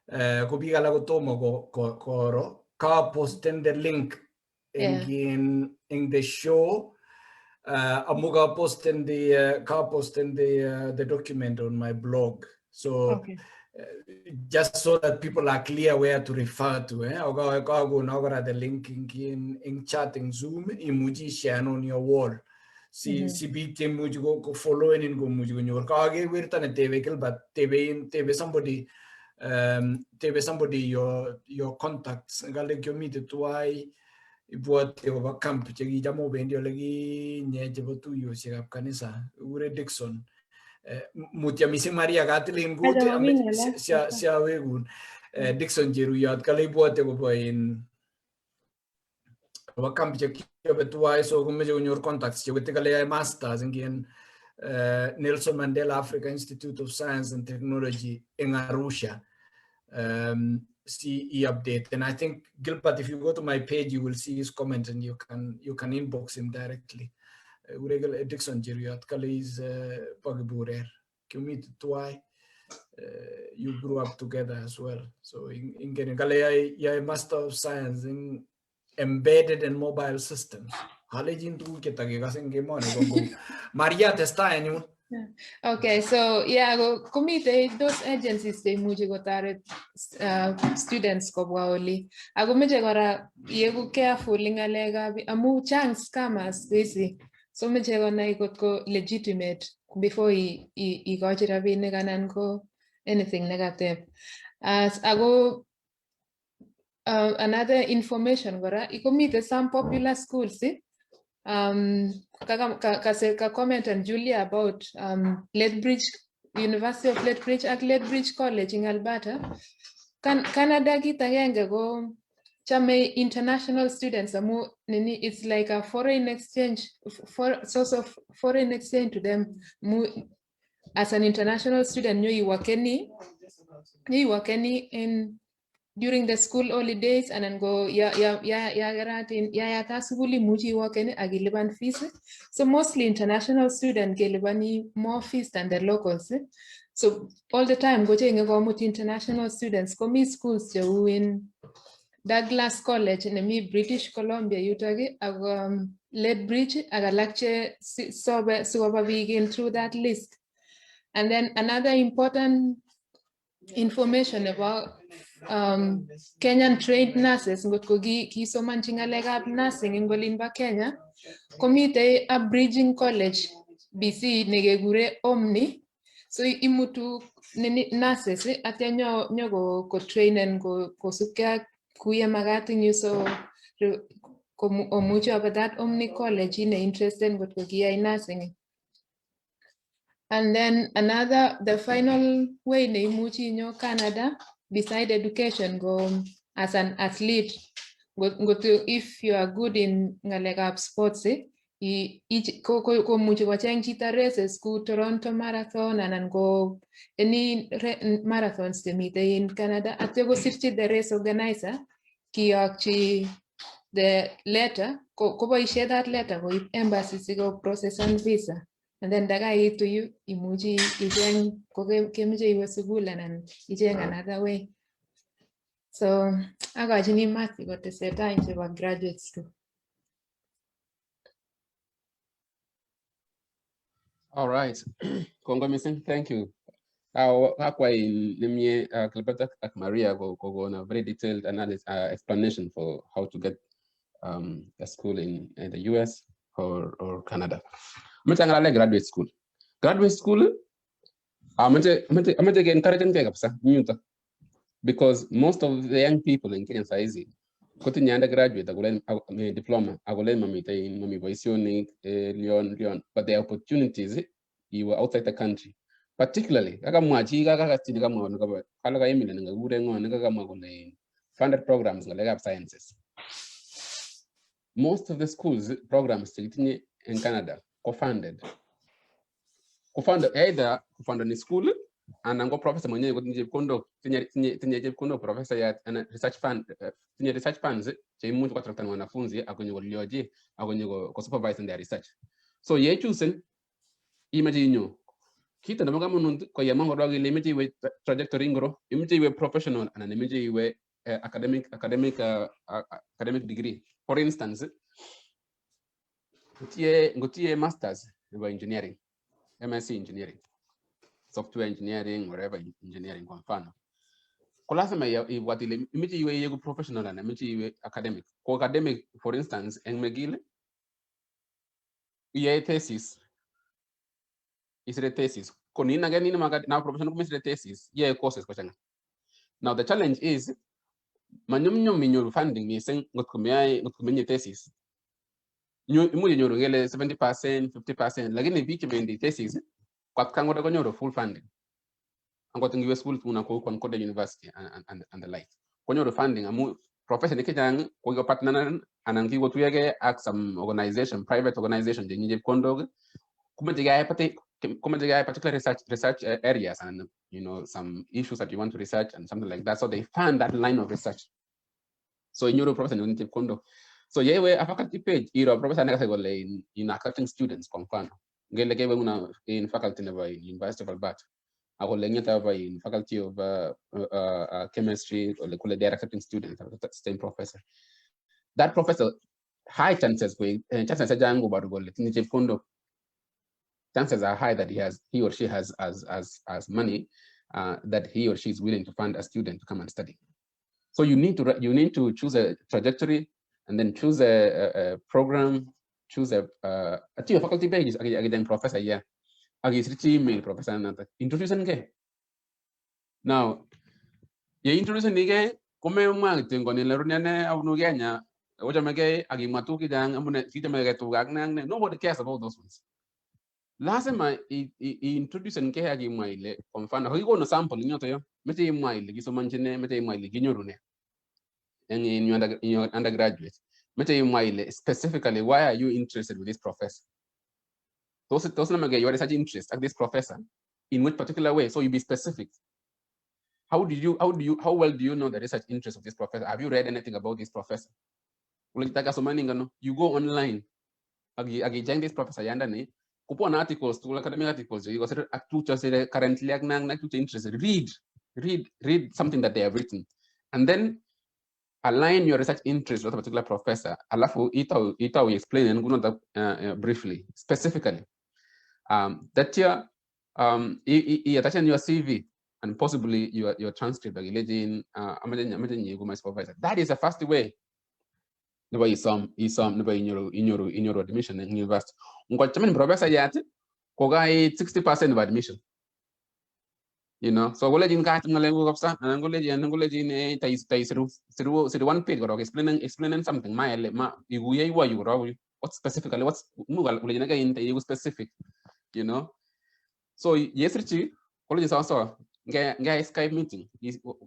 kubika la kotomo koro ka posten the link in the show. Amuga posten the document on my blog. So okay. Just so that people are clear where to refer to. I'll the link in chat in Zoom, imuji share on your wall. Si big team muji go follow and go muji go your kage we're tane vehicle, but tebe somebody your contacts ngale kyo meet to I ibuat over camp chegi jamo bendi lagi nye jebo tu yo sigap kanisa ure Dixon mutia misi Maria gatiling good sia wegun Dixon jeru yat kale ibuat go in over camp cheki betu I so come your contacts cheki kale masters in Nelson Mandela Africa Institute of Science and Technology in Arusha. See update, and I think Gilbert, if you go to my page, you will see his comment, and you can inbox him directly. Uregal Dixon Jiriat Kali's Pagaburer. Kumit Tuai. You grew up together as well. So in Galea, you're a master of science in embedded and mobile systems. Maria Testa. Okay, so yeah, komite those agencies they muji go tare students ko bwaoli. Ako meje kora yegu careful ngalega amu chance scammers busy. So meje kona ikot ko legitimate before I goji rabinik anan ko anything negative. Ako another information kora ikomite some popular schools ka comment and Julia about Lethbridge University of Lethbridge ak Lethbridge College in Alberta. Canada kita genge go chame international students amu nini, it's like a foreign exchange, source of foreign exchange to them. As an international student, you work any in during the school holidays and then go muji work any agiliban fees. So mostly international student gelibani more fees than the locals. So all the time go to international students come schools in Douglas College in the British Columbia Utah Lethbridge aga lecture so begin through that list. And then another important information about Kenyan trained nurses ngot ko kisomanchi ngalekab nursing ing olin ba Kenya komite a bridging college BC nekekure Omni, so imutu nurses atya nyo ko trainen kosubkei ak kuye magat ing yu, so omuchi obe that Omni college ine interested ngot ko kiyai nursing. And then the final way neimuchi inyo Canada beside education go as an athlete. If you are good in ngalekab sports, komuchi kocheng chito races ku Toronto Marathon anan go any marathons chemite in Canada atyo kosirchi the race organizer kiyokchi the letter koboishe that letter koib embassy siko process and visa. And then dagai to you, imuji ijeng kemeje iwe school and ijeng another way. So I got any math got to set time to graduates too. All right, Congo missing. Thank you. Maria go on a very detailed analysis explanation for how to get a school in the US or Canada. I'm going graduate school. Graduate school, I'm encouraging because most of the young people in Kenya size, continue undergraduate, I diploma, Leon, but the opportunities you were outside the country, particularly funded programs like sciences. Most of the schools programs in Canada co-funded either co-funded in school and go professor mwenyewe kunje kondo tinye kondo professor ya research fund tinye research funds che mungu kwa traktan wanafunzi akonye golioje akonye ko supervise their research. So ye chosen imagine inyo kita na mga mundu ko yamango rogi le imagine we trajectory ngoro imagine we professional and imagine we academic degree. For instance, ngotie masters in engineering, MSc engineering, software engineering, whatever engineering kwa mfano. Kwa lazima what ile imiti iwe yego professional na imiti iwe academic. Kwa academic, for instance, en McGill iye thesis. Isire thesis. Konina gani na professional kuma isire thesis. Iye courses kwa changa. Now the challenge is manyum minyo funding ni seng ngotkumenye thesis. Imuye nyoro gele 70%, 50%, lakini vichi mendi thesis kwa kango da nyoro full funding. Ango tingiwe school tuna ko Concordia University and the like. Kwa nyoro funding amu professor nikijang ko yo partner anangi wotu yake ak some organization, private organization je nyije kondog kuma diga particular research areas and some issues that you want to research and something like that, so they fund that line of research. So in your professor nyije kondo. So yewe a faculty page iro professor neka gole in accepting students kwa mfano ngele kewe una in faculty never in University of Alberta agole ngeta ba in faculty of chemistry or kule they are accepting students same professor. That professor high chances chances jangu bado gole tinje kondo, chances are high that he or she has as money that he or she is willing to fund a student to come and study. So you need to choose a trajectory and then choose a program, choose a faculty page again professor yeah agi mail professor nata introduction ke. Now ye introduction nige kome ma tengo ni leruniane avunu Kenya oja mege agi matuki dang amune sita mege tu gagnang nobody cares about those ones. Lazima introduction ke agi maile kwa mfano hiko no sample nyoto yo mete maile kiso manchine mete maile ginyorune in your undergraduate. Specifically, why are you interested with this professor? Those your research interest at this professor, in which particular way? So you be specific. How well do you know the research interest of this professor? Have you read anything about this professor? You go online. Agi this professor yandani. Kupon articles, to academic articles. You go currently interested. Read something that they have written, and then align your research interest with a particular professor. Alafu ita we explain and briefly, specifically. That year, attach your CV and possibly your transcript. That is a fast way. Nobody in your admission in university. Professor yet, 60% of admission. You know, so college in kat ngalengu kapsa, college in one page or explaining something. What specifically? What's in specific? You know. So yesterday, college is also Skype meeting.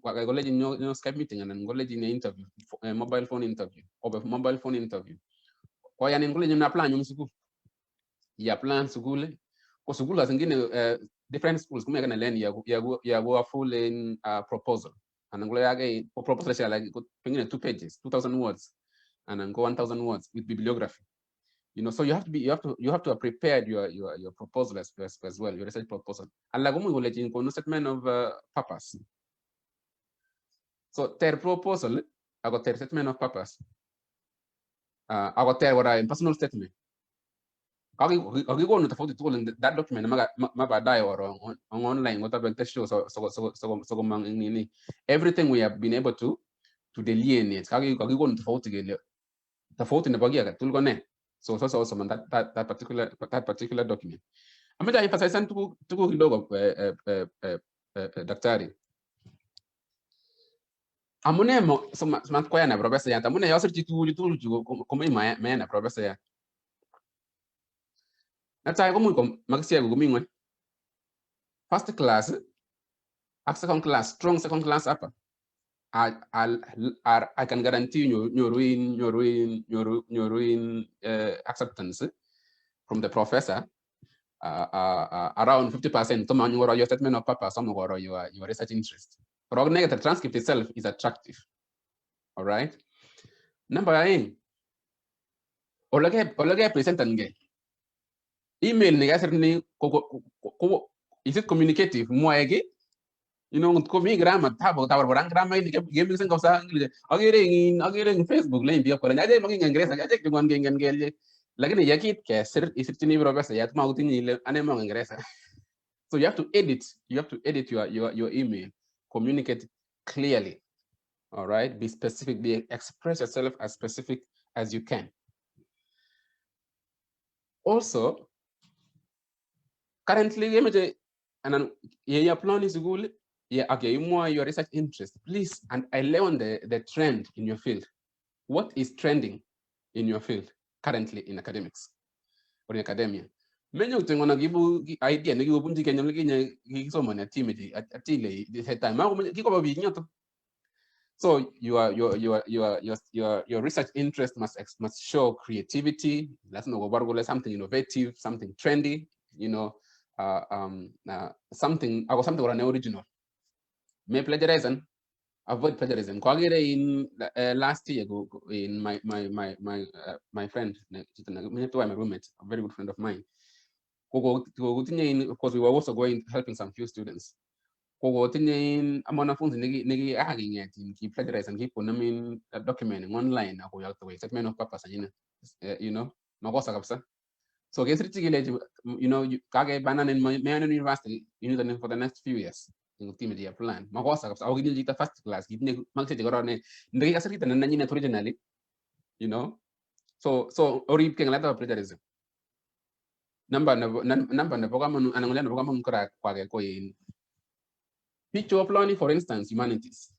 College in Skype meeting and then college in interview, mobile phone interview, or mobile phone interview. Kwa yani college in plan yung school. Ya plan school. Ko school as different schools come and learn you go full in proposal. And then go proposal like 2 pages, 2,000 words, and then go 1,000 words with bibliography. You know, so you have to have prepared your proposal as well, your research proposal. And like no statement of purpose. So their proposal, I got their statement of purpose. I got their what I personal statement. That document or on online what show so everything we have been able to delineate the photo in the bagia so also that particular document. I'm going to emphasize to logo daktari amune so smart kwa na professor ya amune ya search tu kuma na professor ya. That's why I'm first class, second class, strong second class upper. I can guarantee your acceptance from the professor around 50%. Some your statement of purpose, some of your research interest. But the transcript itself is attractive. All right. Number 8. Olage present and email is it communicative? You know, me grammar tabo grammar game sing of in Facebook line be I didn't looking Ingress, I take the one gang and gel. Like a yakit is it in professor yet mounting Ingress. So you have to edit your email, communicate clearly. All right, be specific, express yourself as specific as you can. Also, currently, and your plan is good. Yeah, okay, more your research interest, please. And I learn the trend in your field. What is trending in your field currently in academics or in academia? Many of them wanna give you idea. And you won't get someone at timidity at the time. So your research interest must show creativity. That's not something innovative, something trendy. You know, something original. May plagiarism, avoid plagiarism. In last year, in my friend, my roommate, a very good friend of mine. Of course, we were also helping some few students. In keep plagiarism, keep documenting online. Statement of purpose, you know, so you know, you banana in my university, you know, for the next few years. Media plan. I'll give you the first class. Give me originally, you know. So or you can let of plagiarism. Number Picture learning, for instance, humanities.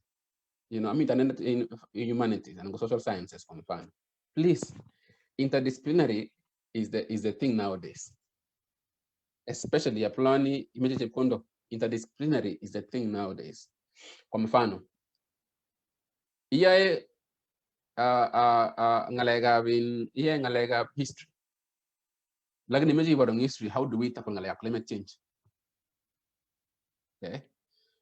You know, I mean, in humanities and social sciences from fun. Please, interdisciplinary is the thing nowadays. Especially a planning imaginative conduct. Interdisciplinary is the thing nowadays. Kwa mfano, ngalega in ngalega history. Like in the history, how do we tackle climate change? Okay.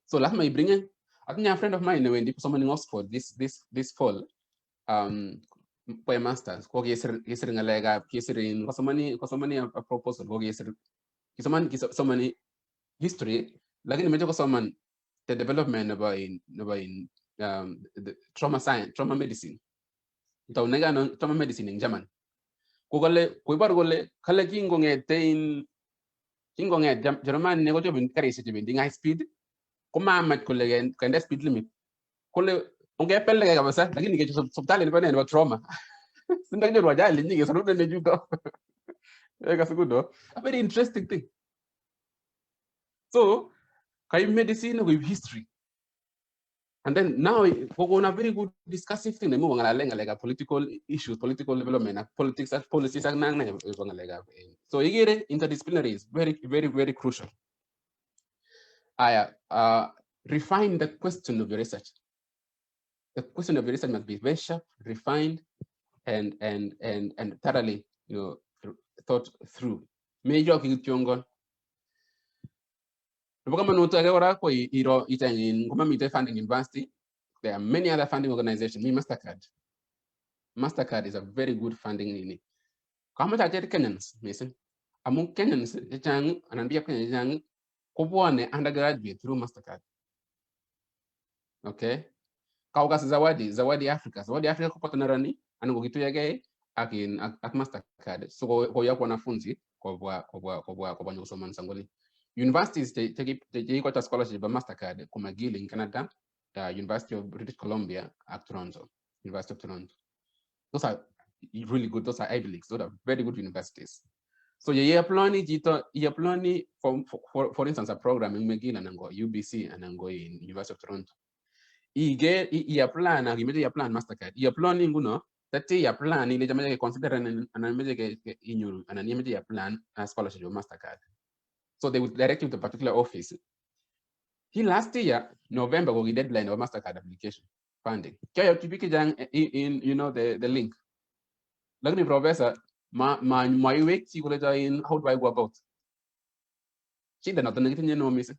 So last my bringing, I think a friend of mine when someone in Oxford this fall, poem masters, ko yesir ngalega, yesirin, kosomani a proposal, ko yesir, kisomani history, like in the someone the development about in the trauma science, trauma medicine. Ito nega trauma medicine in German. Kugale kuibar kale kingo German nego job in carry high speed. Kuma mat kule kan speed limit. Kule unge pelle ga basa lakini ke subtali ni about trauma. Sinda nyo waja linyi ke sarude ne jugo. Ega segundo. A very interesting thing. So kai medicine with history. And then now we're on a very good discussive thing. Move like political issues, political development, politics, policies. So again, interdisciplinary is very, very, very crucial. I refine the question of your research. The question of your research must be very sharp, refined, and thoroughly, thought through. Major Kipchumba. Funding university. There are many other funding organizations. MasterCard is a very good funding in it. Kama tajiri Kenyans, Mason. Among Kenyans, Jang and Andia Kenyans, Kobuane undergraduate through MasterCard. Okay. Kaugas Zawadi Africa. Zawadi Africa Kopatanarani, and Wogituage again at MasterCard. So Goya Wanafunzi, Kobwa Soman Sangoli. Universities take got a scholarship by MasterCard, from McGill in Canada, University of British Columbia at Toronto, University of Toronto. Those are really good. Those are Ivy Leagues. Those are very good universities. So you apply for instance a program in McGill and go UBC and go in University of Toronto. You apply and you plan MasterCard. You apply that you plan you consider an immediate plan a scholarship of MasterCard. So they would direct you to a particular office. Last year, November, was the deadline of MasterCard application funding. Can you pick the link? Like the professor, my week, in how do I go about? She did not know miss.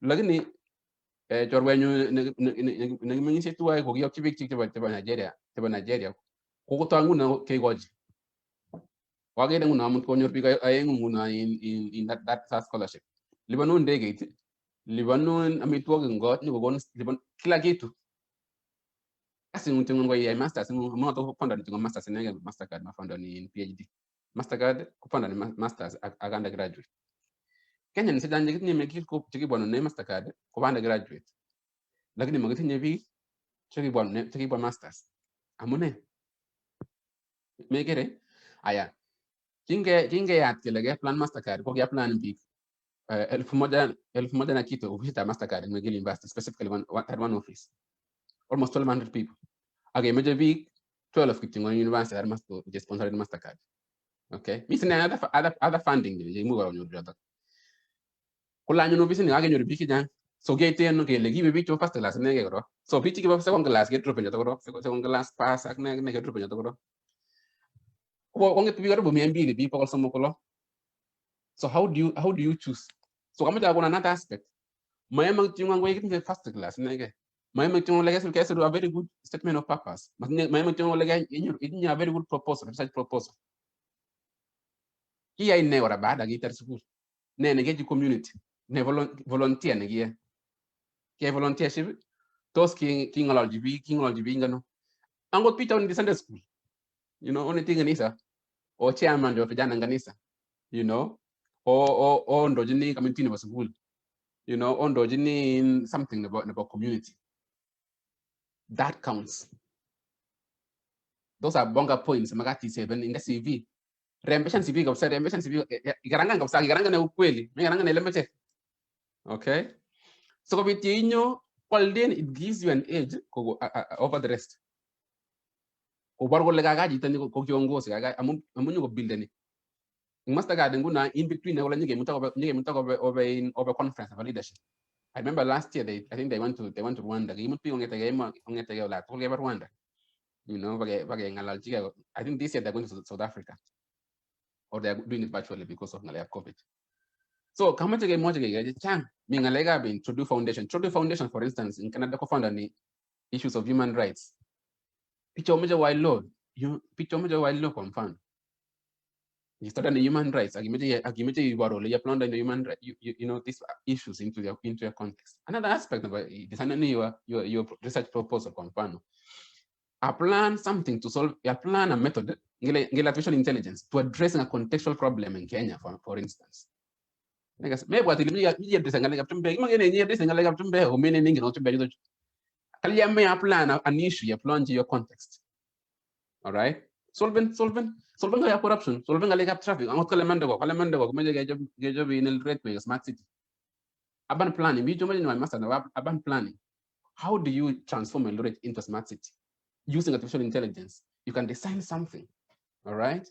Like when you say to I go your Nigeria, Nigeria, Kotangu Kegoji. In that scholarship. Lebanon degate, Lebanon, I mean, talking God, you go Lebanon, Kilagate. As in masters, not funded to masters in MasterCard, funded in PhD. MasterCard, funded masters at undergraduate. Kenyan said, and you make it to give one name MasterCard, undergraduate. Like the Magatin Navy, check one masters. Amune. Make it, aya. Kinge at Kilage plan MasterCard, Kogia plan big. Elf modern Akito, visit a MasterCard in McGill University, specifically at one office. Almost 1,200 people. Again, major big 12 of Kipchumba University that must just sponsored MasterCard. Okay. Missing other funding, you move on your brother. Kulanyo no visit again your big jam. So get in okay, give a first class negro. So pitch give up second class, get dropping your second class pass, get dropping your only people be people also mokolo. So how do you choose? So I'm going another aspect. My first class. My do a very good statement of purpose. My a very good proposal, research proposal. Here in never bad a guitar school. Engage community. Volunteer negia. Kia volunteership. Those king no. And what Peter in the Sunday school. Only thing in Isa or chairman of Jan and Ganisa. Or Ndojini community was school. On Ndojini in something about community. That counts. Those are bonga points. Magati 7 in the CV. Reambition CV of said reambition CV. Garanga of Sagaranga Ukweli. Megaranga element. Okay. So with then it gives you an edge over the rest. Master in between over conference of leadership. I remember last year I think they went to Rwanda. Rwanda. You know, I think this year they're going to South Africa, or they're doing it virtually because of COVID. So, come to get more chang. Being a being Trudeau Foundation. Trudeau Foundation, for instance, in Canada, co-founded the issues of human rights. Picture major wild law. You picture major wild law confirmed. You study the human rights. You borrow. You plan the human rights. You know these issues into your context. Another aspect of it is your research proposal confirmed. I plan something to solve. I plan a method, artificial intelligence, to addressing a contextual problem in Kenya, for instance. Maybe what you plan an issue, you plan to your context. All right. Solving corruption, solving illegal traffic. I'm in smart city. Urban planning. How do you transform Eldoret into a smart city? Using artificial intelligence, you can design something. All right.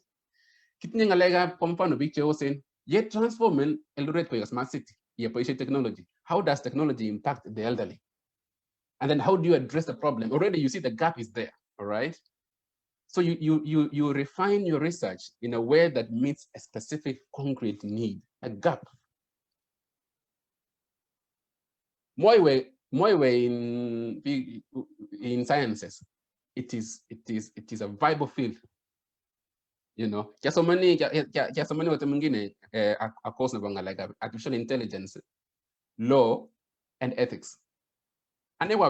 Keeping a leg up compound of each saying, yet transforming Eldoret to a smart city. You appreciate technology. How does technology impact the elderly? And then how do you address the problem? Already you see the gap is there. All right. So you refine your research in a way that meets a specific concrete need, a gap. My way in sciences, it is a viable field. You know, there's so many what a course like artificial intelligence, law, and ethics. And they were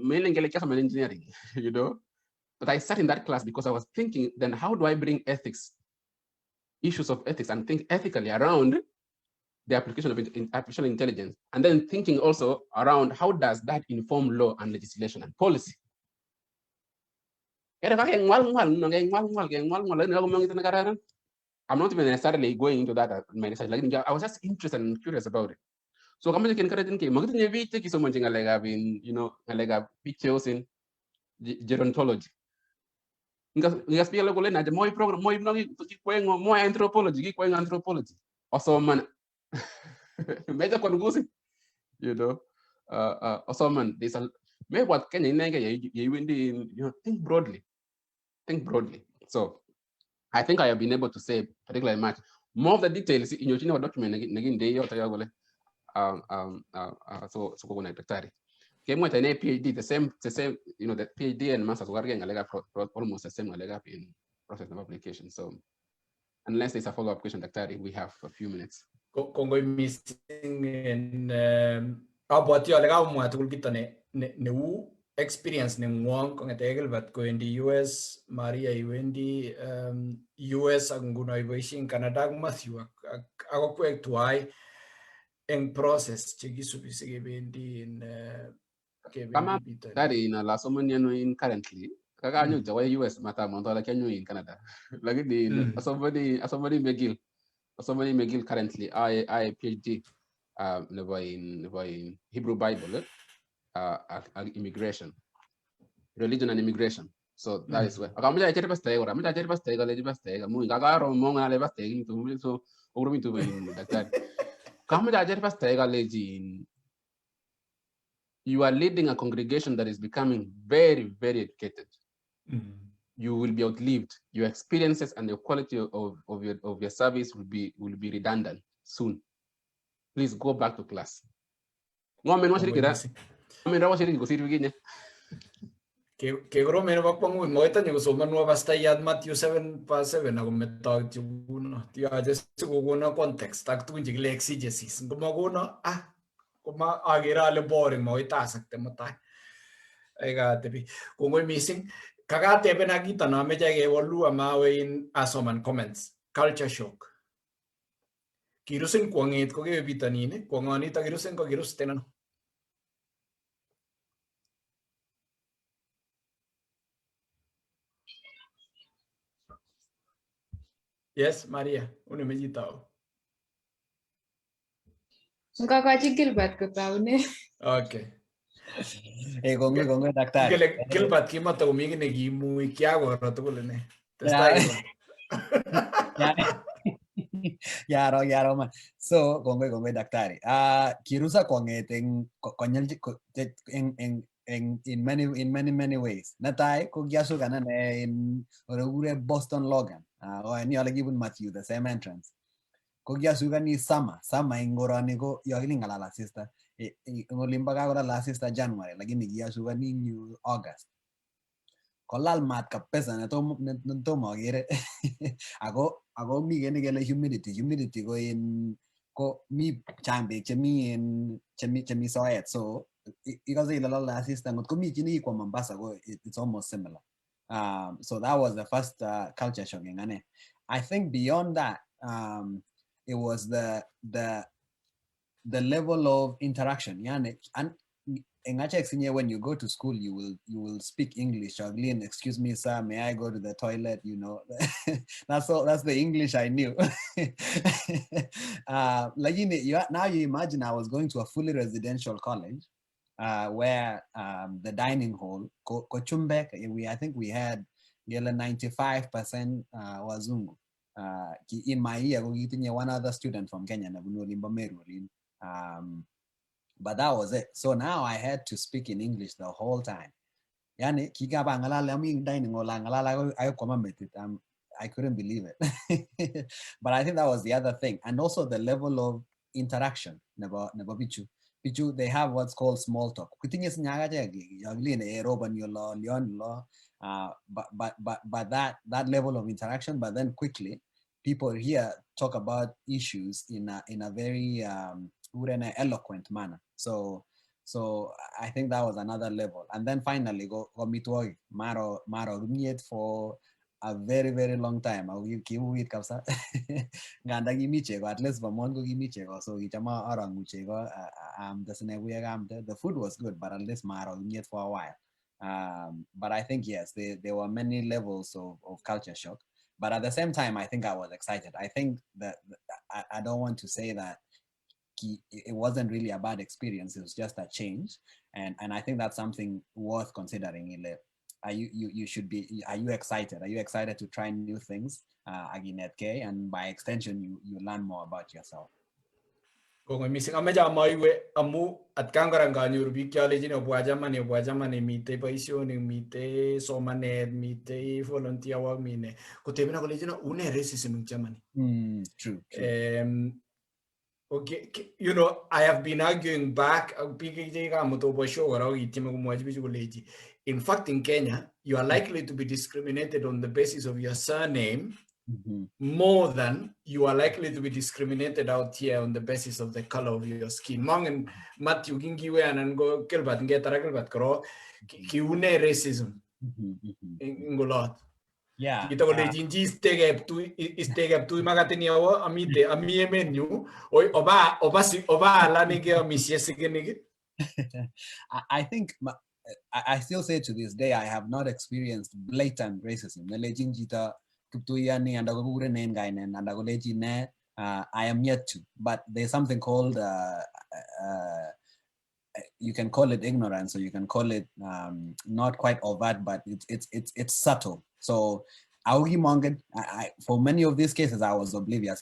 mainly engineering, you know. But I sat in that class because I was thinking, then how do I bring ethics, issues of ethics, and think ethically around the application of artificial intelligence, and then thinking also around how does that inform law and legislation and policy. I'm not even necessarily going into that my research. I was just interested and curious about it. So I'm going to so much you know, pictures in gerontology. Ngas pia logo lena moi program moi anthropology also man major congusi, you know, also man this maybe what can you know, think broadly. So I think I have been able to say particularly much more of the details in your document again day so daktari came with an PhD, the same, you know, the PhD and master's work almost the same in process of application. So unless there's a follow-up question, Daktari, we have a few minutes. Kongo missing in about your experience ni ngwang kung etegel bat ko in the US, Maria Iwendi, US ang gunay in Canada Matthew ako kwek tuay en process chigi subisige bendi in Kama dari na la someone in currently kaga nyu jawa US mata monto la kenyu in Canada lagi di somebody McGill currently I PhD in Hebrew Bible immigration, religion and immigration. So that is where akamja chere paste ora mja chere paste gale paste mu gagaro monga le paste into so ogro to in daktari kamja chere paste gale jin. You are leading a congregation that is becoming very, very educated. You will be outlived. Your experiences and the quality of your service will be redundant soon. Please go back to class. Que grome no pang moita ni so manwa basta yad Matthew 7:7 ako metag juno. Ti aja siguro context tak tu jig exegesis. Gumaguno kuma agira le boring mo itasak te matai ai ga te bi kung missing kagate pe nakita na meja ge wolu amawe in asoman comments culture shock kirusen kwangit ko ge bitanine kwangani ta kirusen ko kirus tenan. Yes, Maria, una meditao. Ngakachi Gilbert ko tao ne. Okay. Kongwe daktari. Gilbert kima to mingi ne gimu ikiago rato ko ne. Yaro man. So kongwe daktari. Kirusa kongete en in many ways. Natai ko gyasugan na in Boston Logan or any other given Matthew the same entrance. Ko gyasugan ni sama ingorani ko yogiling ala sister. Ngolimbaga ko la sister January lagi ni gyasugan ni New August. Kolal mat kapesa na to magire. Ago mi gene humidity go in ko mi chambe chemi so it so because la sister ngot ko mi chini ko Mombasa go it's almost similar. So that was the first culture shock ngane. I think beyond that it was the level of interaction. Yani, and when you go to school, you will speak English. Excuse me, sir, may I go to the toilet? You know, that's all. That's the English I knew. Like now you imagine I was going to a fully residential college, where the dining hall, Kochumbe, I think we had 95% wazungu. In my year, we one other student from Kenya, but that was it. So now I had to speak in English the whole time. Yani I couldn't believe it. But I think that was the other thing. And also the level of interaction. Pichu, they have what's called small talk. But that level of interaction, but then quickly people here talk about issues in a very eloquent manner. So I think that was another level. And then finally go mitwoi maro for a very, very long time. I will give it kapsa. Ganda gimichego, at least Vermont gimichego. So ichama oranguchego the food was good, but at least maro for a while. But I think yes, there were many levels of culture shock. But at the same time, I think I was excited. I think that I don't want to say that it wasn't really a bad experience. It was just a change, and I think that's something worth considering. You should be. Are you excited? Are you excited to try new things again at K? And by extension, you learn more about yourself. Kung missing amaja maiwe amu at kangaranga nyurbi kyale jino bwajamane mite paisyon mite somanet mite volunteer work mine kutebina ko lejino une racism chamani. True. Okay, you know, I have been arguing back. In fact, in Kenya, you are likely to be discriminated on the basis of your surname more than you are likely to be discriminated out here on the basis of the color of your skin. Mang Matthew Gingiwe and go kelbat and get a kelbat kro kiune racism in Golot. Yeah. Kita boleh jinji steg up tu magatini awa amie menu oba la nige amisie sigenige. I think I still say to this day I have not experienced blatant racism. I am yet to, but there's something called you can call it ignorance, or you can call it not quite overt, but it's subtle. So for many of these cases, I was oblivious.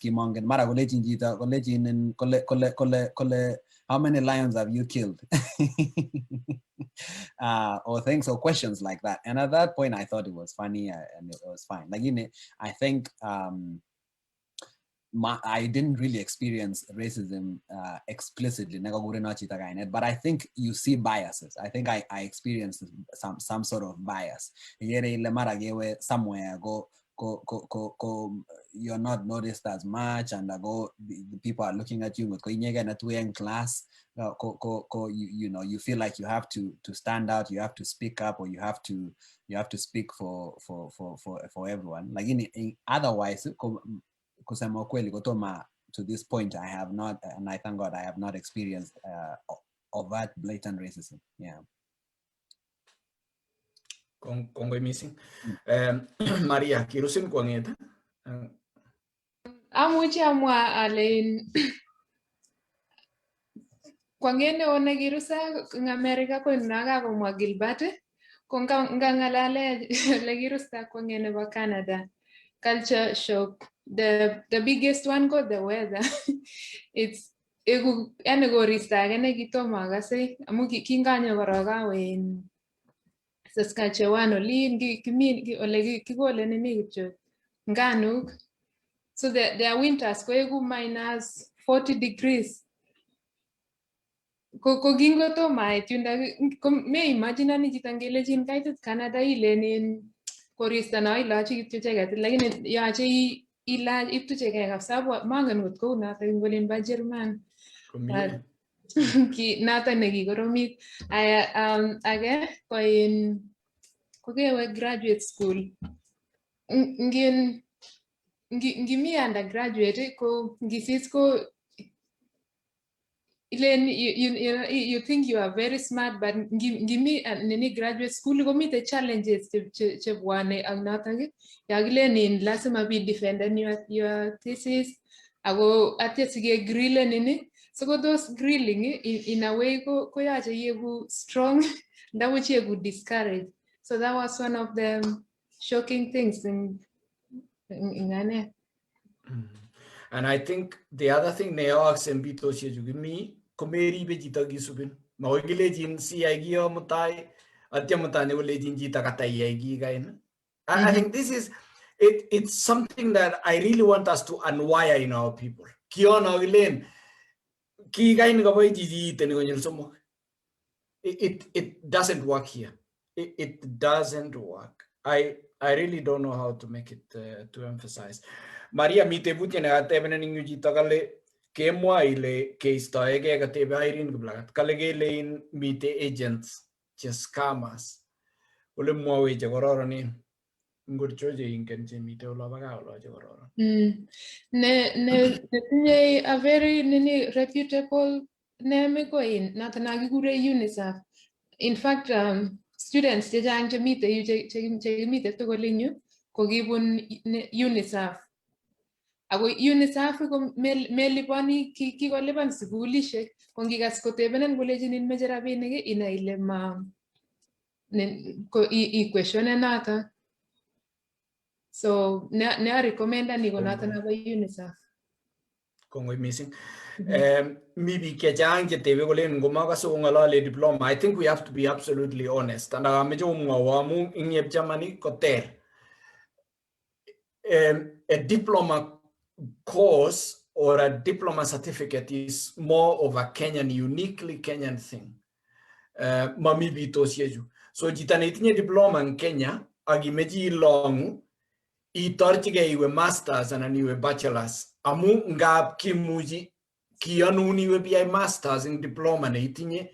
How many lions have you killed? Or things or questions like that. And at that point, I thought it was funny and it was fine. Like I think I didn't really experience racism explicitly, but I think you see biases. I think I experienced some sort of bias. Somewhere you're not noticed as much, and the people are looking at you in class. You know, you feel like you have to stand out, you have to speak up, or you have to speak for everyone. Like otherwise. To this point, I have not, and I thank God I have not experienced overt, blatant racism. Yeah. Kongo missing. Maria, kirusin kwangeta. Amuchi amwa ale kwangene one kirusa ng America ko naga komwa Gilbert ko ngangalale le kirusa kwangene ba Canada. Culture shock. The biggest one got the weather. It's egu ene korista age ne kitomo akase amu kinganyo korok awe Saskatchewan olin ole kikole nini kityo nganuk. So their winters koegu minus 40 degrees. Ko kingotomo ait yundo me imaginani chito ngelechin kaitit Canada ilenin koristo no ilochi kityo jacket lakini yoche ilach iptuchegei kabisa mangen ngot kou noto ngolin ba German. Noto nekikoromit. Age kokewe graduate school. Ngimi undergraduate ko ngisis ko you think you are very smart, but ngimi nini graduate school komi the challenges chebwane ak notok yakilenin lazima be defending your thesis ako atya sige grillen nini. So those grilling in a way ko yache yeku strong ndawichi yeku discourage. So that was one of the shocking things in ane. And I think the other thing they ask and bito sheju me komeri be jita gisubin mawigile jin si agio mutai atya mutane wole jin jita katai agi gain. I think this is it's something that I really want us to unwire in our people. Kiona gilen ki gain gabai jiji teni gonyel somo. It doesn't work here. It doesn't work. I really don't know how to make it to emphasize. Maria mite butine atebene ningu jita kale kemwa ile case to ege katebe airin kublagat kale gele in mite agents just scammers ole mwawe je gororoni ngurchoje ingen je mite ola baga ola je gororon ne tinye a very nini reputable name ko in natana gigure UNICEF. In fact students chechang chemite yu chemite togolinyu ko kibun UNICEF. Ako UNICEF ko melipani kikolipan sikulishek ko ngikas kotebenen kolejin inmeche rabinik ina ile ma question nata. So ne recommenda ni konata na ba UNICEF. Kongoi missing. Maybe kechang tebe kolen ngoma ka so ngalale diploma. I think we have to be absolutely honest. And amejo mwawamu ingep Germany koter. A diploma course or a diploma certificate is more of a Kenyan, uniquely Kenyan thing. Mami bito sieju. So jitane itinye diploma in Kenya, agimeji long, itorchige iwe masters and iwe bachelors. Amu ngab kimuji kianu iwe BI masters in diploma na itinye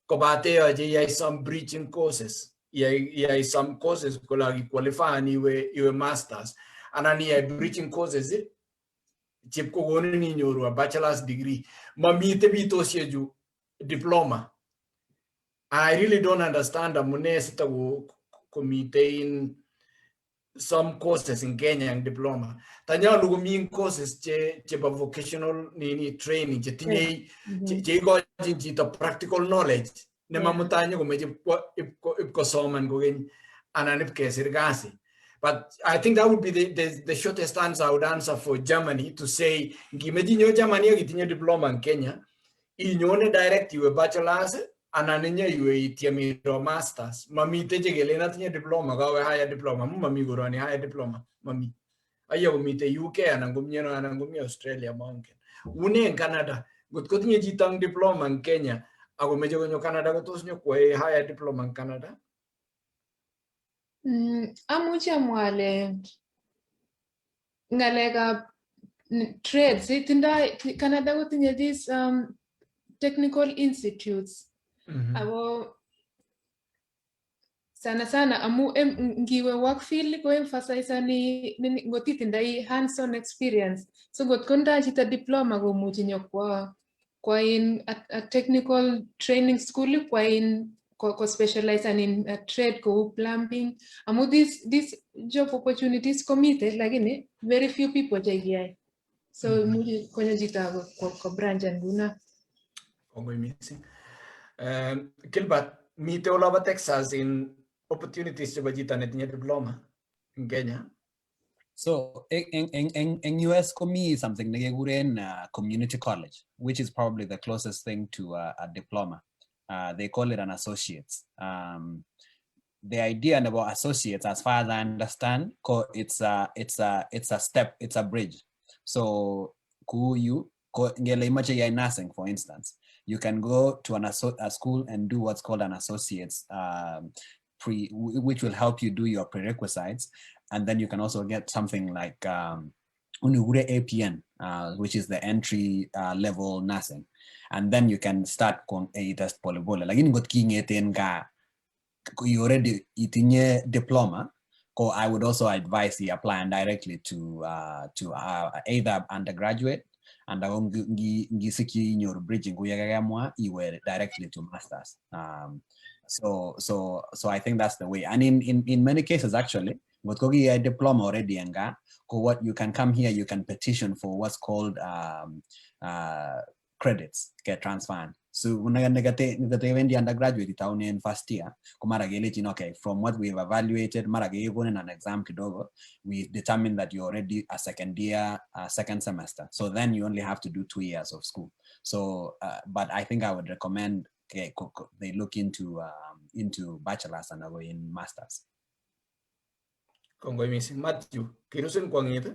kobate aje yai some breaching courses. Yai some courses kolagi qualify iwe masters. Anani yai breaching courses chip ko goni ni nyoru a bachelor's degree. Mamite bito sieju diploma. I really don't understand a munesita committee in some courses in Kenya and diploma. Tanya lugumin courses che vocational nini training che tinye che go into practical knowledge. Ne mamutanya ko meje ipko soman ko gen ananip kesirgasi. But I think that would be the shortest answer I would answer for Germany to say ngimedinyo Germany gitinye diploma in Kenya inyone direct iwe bachelor's ananinya iwe itiamiro masters mami teje gelena tinye diploma gawe higher diploma mami gorani higher diploma mami ayo mite UK anangumnyeno anangumnya Australia mountain une Canada gotko tinye jitang diploma in Kenya ago meje gonyo Canada ko tos nyo kwe higher diploma in Canada. Amuchi amwale ngalega trades tinda Canada ko tinye these technical institutes. Abo sana amu ngiwe work field ko emphasize ni ngotitindai hands-on experience. So got konda chita diploma go muchi nyokwa kwa in a technical training school kwa in ko specialize in trade ko plumbing. Amu these job opportunities committed lakini very few people jai. So muchi konya jita ko branch and guna. Kongo missing. Kilbat mite olaba Texas in opportunities to bajita netinya diploma in Kenya. So in US komi something in community college, which is probably the closest thing to a diploma. They call it an associate's. The idea about associates, as far as I understand, it's a step, it's a bridge. So nursing, for instance, you can go to a school and do what's called an associate's, which will help you do your prerequisites, and then you can also get something like APN, which is the entry level nursing, and then you can start a test polybola. Like in got king you already itinye diploma, or I would also advise you applying directly to either undergraduate and in your bridging you were directly to masters. So I think that's the way. And in many cases actually, but a diploma already and what you can come here, you can petition for what's called credits get transferred. So when I get the undergraduate town in first year, okay, from what we've evaluated, an exam we determine that you're already a second year, second semester. So then you only have to do 2 years of school. So, but I think I would recommend they look into bachelor's and in masters. Kongo missing Matthew, kinusun kwang ito?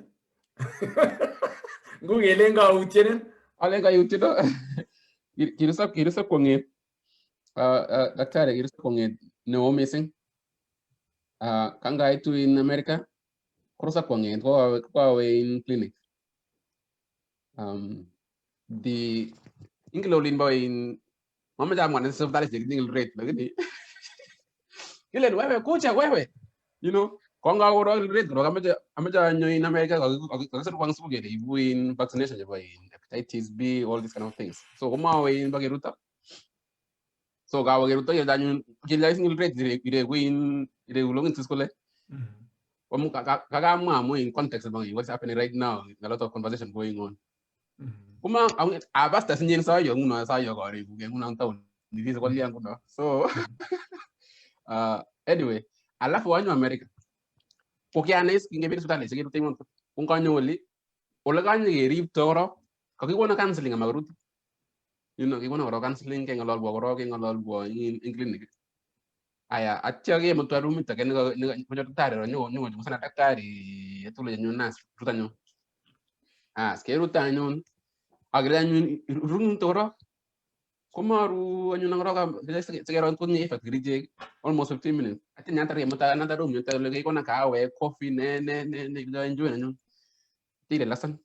Ngugelenga utienen? Alenga utino. Kirusa kwangit. Daktari kirusa kwangit no missing. Kanga itu in America. Kurusa kwangit kwa in clinic. The Ingolin boy in Mama Jam one is of that is the rate. You let wewe kucha wewe. You know, Konga oral rate, Amaja in America, in vaccination, hepatitis B, all these kind of things. So, in Bagiruta. So, Gawageruta, you're rate, you win, you belong into school. Kagama in context about what's happening right now, a lot of conversation going on. Kuma, I was testing inside your town. This is what young. So, anyway, I love one America. Pokianes kinge bitu tale segitu timon unkanyo oli olaganya yeri toro kakiwona counseling amagrut you know kiwona oro counseling ke ngalol bo in clinic aya atchage mo twaru mita ke ngo daktari ro nyo sana daktari etule nyo nas rutanyo skeru tanyo agranyo run toro Kumaru anyo nangroga segero kunni effect grije almost 15 minutes ati nyantare mata another room nyata lege kona kawe coffee ne enjoy nanyo tire lasan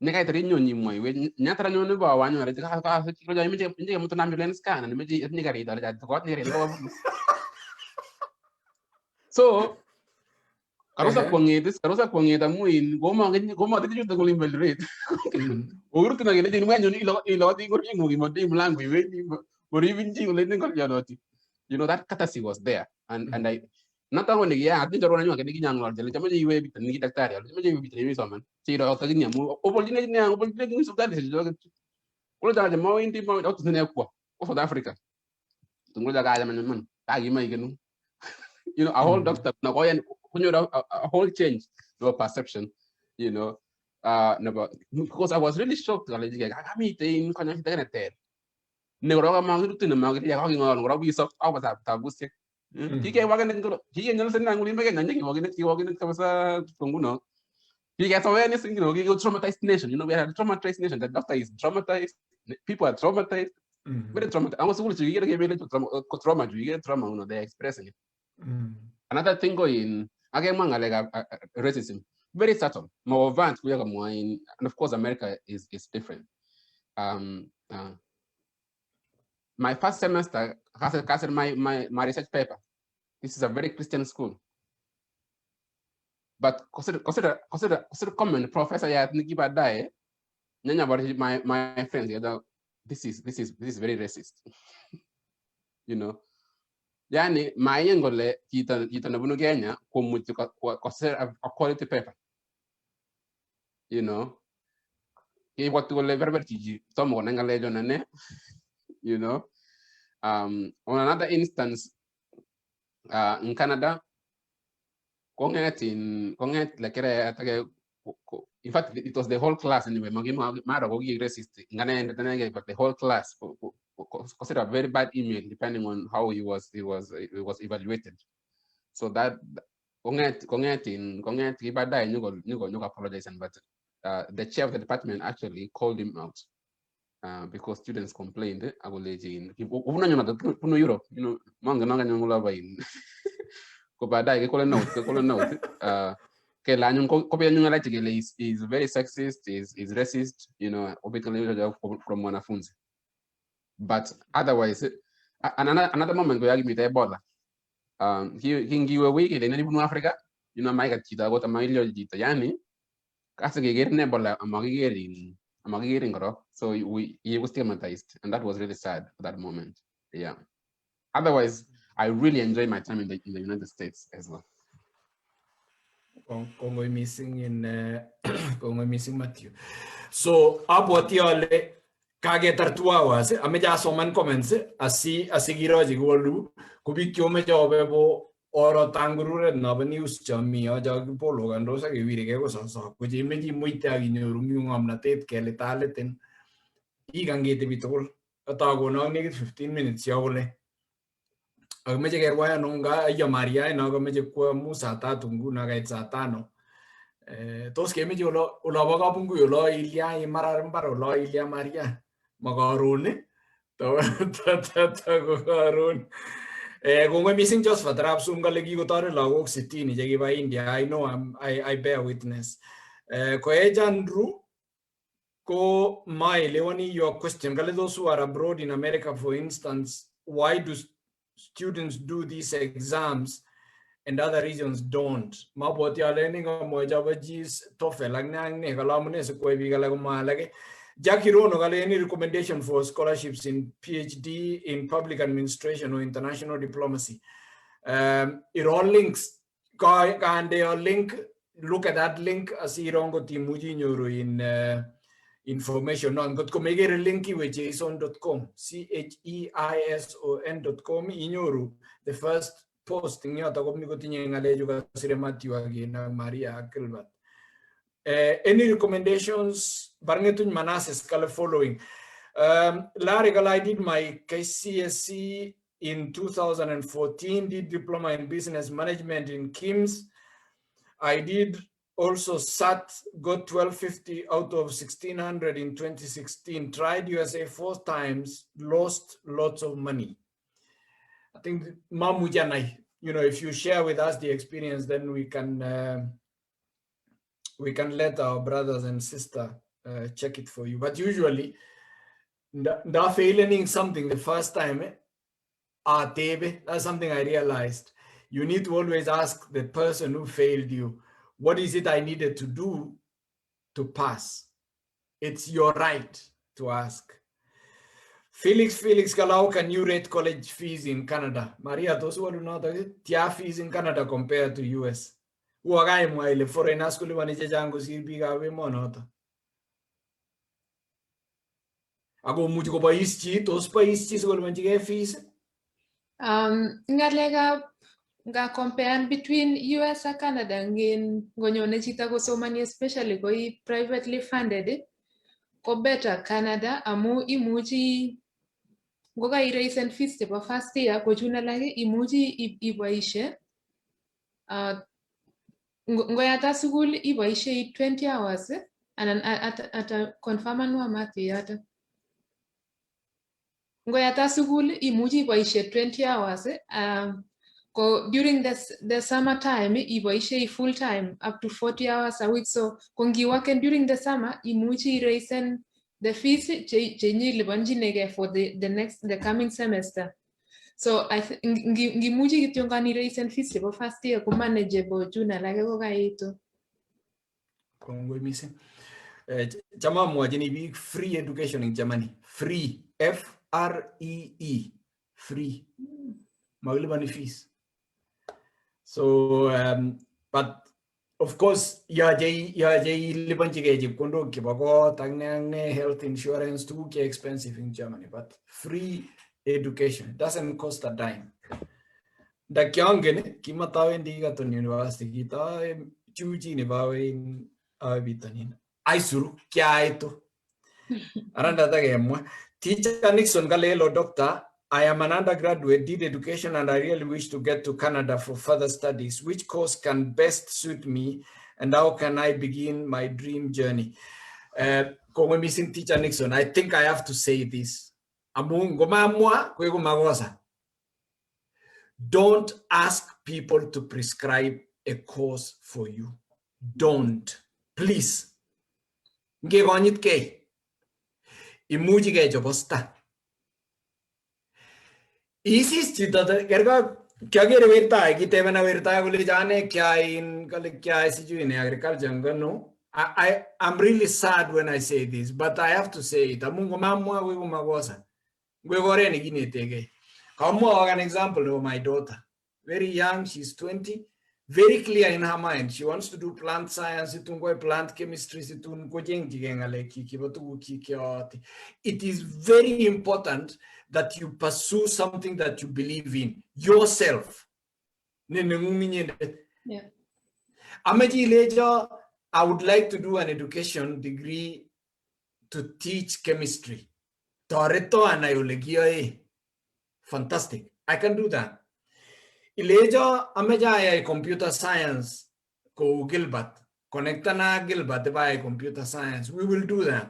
ne kay tari nyoni moy we nyatara nyoni ba wanyo re ka ko jay mi je muto nam len scan ne meji ni gari dal ja ko ni re so karusa kwangeta muin goma de juta ko limbel rate urtu na gele ni manyo ni ilo ti ko ngi mo di mlangu we ni mo rivinji le ni ko janoti you know that courtesy was there and I not only yeah I think jaro nanyo ke ni nyang lor jele chama ji we bit ni daktari al chama ji bit ni so man ti do ta ni mu opol ni ni so that is ko da mo indi mo out ne ko South Africa tungu da ga man ta gi mai genu you know a whole doctor na ko yan a whole change your perception, you know, because I was really shocked. I mean, in connected. Neuro Mangutu Magri, how we saw our Tabusi. He came walking he and Nelson and William again, and he walking it from Guno. He gets awareness, you know, he got traumatized nation. You know, we had a traumatized nation. The doctor is traumatized, people are traumatized. Very traumatized. I was supposed to get trauma, you get trauma, you know, they're expressing it. Another thing going again, racism, very subtle. More advanced, and of course, America is different. My first semester, my research paper. This is a very Christian school, but consider comment professor ya nikiba die. Nyanya about my friends. This is very racist. You know. Yani mayengole kita nabuno Kenya kumutu consider a quality paper. You know, he what to level tiji some one ne. You know, on another instance, in Canada, in fact, it was the whole class anyway. But the whole class considered a very bad email depending on how he was evaluated. So that apologize, but the chair of the department actually called him out because students complained. Europe, is very sexist, is racist, from wanafunzi. But otherwise, another moment where I give me the Ebola. He give a week in any Africa, my chita got a mailio jita yani. Kasi get Ebola so he was stigmatized, and that was really sad at that moment. Yeah. Otherwise, I really enjoy my time in the United States as well. Congo missing in Congo missing Matthew. So abotiole kage tartuawas ameja soman comments asigiroji golu kubikyo meja obebo oro tangurure na news chami aja polo gandosa ke vire ke so kuji meji muita ginyoru ngam na tet ke letaleten igangete bitol atago no 15 minutes yole meje ke waya nonga ya Maria no go meje kwa musa tatu nguna ga tsatano tos ke meje lo baga pungu lo ilia imara mbaro lo ilia Maria magarone to go garone kung missing just for trap sum ga legi go tare lagok sitini je ba India. I know I bear witness ko ejandru ko mai leoni your question gale those who are abroad in America, for instance, why do students do these exams and other regions don't? Maboti learning mojabajis TOEFL agne galamune se koi bigala malage Jackie Rono got any recommendation for scholarships in PhD in public administration or international diplomacy. It all links. Can they all link? Look at that link as irongo timuji nyoro in information on. Got to make a linky with jason.com, CHEISON.com inyoru. The first post in your tagomi gotinye ngalejo kasire Matthew again Maria Gilbert. Any recommendations? Barngetun Manassas color following. Larry, I did my KCSE in 2014, did diploma in business management in KIMS. I did also SAT, got 1250 out of 1600 in 2016, tried USA 4 times, lost lots of money. I think, if you share with us the experience, then we can let our brothers and sisters check it for you. But usually, da failing something the first time, that's something I realized. You need to always ask the person who failed you, what is it I needed to do to pass? It's your right to ask. Felix Kalau, can you rate college fees in Canada? Maria, those who do not know, tia fees in Canada compared to US. Uagai mwaile foreign school wanije jangu sirbiga we monota. Ako muti ko paischi, tos paischi so manjige fees. Ngalega nga compare between US and Canada ngin ngonyone chita ko so many especially ko privately funded ko better Canada amu imuchi ngoga iraisen fees te first year ko chuna lage imuchi iboishe ngoyata school iboishe 20 hours and at confirm anwa mati yata ngoyata school imuchi iboishe 20 hours during the summer time iboishe full time up to 40 hours a week, so kongi working during the summer imuchi raisen the fees change libanjinege for the coming semester. So I think ngimuchi kityongani raisen fees for first year ko manageable juna lage ko kaito kongoi missing chama mwajini big free education in Germany, free, FREE, free maglibani fees. So but of course jay libanjige jikondo kibako tangne health insurance too expensive in Germany, but free education doesn't cost a dime. Da kyongen kimatawendi Egerton University kita chuchi ne bawen bitanin. Aisuru kyaitu. Aranda tagemwa. Teacher Nixon Galelo doctor. I am an undergraduate, did education, and I really wish to get to Canada for further studies. Which course can best suit me, and how can I begin my dream journey? Kung missing Teacher Nixon, I think I have to say this. Don't ask people to prescribe a course for you. Don't. Please. Ngegonyit ke. Imuji ke jobosta. Isis chito kerga kyagere verta kite bana verta gule jane kya in kale kya isiju in agriculture no. I'm really sad when I say this, but I have to say it. Amungo mamwa we magosa. We gore ni ginetege. Come an example of my daughter. Very young, she's 20, very clear in her mind. She wants to do plant science, plant chemistry. It is very important that you pursue something that you believe in yourself. Yeah. I would like to do an education degree to teach chemistry. Fantastic. I can do that. Ilejo ameja computer science ko Gilbert. Connecta na Gilbert by computer science. We will do that.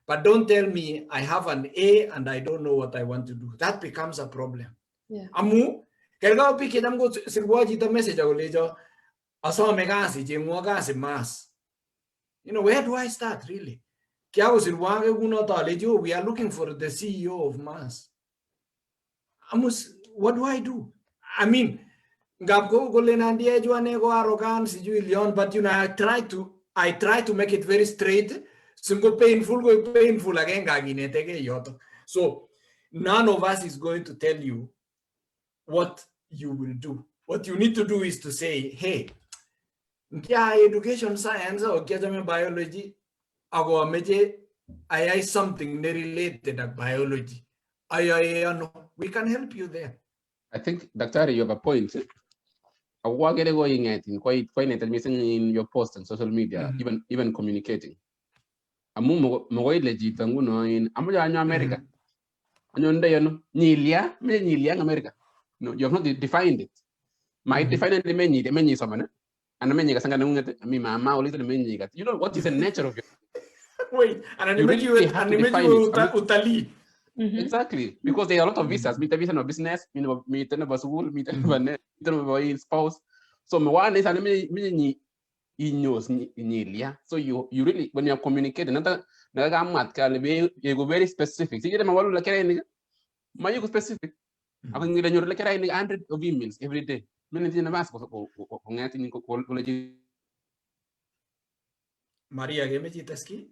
But don't tell me I have an A and I don't know what I want to do. That becomes a problem. Yeah. Amu kerga opi kidam go sirwaji the message lejo aso megasi jengwagasi mass. You know, where do I start really? We are looking for the CEO of Mars. What do I do? I mean, but you know, I try to make it very straight. Painful again. So none of us is going to tell you what you will do. What you need to do is to say, hey, education science or biology. I something related to biology. We can help you there. I think, Dr. you have a point. I was going at in quite in your post on social media, even communicating. Amu legit in America. America. No, you have not defined it. My define the menu someone. And the menu you know what is the nature of your wait, and you really have to define it. Utali. Exactly, because there are a lot of visas. Meet a visa of business, meet a school, meet a spouse. So one is so you really when you're communicating, you go very specific. See, you go specific. I can get 100 of emails every day. Maria, give me Taski.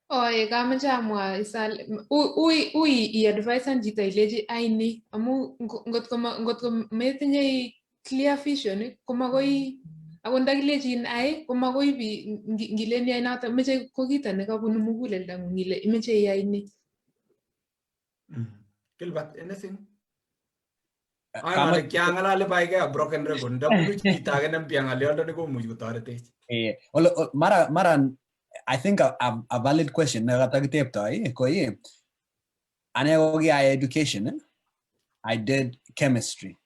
Oh, gamajamwa isal ui advice and jita ileji aini amu ngotko metinye clear vision komagoi agonda gileji in ai komagoi bi ngileni ai nata meche ko kita ne kabunu mugulelda ngile imeche yaini. Gilbert, anything? I'm a kyangala by a broken record. W tagan and piangale under the go mujutarate. Maran, I think a valid question. Education. I did chemistry.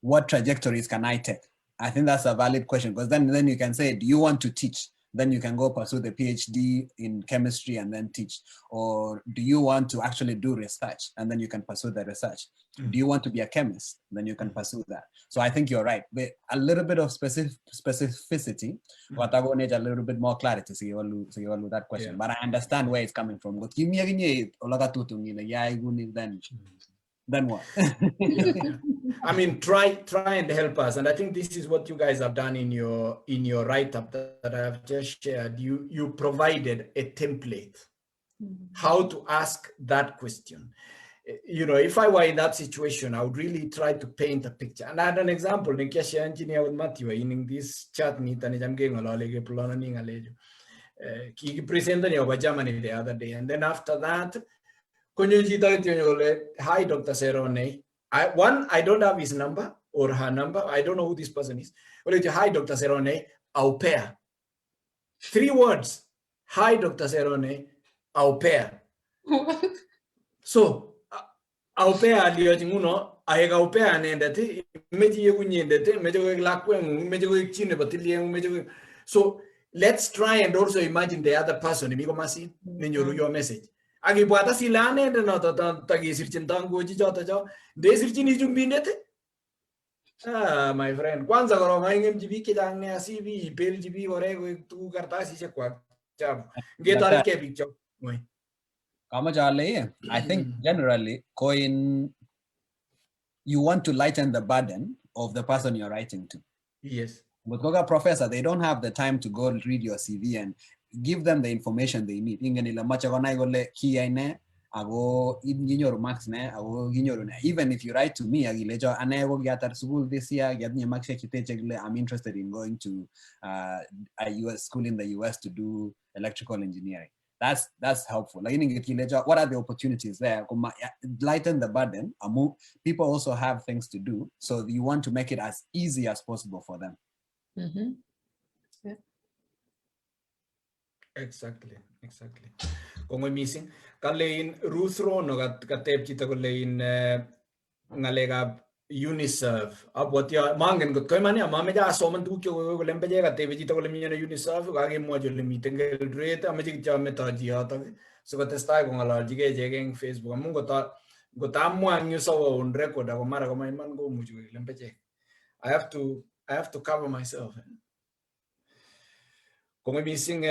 What trajectories can I take? I think that's a valid question because then you can say, do you want to teach? Then you can go pursue the PhD in chemistry and then teach. Or do you want to actually do research? And then you can pursue the research. Do you want to be a chemist? Then you can pursue that. So I think you're right. But a little bit of specificity, but I will need a little bit more clarity. So you will with that question. Yeah. But I understand where it's coming from. Then what? I mean, try and help us. And I think this is what you guys have done in your write-up that I have just shared. You provided a template, how to ask that question. You know, if I were in that situation, I would really try to paint a picture. And I had an example in case engineer with Matthew in this chat meet and I'm getting a lot of presented over Germany the other day. And then after that, hi, Dr. Serone. I don't have his number or her number. I don't know who this person is. Hi, Dr. Serone, au pair. 3 words. Hi, Dr. Serone, au pair. So, au pair aliyojinguno, ayega au pair anendete, meji yegunyendete, meji lakwen, meji chine batilieng, meji. So, let's try and also imagine the other person. Imigo masi, ninyoru your message. Agi buata silane de no tagi sirchin tango jijota jo. De sirchin ijumbinete. Ah, my friend. Kwanza koro ngaingem jibi kidangne asibi pel jibi ore tu kartasi se kwa chabu. Getare ke picture. I think generally you want to lighten the burden of the person you're writing to. Yes. But Goga professor, they don't have the time to go read your CV and give them the information they need. Even if you write to me, I'm interested in going to a US school in the US to do electrical engineering. That's helpful. What are the opportunities there? Lighten the burden. People also have things to do, so you want to make it as easy as possible for them. Mm-hmm. Yeah. Exactly. Kongo missing. Kalein Ruth Rono katep chita kalein ngalega UNICEF. Abotia mangen got koimania mameja soman du kyo lempeje katep chita kalein UNICEF kage mojo lemiten gel rate amejik chame tajiata. So katestai kong alal jige jegeng Facebook. Amun gota muang you saw on record ako mara ko man go mujo lempeje. I have to cover myself. Kongo missing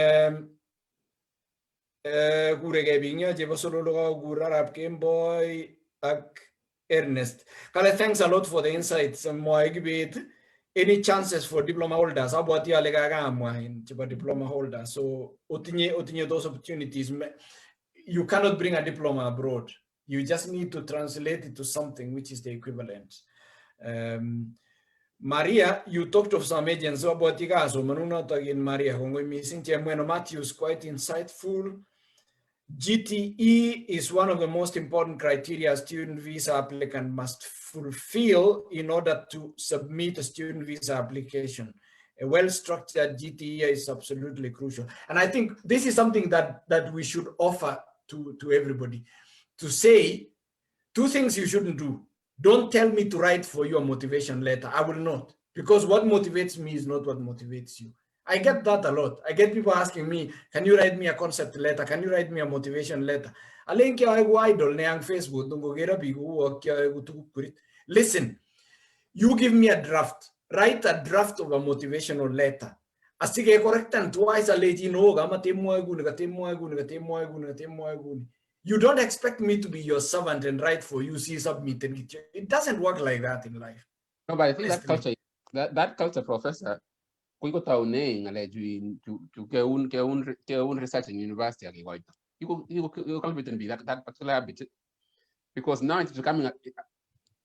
gurege binya jebo solo loga gurarap Gameboy ak Ernest. Kale, thanks a lot for the insights. Any chances for diploma holders? Abwati alega gamwa in diploma holders. So otinye those opportunities. You cannot bring a diploma abroad. You just need to translate it to something which is the equivalent. Maria, you talked of some agents. So Botigaso, Manuna Tagin Maria, missing Bueno Matthews, quite insightful. GTE is one of the most important criteria a student visa applicant must fulfill in order to submit a student visa application. A well-structured GTE is absolutely crucial. And I think this is something that we should offer to everybody. To say 2 things you shouldn't do. Don't tell me to write for you a motivation letter. I will not. Because what motivates me is not what motivates you. I get that a lot. I get people asking me, can you write me a concept letter? Can you write me a motivation letter? Listen, you give me a draft. Write a draft of a motivational letter. Asige correct and twice a lady no. You don't expect me to be your servant and write for you, see, submit. It doesn't work like that in life. No, but I think that culture, professor, we got our name to get un research in university. You can't be that particular habit because now it's becoming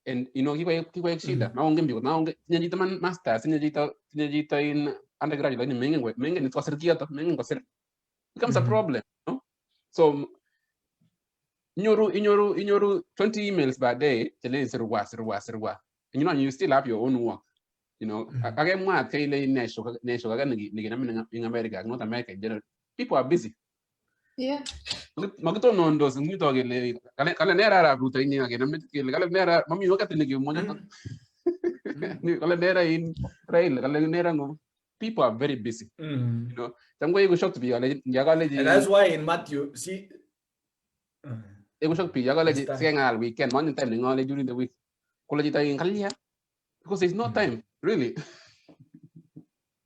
and you know, you shida. Now I'm masters in undergraduate it becomes a problem. No? So in your 20 emails per day, and you still have your own work. You know, again, in America, North America in general, people are busy. Yeah. Magto non dos ngito gele kala nera ra bruto ini again kala nera mami yo katene ki mo kala nera in rail kala nera ngo people are very busy. You know, I'm going to shock to be and that's why in Matthew, see, it was shock to be saying weekend one time during the week because there's no time really.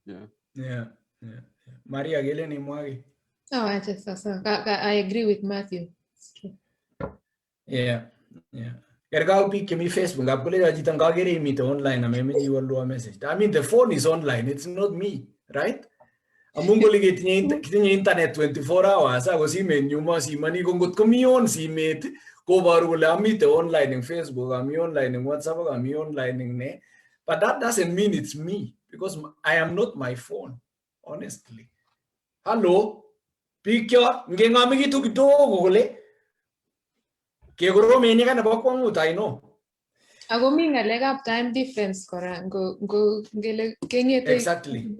Yeah. Maria Geleni Mwagi. Oh, I agree with Matthew. It's true. Yeah. Ergao pi kemi Facebook apole ajitang gagere meet online na meme you will message. I mean the phone is online, it's not me, right? Amungoli kitinye internet 24 hours. Ako si nyuma si mani kongot komion si met ko baru la meet online in Facebook, I'm online in WhatsApp, I'm online in ne. But that doesn't mean it's me because I am not my phone, honestly. Hello. Picture ngengami gitu kidogo kule. Kegoro meni kana bakwang utai no. Ako mi ngalekab time difference kora ngo ngele kengete Exactly.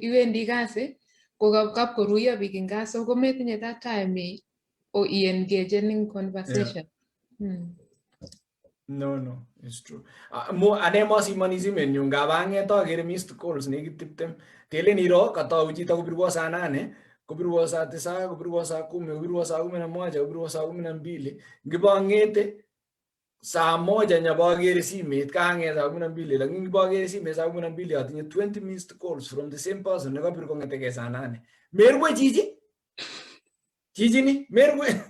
iwendi kasi ko kap koruyo biik eng kasi so kometinye that time o engage in conversation. No, it's true. Ane masimanism yung gabanget agere missed calls nekit 20. Telen iro katau chito kopirwo saa 8, kopirwo saa 9, kopirwo saa 10, kopirwo saa 11, kopirwo saa 12. Ngibangete saa 1 nyabagere simet kaanget saa 12, lakini ngibagere simet saa 12 atinye 20 missed calls from the same person nekapir kongeteke saa 8. Merwe chichi? Chichi ni? Merwe?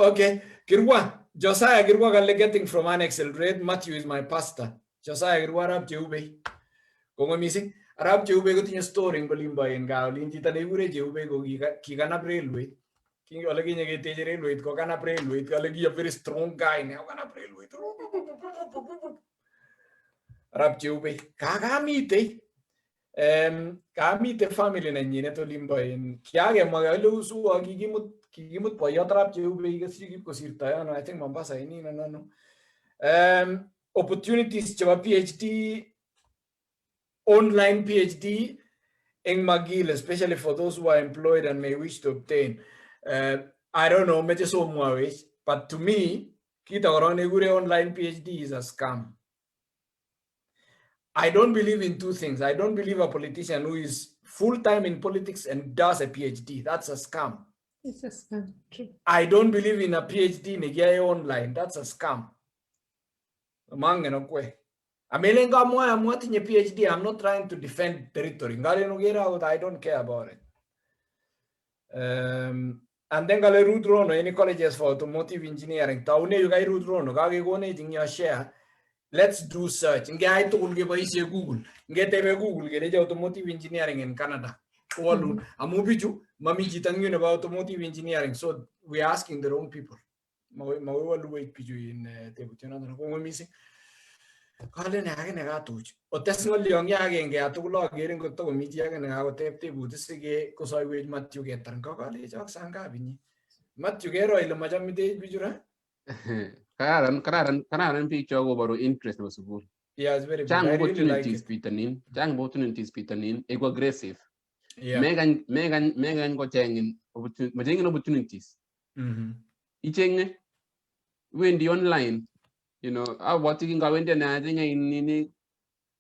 Okay. Kirwa. Josiah Kirwa kale getting from Annex Eldoret. Matthew is my pastor. Josiah Kirwa arab Jeube. Kongo missing. Arab Jeube ko tinye story ng Kolimba in Gaolin. Tita de ure Jeube ko kikanap railway. Kingi wala kinya kiteje railway ko kanap railway. Kala kiya very strong guy ne kanap railway. Arab Jeube. Kakamite. Kamite family na nyine to Limba in. Kiage magalu su kikimut poyot Arab Jeube kasi kosirta yan. I think Mombasa ini no. Opportunities chaba PhD, online PhD in McGill, especially for those who are employed and may wish to obtain. I don't know, maybe so more wish, but to me, kita orang negure online PhD is a scam. I don't believe in two things. I don't believe a politician who is full-time in politics and does a PhD. That's a scam. It's a scam. True. I don't believe in a PhD in online. That's a scam. Amelenga moya mwati nye PhD. I'm not trying to defend territory. I don't care about it. And then gale root rono any colleges for automotive engineering. Taune you guys root rono. Gage gone in your share. Let's do search. Nge I told you by Google. Nge tebe Google. Nge automotive engineering in Canada. Amubiju mami jitangin about automotive engineering. So we're asking the wrong people. Wait in the missing. Kale na age na tuch. O tesno liong ya age nge atulo agering ko to media age na ako tepte butisige ko soy wage Matthew getan ko kale jak sanga bini. Matthew gero ilo majamite bijura. Kanaran picture go baro interest no subur. Yeah, it's very Jang good. opportunities pitanin. Jang opportunities pitanin. Ego aggressive. Yeah. Megan go jangin opportunities. Icheng when the online, you know, what you can when the nagging in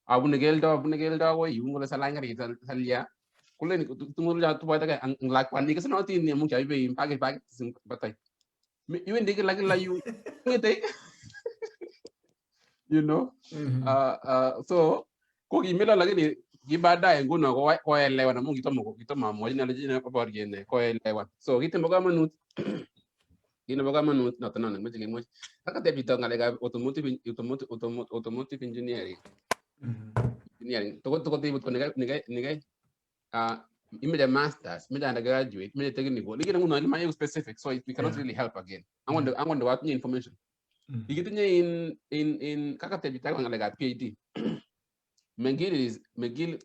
Abunagelda way, you will salangari Salia. Kulen to what and like one niggas not in the Mucha in packet, but you and dig like you, you know. So Cookie Miller like Gibada and Guna go quite 11 among Gitoma, more than about again, quite 11. So get him in a Bogaman, not an magic much. I got the like automotive engineering. Engineering. To what they would connect, immediate masters, immediate graduate, immediate technical. You know, my specific, so we cannot really help again. I want to ask new information. You get in Kakate, like a PhD. McGill,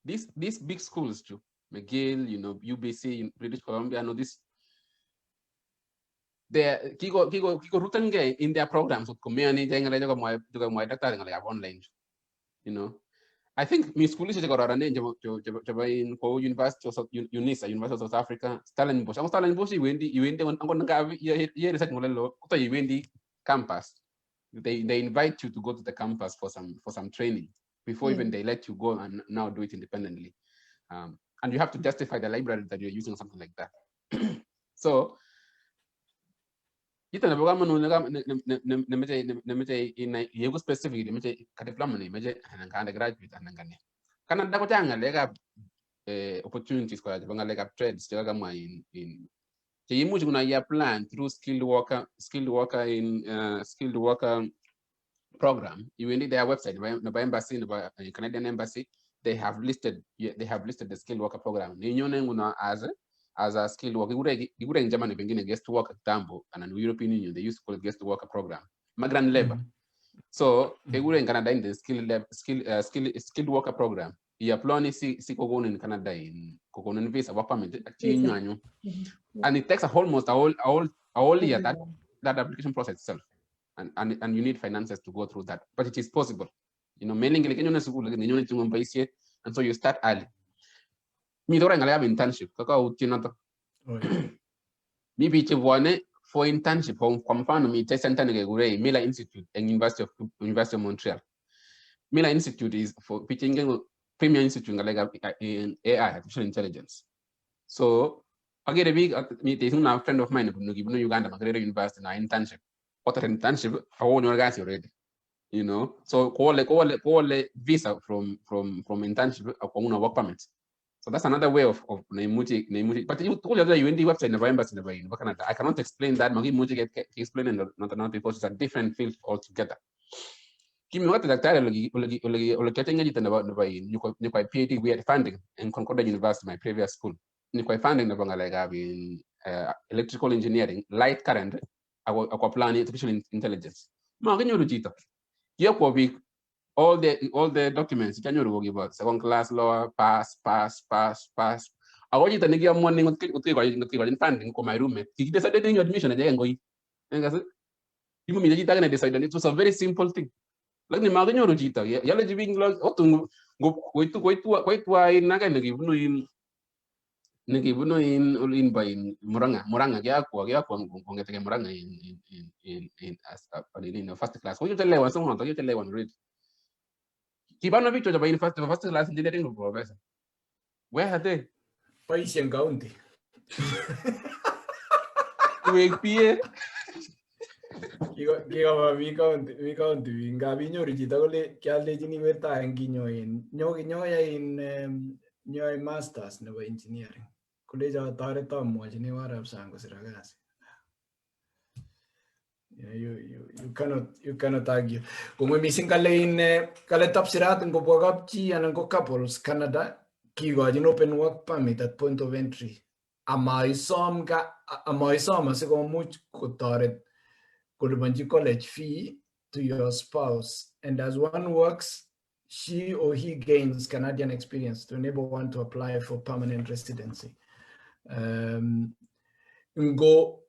these big schools too. McGill, you know, UBC in British Columbia, I know this. They Kiko Rutan in their programs of community online. You know, I think Miss School is got in University of UNISA, University of South Africa, Stellenbosch. I'm Stellenbosch, you went the campus. They invite you to go to the campus for some training before even they let you go and now do it independently. And you have to justify the library that you're using, something like that. So kita na programma nemete in yego specific nemete diploma ne meje hanan graduate hanan ganne kana da ko tanga lega opportunities ko banga lega trades jaga ma in ke yimu kuna ya plan through skilled worker program. You need their website no embassy no Canadian embassy, they have listed the skilled worker program ni nyone nguna as a skilled worker. You in Germany begin guest worker tambo and an European Union they used to call it guest worker program. Migrant labor. So they in Canada in the skilled worker program. You apply si kogon in Canada in kokonon visa work permit and it takes almost a whole year that application process itself, and you need finances to go through that, but it is possible. Mainly and so you start early. Me don't have internship. Maybe for internship from me Miller Institute and University of Montreal. Miller Institute is for pitching premier institute in AI, artificial intelligence. So I get a big meeting now, friend of mine in Uganda, University, internship. What an internship, I want your guys already. So call the visa from internship or work permits. So that's another way of Naimuti. But you told you in the website never embassy never in Canada. I cannot explain that. Magi Muji get explain and not because it's a different field altogether. Give me what the getting it about you PhD we had funding in Concordia University, my previous school. You funding in electrical engineering, light current, our plan artificial intelligence. All the documents can you give us second class law pass. I want you to give morning in funding for my roommate. He decided in your admission and going. You mean decided it was a very simple thing. Like the Magno Rugita, yellow giving go to why Naga in Moranga in first class. What you tell one someone, you tell one read. Kibano Victor in first class engineering professor. Where are they? Paisian County. Wait, Pierre. Mi county Gabino Rigitole, Callegini Veta and Gino in Noy Masters, no engineering. College of Taretom, watching you Arab Sangos Ragas. You cannot argue. When we missing in Kaletapsirat and Gopogapchi and Go couples, Canada, Kigo, an open work permit at point of entry. A my som, as a go much could college fee to your spouse, and as one works, she or he gains Canadian experience to enable one to apply for permanent residency. Ngo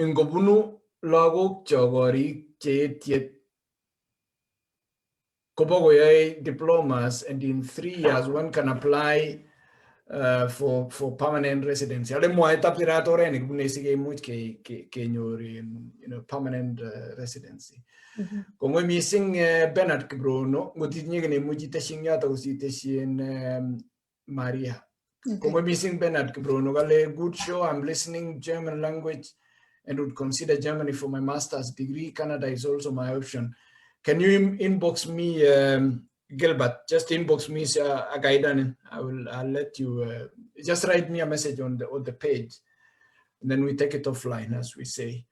bunu lago chogori che kobogoy diplomas, and in 3 years one can apply for permanent residency. Ale mo tapirato ni bunesige much ke permanent residency. Como missing Bernard Bruno, ngotinye muji teshinya to si teshin Maria. Como missing Bernard Bruno, gale good show. I'm listening German language and would consider Germany for my master's degree. Canada is also my option. Can you inbox me, Gilbert? Just inbox me, Agaidan. I'll let you. Just write me a message on the page, and then we take it offline, as we say.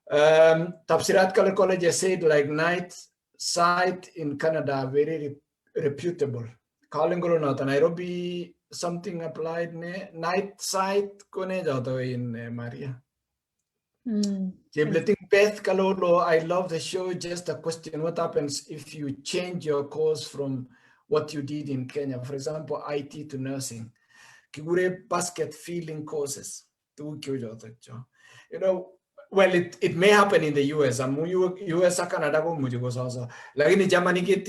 Tapsirat Kale College said, like night site in Canada, very reputable. Kalingolo not Nairobi, something applied night site kone jato in Maria. Beth Kalolo, I love the show. Just a question: what happens if you change your course from what you did in Kenya, for example, IT to nursing? Kigure basket filling courses. Well, it may happen in the US. US Canada go muji go sasa. Lakini Germany ke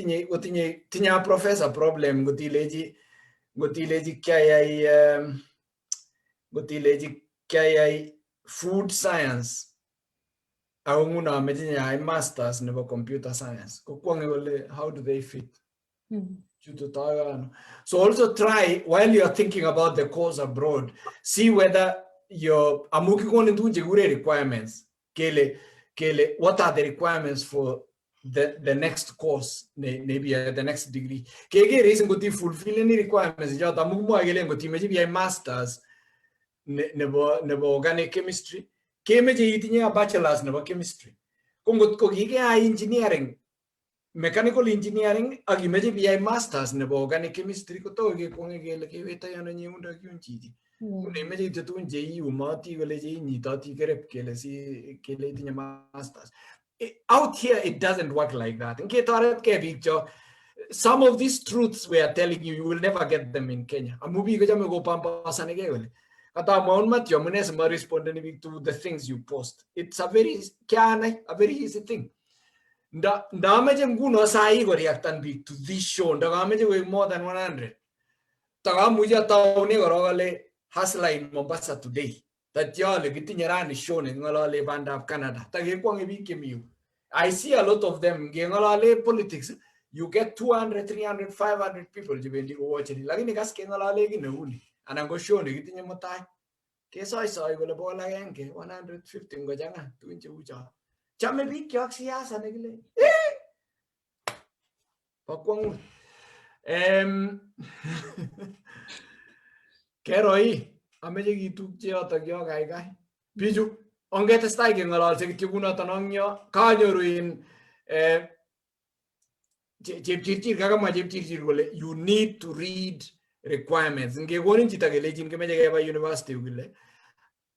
tinya professor problem gotileji kaya food science. Aunguna medina masters never computer science. How do they fit? So also try, while you're thinking about the course abroad, see whether your requirements. What are the requirements for the next course, maybe the next degree? Reason to fulfill any requirements. Maybe a master's never organic chemistry. A bachelor's never chemistry. Engineering, mechanical engineering, maybe a master's never organic chemistry. Out here, it doesn't work like that. some of these truths we are telling you, you will never get them in Kenya. A movie go pampa sanege. Kata maunmat yo munes ma respond to the things you post. It's a very easy thing. Ndame nguno sai go reactan big to this show. Ndame we more than 100. Taga muja taune gorogale hasla in Mombasa today. That y'all getting around show in ngolale band of Canada. Tage kwang ebi kemiu. I see a lot of them ngolale politics. You get 200, 300, 500 people jibendi go watch it. Lakini kaske ngolale gine uli. Anango show ni getting motai. Keso iso igole bola genke 150 ngo janga tuinche ucha. Chame bi kyak siasa negile. Pakwang Keroi ameche kitupche yotok yo kaikai. Bichu ongetestai keng'ololse kityo kunoton ong yo kanyoru in chepchirchir kakamwa chepchirchir kole you need to read requirements. Ngekonin chito kelechin kemeche keba university kole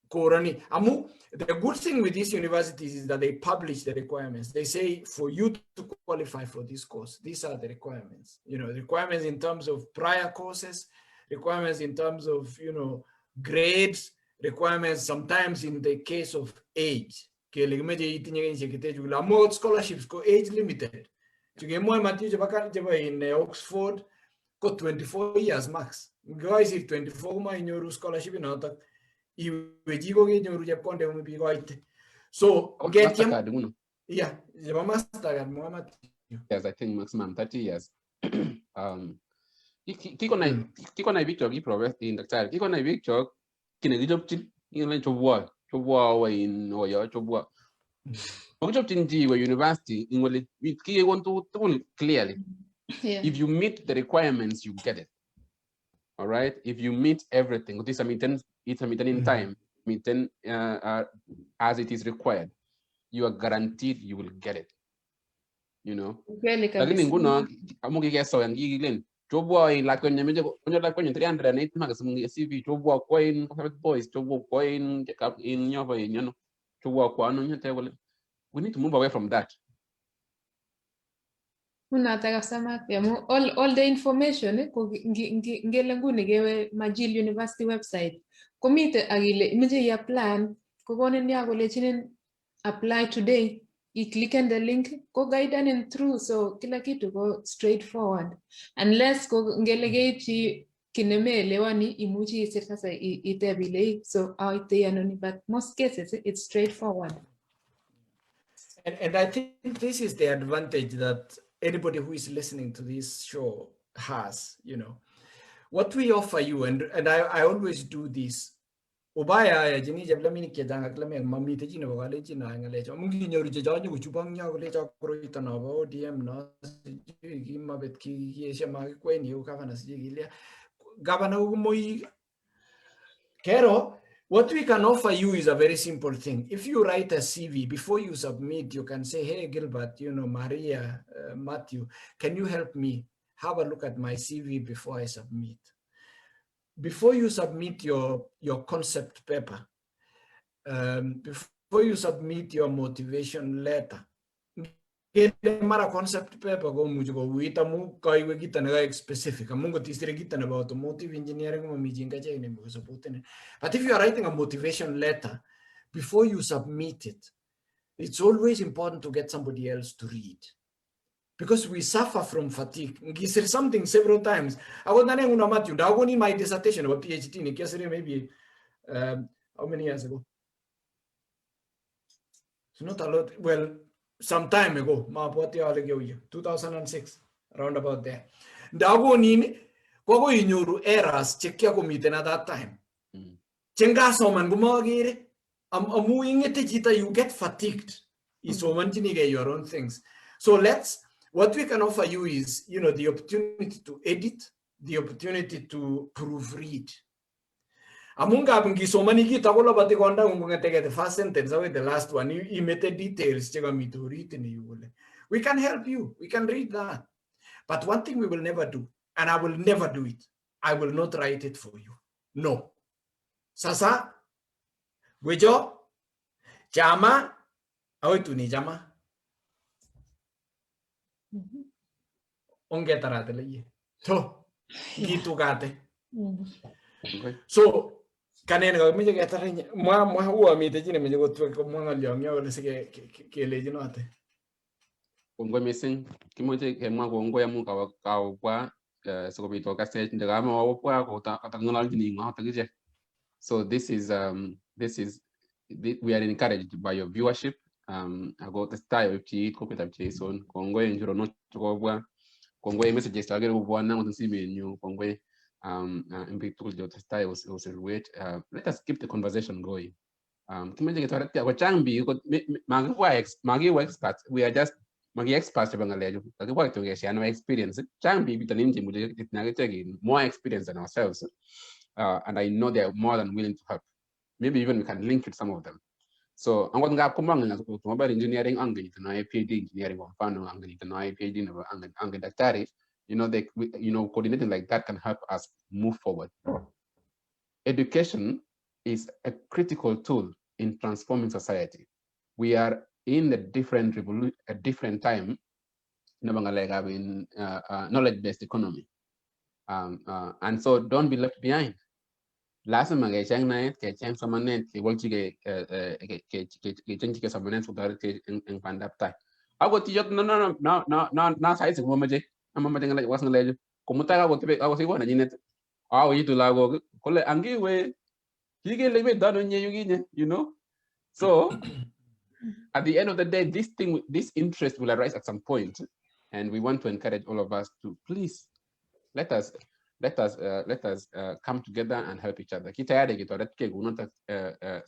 koroni. Amu the good thing with these universities is that they publish the requirements. They say for you to qualify for this course, these are the requirements. You know, requirements in terms of prior courses, requirements in terms of, you know, grades, requirements sometimes in the case of age. More scholarships go age limited. In Oxford, got 24 years max. Guys, if 24 in your scholarship in Otak, so get him. Yeah, yes, I think maximum 30 years. Kiko na Victor Kiprop in the child. Kiko na Victor kinegijoptin in to war in Oyo to war. Ogijoptin G university in Wally we want to tell clearly. If you meet the requirements, you get it. All right. If you meet everything, this it's a meeting in time, meeting as it is required, you are guaranteed you will get it. You know. Lakini nguno amugi geso yang giglen. Chobwa in like when you 308 marks CV chobwa coin boys chobwa coin in your way, you know. Chobwa kwano we need to move away from that. All the information ngele nguni gewe Majil University website komite agile imije ya plan kogonen ya gole chinen apply today you click on the link go guide and through so kila kitu go straightforward unless ko ngele gechi kineme lewani imuchi isir sasa itebile so out there no but most cases it's straightforward. And I think this is the advantage that anybody who is listening to this show has, you know, what we offer you, and I always do this. Ubaya ya jini jabla mini kiadanga klame mami te jina bagale jina ngale mungi nyoru jaja nyu chupang nya kule cha kroita na ba DM na gi mabet ki yesha ma kweni ukavana sigilia gavana umoi kero. What we can offer you is a very simple thing. If you write a CV, before you submit, you can say, hey, Gilbert, you know, Maria, Matthew, can you help me have a look at my CV before I submit? Before you submit your concept paper, before you submit your motivation letter, get mara concept paper go mujugo wita mu kai we kita na specific amungo tisire kita na automotive engineering mo mijinga je ne mo supporting. But if you are writing a motivation letter before you submit it, it's always important to get somebody else to read, because we suffer from fatigue. I said something several times. I was nane una Matthew. I was in my dissertation about PhD in Kiasere maybe how many years ago? It's not a lot. Well, some time ago, 2006, around about there. Dago nini, kwago inyuru errors chekia komiten at that time. Chenga soman gumagire, amu ingete jita you get fatigued. Isoman jinige your own things. So what we can offer you is, you know, the opportunity to edit, the opportunity to proofread. Amunga abungi so many kita kola bati konda ungunga take the first sentence away the last one. You made the details chega me to read in you. We can help you. We can read that. But one thing we will never do, and I will never do it. I will not write it for you. No. Sasa wejo jama awetu ni jama. ongetarate le ye. To gitukate. Okay. So kanen ga mi je taranya ma huwa mi te jine mi go to ko mo ngal yo le se ke le jinote. Kongwe missing kimoje kemwa kongwe amu kwa so bito ka stage ndaga ma wa kwa ko ta ngala ni ngata gije. So this is we are encouraged by your viewership. I got the style of cheat copy of Jason kongwe njuro no chokobwa kongwe messages tagare bwa na ngoto sibe nyu kongwe impactful the style was wait. Let us keep the conversation going. Kimoje ketara kwa chambi ko magi wa experts, we are just magi experts bangalejo like what to get no experience chambi bitanin jimu it more experience than ourselves, and I know they are more than willing to help. Maybe even we can link with some of them. So I'm going to come on about engineering angle to know PhD engineering or fund angle to know PhD angle daktari, they coordinating like that can help us move forward. Education is a critical tool in transforming society. We are in a different time in knowledge-based economy, and so don't be left behind. Last time I chang na ke chang samanen ke walchi ke change ke samanen so dar ke en pandap tai. Ago ti yok no sai se mo maje amma maje ngala was ngala komuta ago tibe ago si wana jinet. Ago yitu lago kole angi we hige lebe dano nye yugi So at the end of the day, this interest will arise at some point, and we want to encourage all of us to please let us come together and help each other. Kita gitu ada ke gunung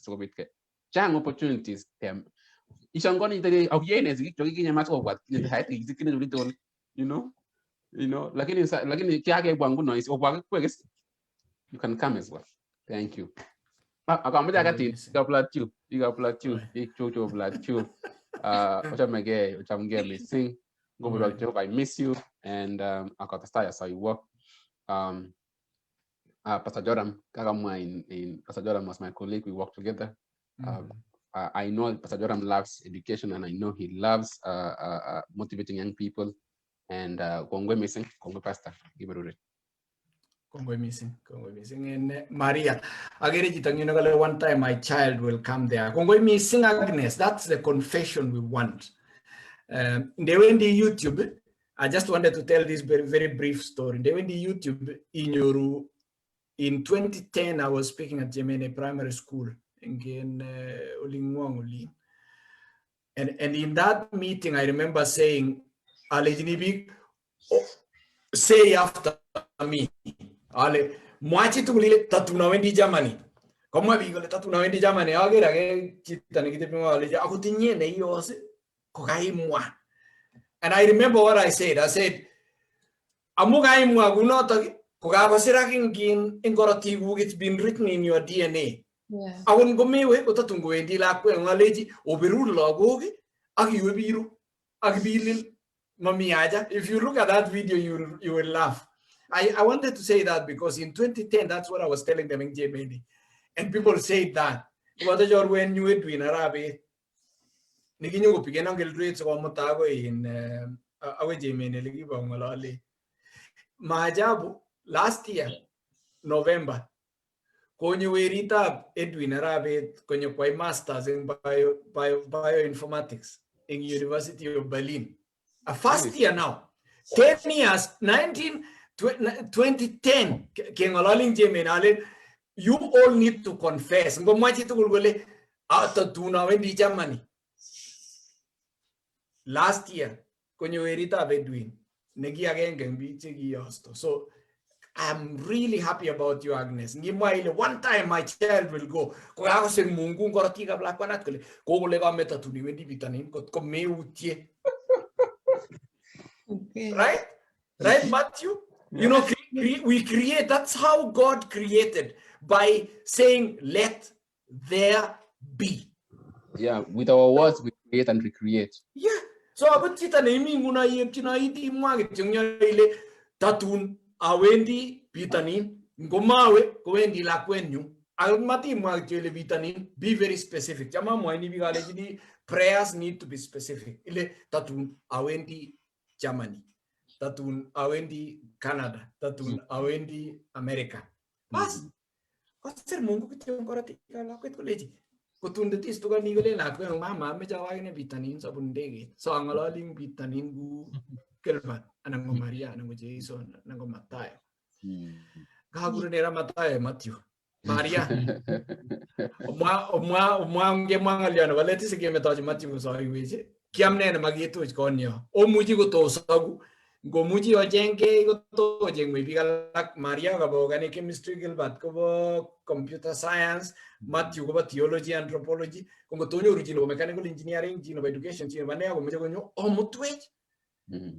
sokobit ke jang opportunities tem. Isangoni tadi awareness gitu jogi kinya masuk buat kita hati gitu kini dulu lakini kia ke buang gunung is obak guys, you can come as well. Thank you. Aku jaga tin 32 ik chocho blatu uchamge missing go back to I miss you, and I got to start as I work. Pastor Joram Kagamwa in Pastor Joram was my colleague. We work together. I know Pastor Joram loves education, and I know he loves motivating young people. And Kongwe missing, Kongwe Pastor, give it a read. Kongwe missing. And Maria, again, one time my child will come there. Kongwe missing Agnes. That's the confession we want. They went to YouTube. I just wanted to tell this very, very brief story. They went to YouTube in 2010. I was speaking at Chemeli Primary School in Olingwang. And in that meeting, I remember saying, say after me. Ale mwachi tulile tatuna wendi Germany. Kama bigole tatuna wendi Germany. Agera ke chitane kite pima ale aku tinye ne yose kokai mwa. And I remember what I said. I said, amugai mwa gunota kokabasira kin ingoratigu, it's been written in your DNA. Yeah. Awon gomewe otatungu wendi la kwe ngaleji oberu logoge agi webiru agi bilil mami aja. If you look at that video, you will laugh. I wanted to say that because in 2010, that's what I was telling them in Chemeli. And people said that. What your when you were in Arabic, Niginyo go begin on Gildrates or Motago in our Chemeli Malali. Majabu last year, November, Konyo Werita Edwin Arabic, Konyo Kwai Masters in bioinformatics in University of Berlin. A first year now. 10 years, 2010, you all need to confess. Last year, so I'm really happy about you, Agnes. One time my child will go. Okay. Right, Matthew? You know, we create, that's how God created, by saying, let there be. Yeah, with our words, we create and recreate. Yeah. So, about it, tatun awendi bitanin ngomawe kowendi lakwenyu almati magtele bitanin, be very specific. Jama moini bigale prayers need to be specific. Ile tatun awendi Germany. tatun awendi Canada, tatun awendi America. Bas, kosir Mungu kityo korotik lakwet koleji. Kotun tetis tukani kole lakwet mama ameche awakine bitanin sabun ndegeit. So ang'ololi bitanin ku Gilbert anan ko Maria anan ko Jeiso anan ko Mathayo. Kakurunera Mathayo Matthew. Maria. Omwa ngemwa ng'olyo nebo let sikemetochi Matthew kosoiweche. Kiamne nemakituch konyo. Omuchi kotosoku. Ngomuchi ochengei kotocheng'we biik alak. Maria kobo organic chemistry, Gilbert kobo computer science, Matthew kobo theology, anthropology. Kongotonyoru chi nebo mechanical engineering, chi nebo education, chi nebo ne komeche konyo omutwech.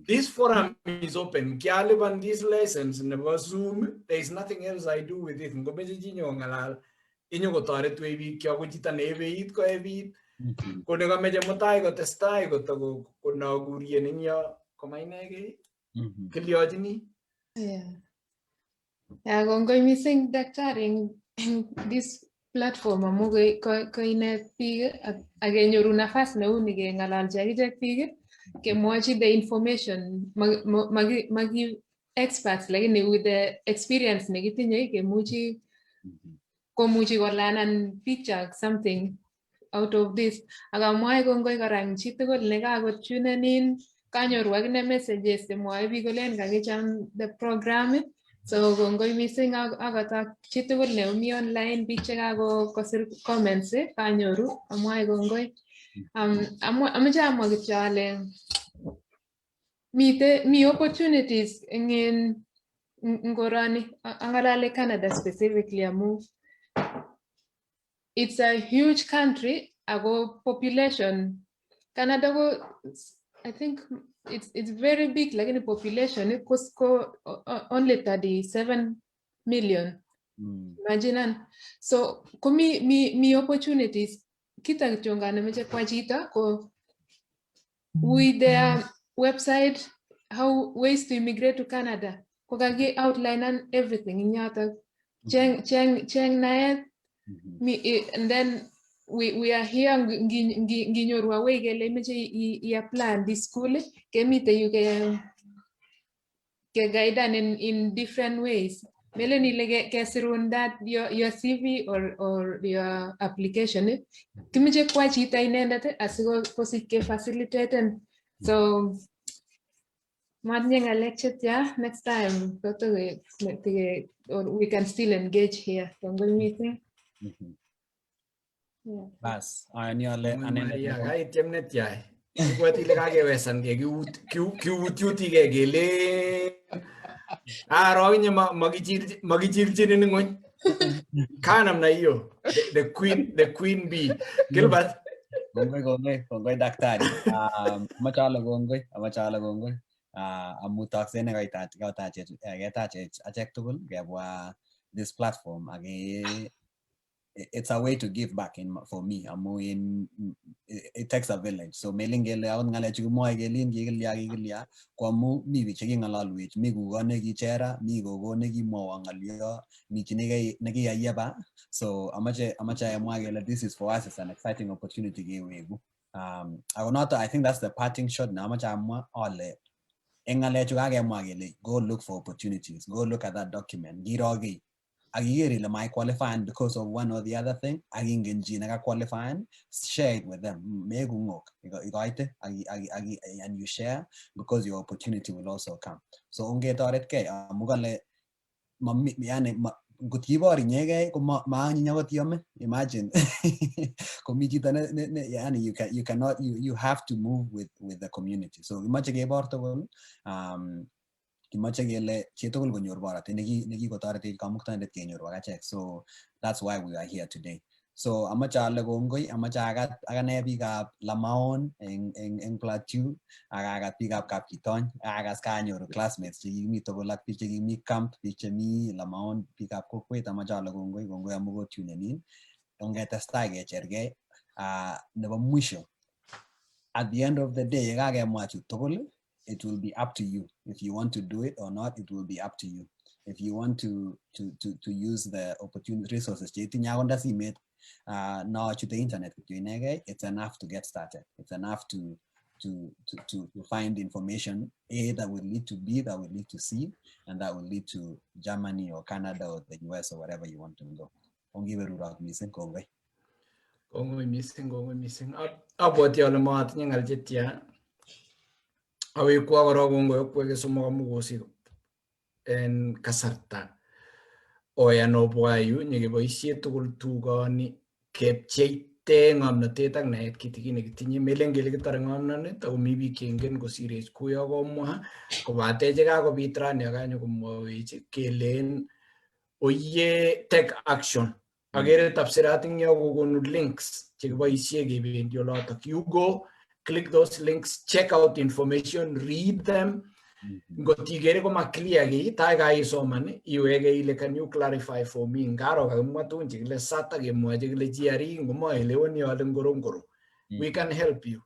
This forum is open. Kialipan these lessons nebo Zoom. There is nothing else I do with it. Ngomeche chi nyo ng'alal. Inyo kotoretwech biik kyok ko chito neebeit ko ebit. Ko nekameche mutai kotestai konakurien ing yo komainegei. Kilyochini. Kongoi mising daktari eng this platform amu koinet biik ak kenyoru nafas neu ni keng'alalchi akichek biik kemwochi the information magi experts lakini with the experience nekitinye komuchi kolanan picture something out of this. Akamwae kongoi kora eng chitugul nekakotune in kanyoru akine messages chemwoe biik kolen kakicham the program. So kongoi mising akata chitugul neumi online biik chekakosir comments kanyoru amwae kongoi. Ameche amwa kityo ale mi opportunities eng ngorani ang'alale Canada specifically amu it's a huge country ago population Canada ko I think it's very big lakini population ko only 37 million. Imagine. So mi opportunities kita kityo nemeche kwa chito ko with their website how ways to immigrate to Canada ko kagi outline and everything in yoto cheng naet. And then we are here nginyoru away kele imeche i-apply this school kemite yu ke guidan in different ways. Melen ile kesirun that your CV or your application kimeche kwa chito inendet asikosich ke facilitated. So matinye ngalek chetya next time or we can still engage here. Kongoi mising. Bas, ayani ale Maria, kaityem netyai. Ibwat ile kakewesan ke kiutyutige kele aro inye makichirchinin ng'ony. Kanam na hiyo. The queen bee. Gilbert. Kongoi daktari. Amachala kongoi. Amu taksene ketach achek tugul kebwa this platform age. It's a way to give back for me. It takes a village. So melingele awon ngalechu kumoe gelin gigilya kwamu mi biik chekingalalwech mi kugo nekichera mi gogo nekimwowo ngalyo mi chi nekiyayeba. So amache amwa kele this is for us. It's an exciting opportunity gewegu. I think that's the parting shot na amache amwa ale engalechu kakemwa kele go look for opportunities. Go look at that document. Girogi Agiri my qualifying because of one or the other thing. Agingen Gina qualifying, share it with them. And you share because your opportunity will also come. So unge toret ke mugale yani gutibori nyege kuma maani nyawatiome imagine yani you have to move with the community. So imache ke borto kimache kele chitugul konyor borotet nekikotoretech kamuktaindet kenyor akachek. So that's why we are here today. So amache ale kongoi, amache akat akane biikab Lamaon eng Plateau, akakat biikab Kapkitony, akakas kanyoru classmates chekimi tugul ak biik chekimi camp, biik chemi Lamaon, biikab kokwet. Amache ale kongoi amu kotunenin. Ongetestai kechergei nebo mwisho. At the end of the day, yekakemwa chu tugul, it will be up to you. If you want to do it or not, it will be up to you. If you want to use the opportunity resources, now to the internet, it's enough to get started. It's enough to to find information, A, that will lead to B, that will lead to C, and that will lead to Germany or Canada or the US or wherever you want to go. Missing. About your mat, young Algetia. Awi kwa rogongo kwege sumo mugosi en kasarta. Oya no boayu nyege boisie tugul tugoni kepcheite ngomnotet ak naet kitigine kitinye melengele kitar ngomnonet ako mi biik kengen kosirech kuyo komwa kobate che kakobit rani akanyo komwawech kelen oye take action. Agere tapsirat ing yo kokonu links chekiboisie kebendi olotok. You go, click those links, check out information, read them. Ngot igere koma clear gi tai ga isoman iwege ile can you clarify for me ngaro kakimwa tugun chekile sata kemwa chekile GRE ngomo elewoni ale ngorongoro. We can help you,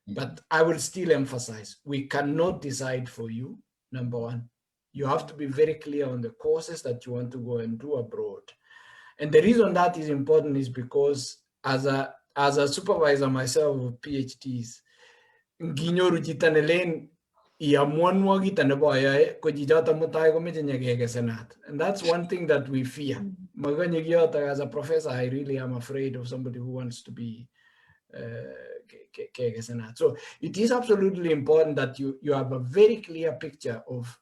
but I will still emphasize we cannot decide for you. Number one, you have to be very clear on the courses that you want to go and do abroad. And the reason that is important is because as a supervisor myself of PhDs, nginyoru chito nelen iamwanwa kita nebo ayae ko chichoto mutai komeche nyekekesenat. And that's one thing that we fear. Maganye kiyoto, as a professor, I really am afraid of somebody who wants to be kekesenat. So it is absolutely important that you have a very clear picture of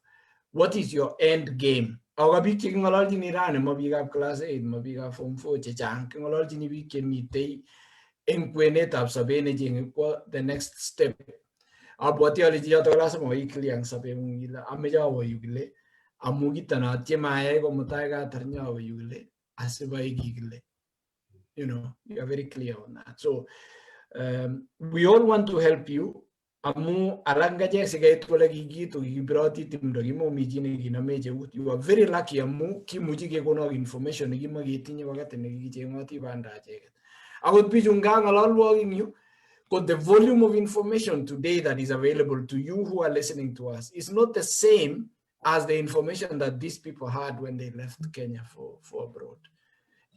what is your end game. Our big king in Iran, Mabiga class 8, Mabiga form 4, Chang, King we can meet in Quenet of Sabine, the next step. Abotiology class mo ikli ang sabi mong ila amejawa yugle amugita na tiemaye ko mutaiga tarnyawa yugle asiba igigle. You know, you are very clear on that. So we all want to help you. Amu alangaje sigait ko lagi gitu gibrati tim dogi mo mijine ginameje ut. You are very lucky amu kimuji ke kono information gi magitinye wakati ngi ngoti banda je. I would be jungang alal working you. But the volume of information today that is available to you who are listening to us is not the same as the information that these people had when they left Kenya for abroad.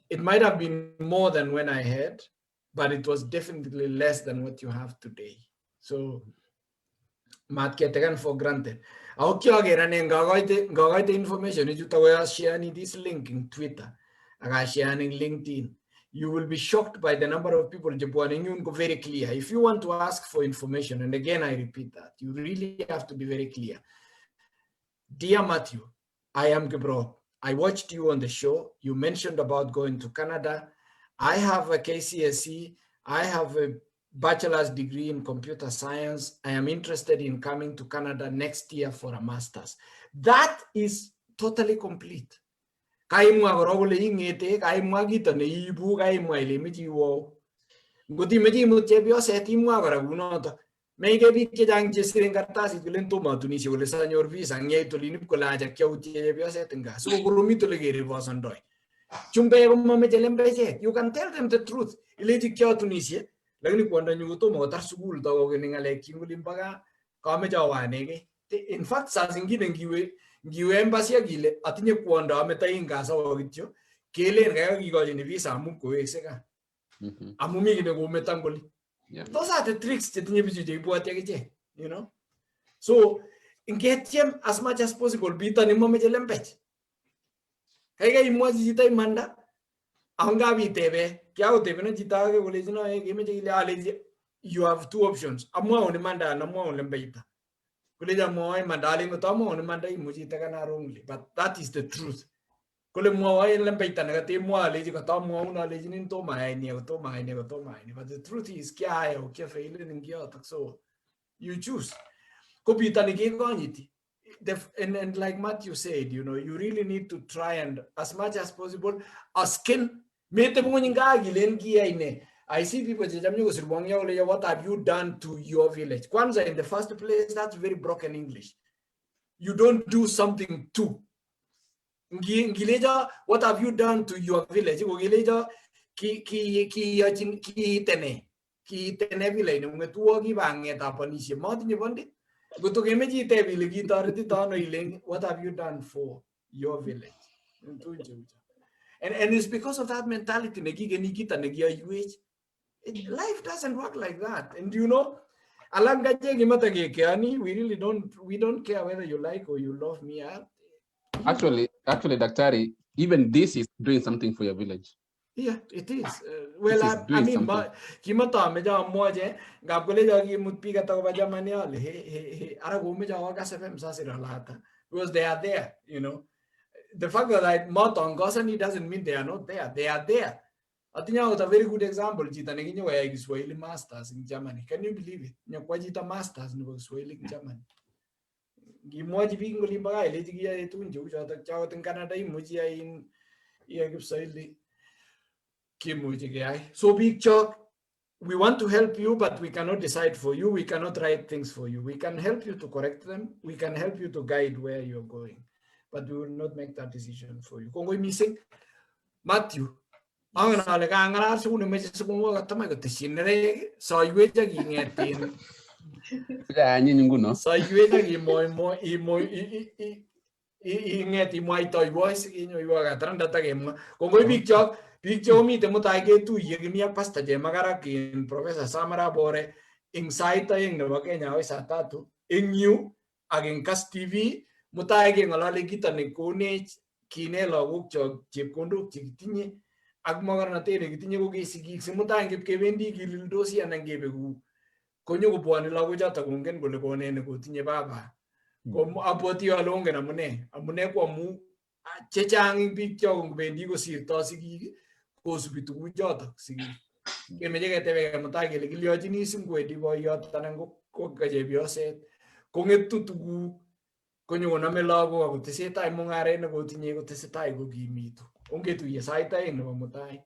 It might have been more than when I had, but it was definitely less than what you have today. So, mat taken for granted. I'll the information. You sharing this link in Twitter, sharing LinkedIn. You will be shocked by the number of people very clear. If you want to ask for information, and again I repeat that, you really have to be very clear. Dear Matthew, I am Kiprop. I watched you on the show. You mentioned about going to Canada. I have a KCSE. I have a bachelor's degree in computer science. I am interested in coming to Canada next year for a master's. That is totally complete. Kaimwa gorogole ingete kaimwa gito ne ibu kaimwa ile miji wo ngoti miji mutebio setimwa gora gunoto mege bikke jang jesiren kartasi kulen to matuni si ole sanyor visa ngai to linip ko la ja kyau tebio setenga so gurumi to le gere bosandoi chumbe ko mame jelembeje. You can tell them the truth ile ti kyau tunisia lagni kwanda nyugo to mo tar sugul to go ni ngale kingulim baga kame jawane ge. In fact sa zingine ngiwe embassy agile atinye kwanda ameta ingasa wagityo kele nga gigoje ni visa amu ko eseka amu mi gine go metangoli. Those are the tricks that tinye bisu je buat yake, you know. So get them as much as possible bita ni mo mejelempech kaiga imwaji jita imanda anga bitebe kya utebe na jita ke college na e game je ile ale. You have two options, amwa on manda na amwa on lembeita. But that is the truth. But the truth is, so you choose. And like Matthew said, you know, you really need to try and, as much as possible, I see people say, what have you done to your village? Kwanzaa, in the first place, that's very broken English. You don't do something to. What have you done to your village? Ki tene village. What have you done for your village? And it's because of that mentality. Life doesn't work like that. And you know, we don't care whether you like or you love me. Actually, Daktari, even this is doing something for your village. Yeah, it is. Well, I mean, kimata meja moje gabgole jagi mutpi kata ko baja manial he ara go meja wa kasefem sasira lata because they are there, you know. The fact that I mouth on Gosani doesn't mean they are not there. They are there. I think I was a very good example. Jita nengi nyo ya Swahili masters in Germany. Can you believe it? Nyo kwa jita masters in Swahili in Germany. Gimoji bingo limbaga ile jigi ya itu njo jata chao ten Canada imoji ya in ya Swahili kimoji ya. So big chok. We want to help you, but we cannot decide for you. We cannot write things for you. We can help you to correct them. We can help you to guide where you're going. But we will not make that decision for you. Kongo missing Matthew. Ang nalaga ang aral sa uno medyo sa kumuha katama ko tisinere so yue jagi ngetin. Ya nyingu no. So yue jagi mo ngeti mo ito voice inyo iwa katran data game. Kongo picture mi temo taige tu yegi mi pasta je magara kin Professor Samara Bore insight ayeng na bakenya oi satatu in you aging kas TV mutaige ngalale kita ne kone kine laguk chok chepkondok chikitinye ak magarnatere kitinye ko kesigik simutange kebendi kilildosi anan kebeku konyo kobwani lagok choto kongen kole konene kotinye baba ko abwoti ale ongen amune ko amu chechang ing biik chok kobendi kosirto sigik kosubi tuguk choto sigik kemeche ketebe kemutai kele kilyochini simkwendi boiyot anan ko kachepyoset kong'etu tuguk konyo konome lagok ako tesetai mung'aret nekotinye kotesetai kokimitu ongetuiye sait aeng nebo mutai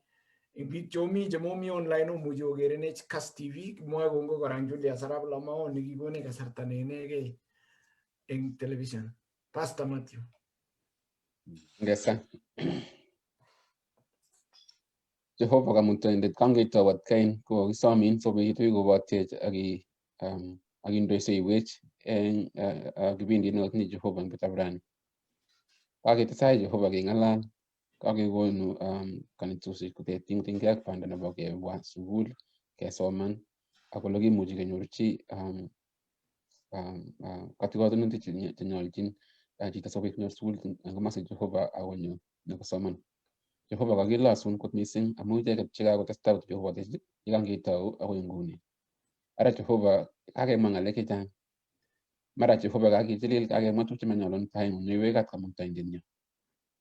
ing biik chomi chemomi online omuchi kokerenech Kass TV kimwoe kongoi kora Julius Arap Lamao nekikonech kasarta neinegei eng television. Pastor Matthew. Ngesa. Jehova kamutoindet kangeitowat kain ko kisomin sobeit kobotech akindoiseiwech eng kipindit nekotinye Jehova eng betutab rani. Kaketestai Jehova keng'alal kakekonu kanetosiek kotiengei ak banda nebo kebwa sukul kesoman ak ole kimuchi kenyorchi kotikotonutik chenyolchin chito sobet konyor sukul eng komostab Jehova akonyo nyokosoman. Jehova kakilosun kot mising amu icheket chekakotestai Jehova yekangetou akoi nguni. Ara Jehova kakemwa ng'alek chechang. Mara Jehova kakichilil kakemwa tuguk chemanyolu eng taing'ung nyoiwech kat kamuktaindenyo.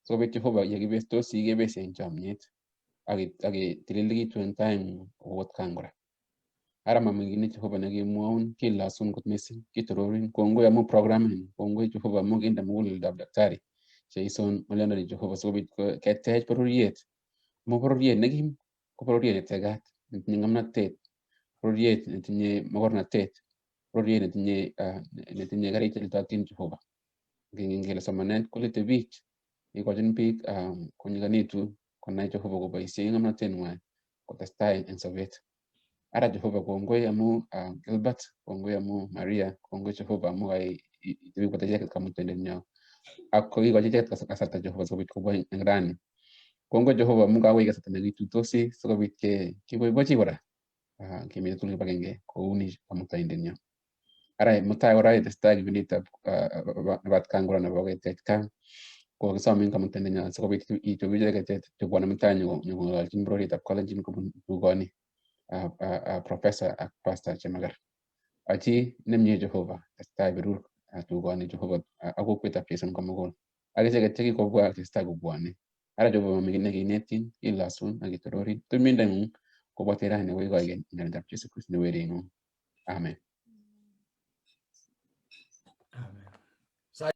Sikobit Jehova yekibestosi kebesi eng chomyet aketililikitu eng taing'ung kou atkan kora. Ara mamingine Jehova nekemwoun kilosun kot mising kitororin. Kongoi amu programin. Kongoi Jehova amu kinde muguleldab Daktari cheison ng'olyondoni Jehova sikobit ketech bororiet. Amu bororiet nekim ko bororiet netegat netinye ng'omnotet, bororiet netinye mogornotet, bororiet netinye karik chelitotin Jehova. Ngingen kele somanet kolite biik, ikochin biik konyikanitu konai Jehova koboisie ng'omnoteng'wai kotestai eng sobet. Ara Jehova kongoi amu Gilbert, kongoi amu Maria, kongoi Jehova amu itebi kote icheket kamuktaindenyo ak kokikochi icheket kasarta Jehova sikobit kobwa eng rani. Kongoi Jehova amu kakoi kasarta nekituitosi sikobit keboibochi kora kemite tugul kibagenge kouni kamuktaindenyo. Ara mutai kora itestai kipinditab nebo atkan kora nebo ketech kaa ko kisomin kamuktaindenyo sikobit ichob icheket chebwone mutai nyokong'ololchin bororietab Kalenjin kobun tugoni Professor ak Pastor Chemagar. Achi nemie Jehova testai berur tugoni Jehova ak kokwetab Jesu komugul. Ak icheket chekikobwa testai kobwone. Ara Jehova mamii nekinetin ilosun ak itororin. Tumindeng'ung kobwate rani akoi koigeny eng ng'alekab Jesu Kristo ne wering'ung. Amen.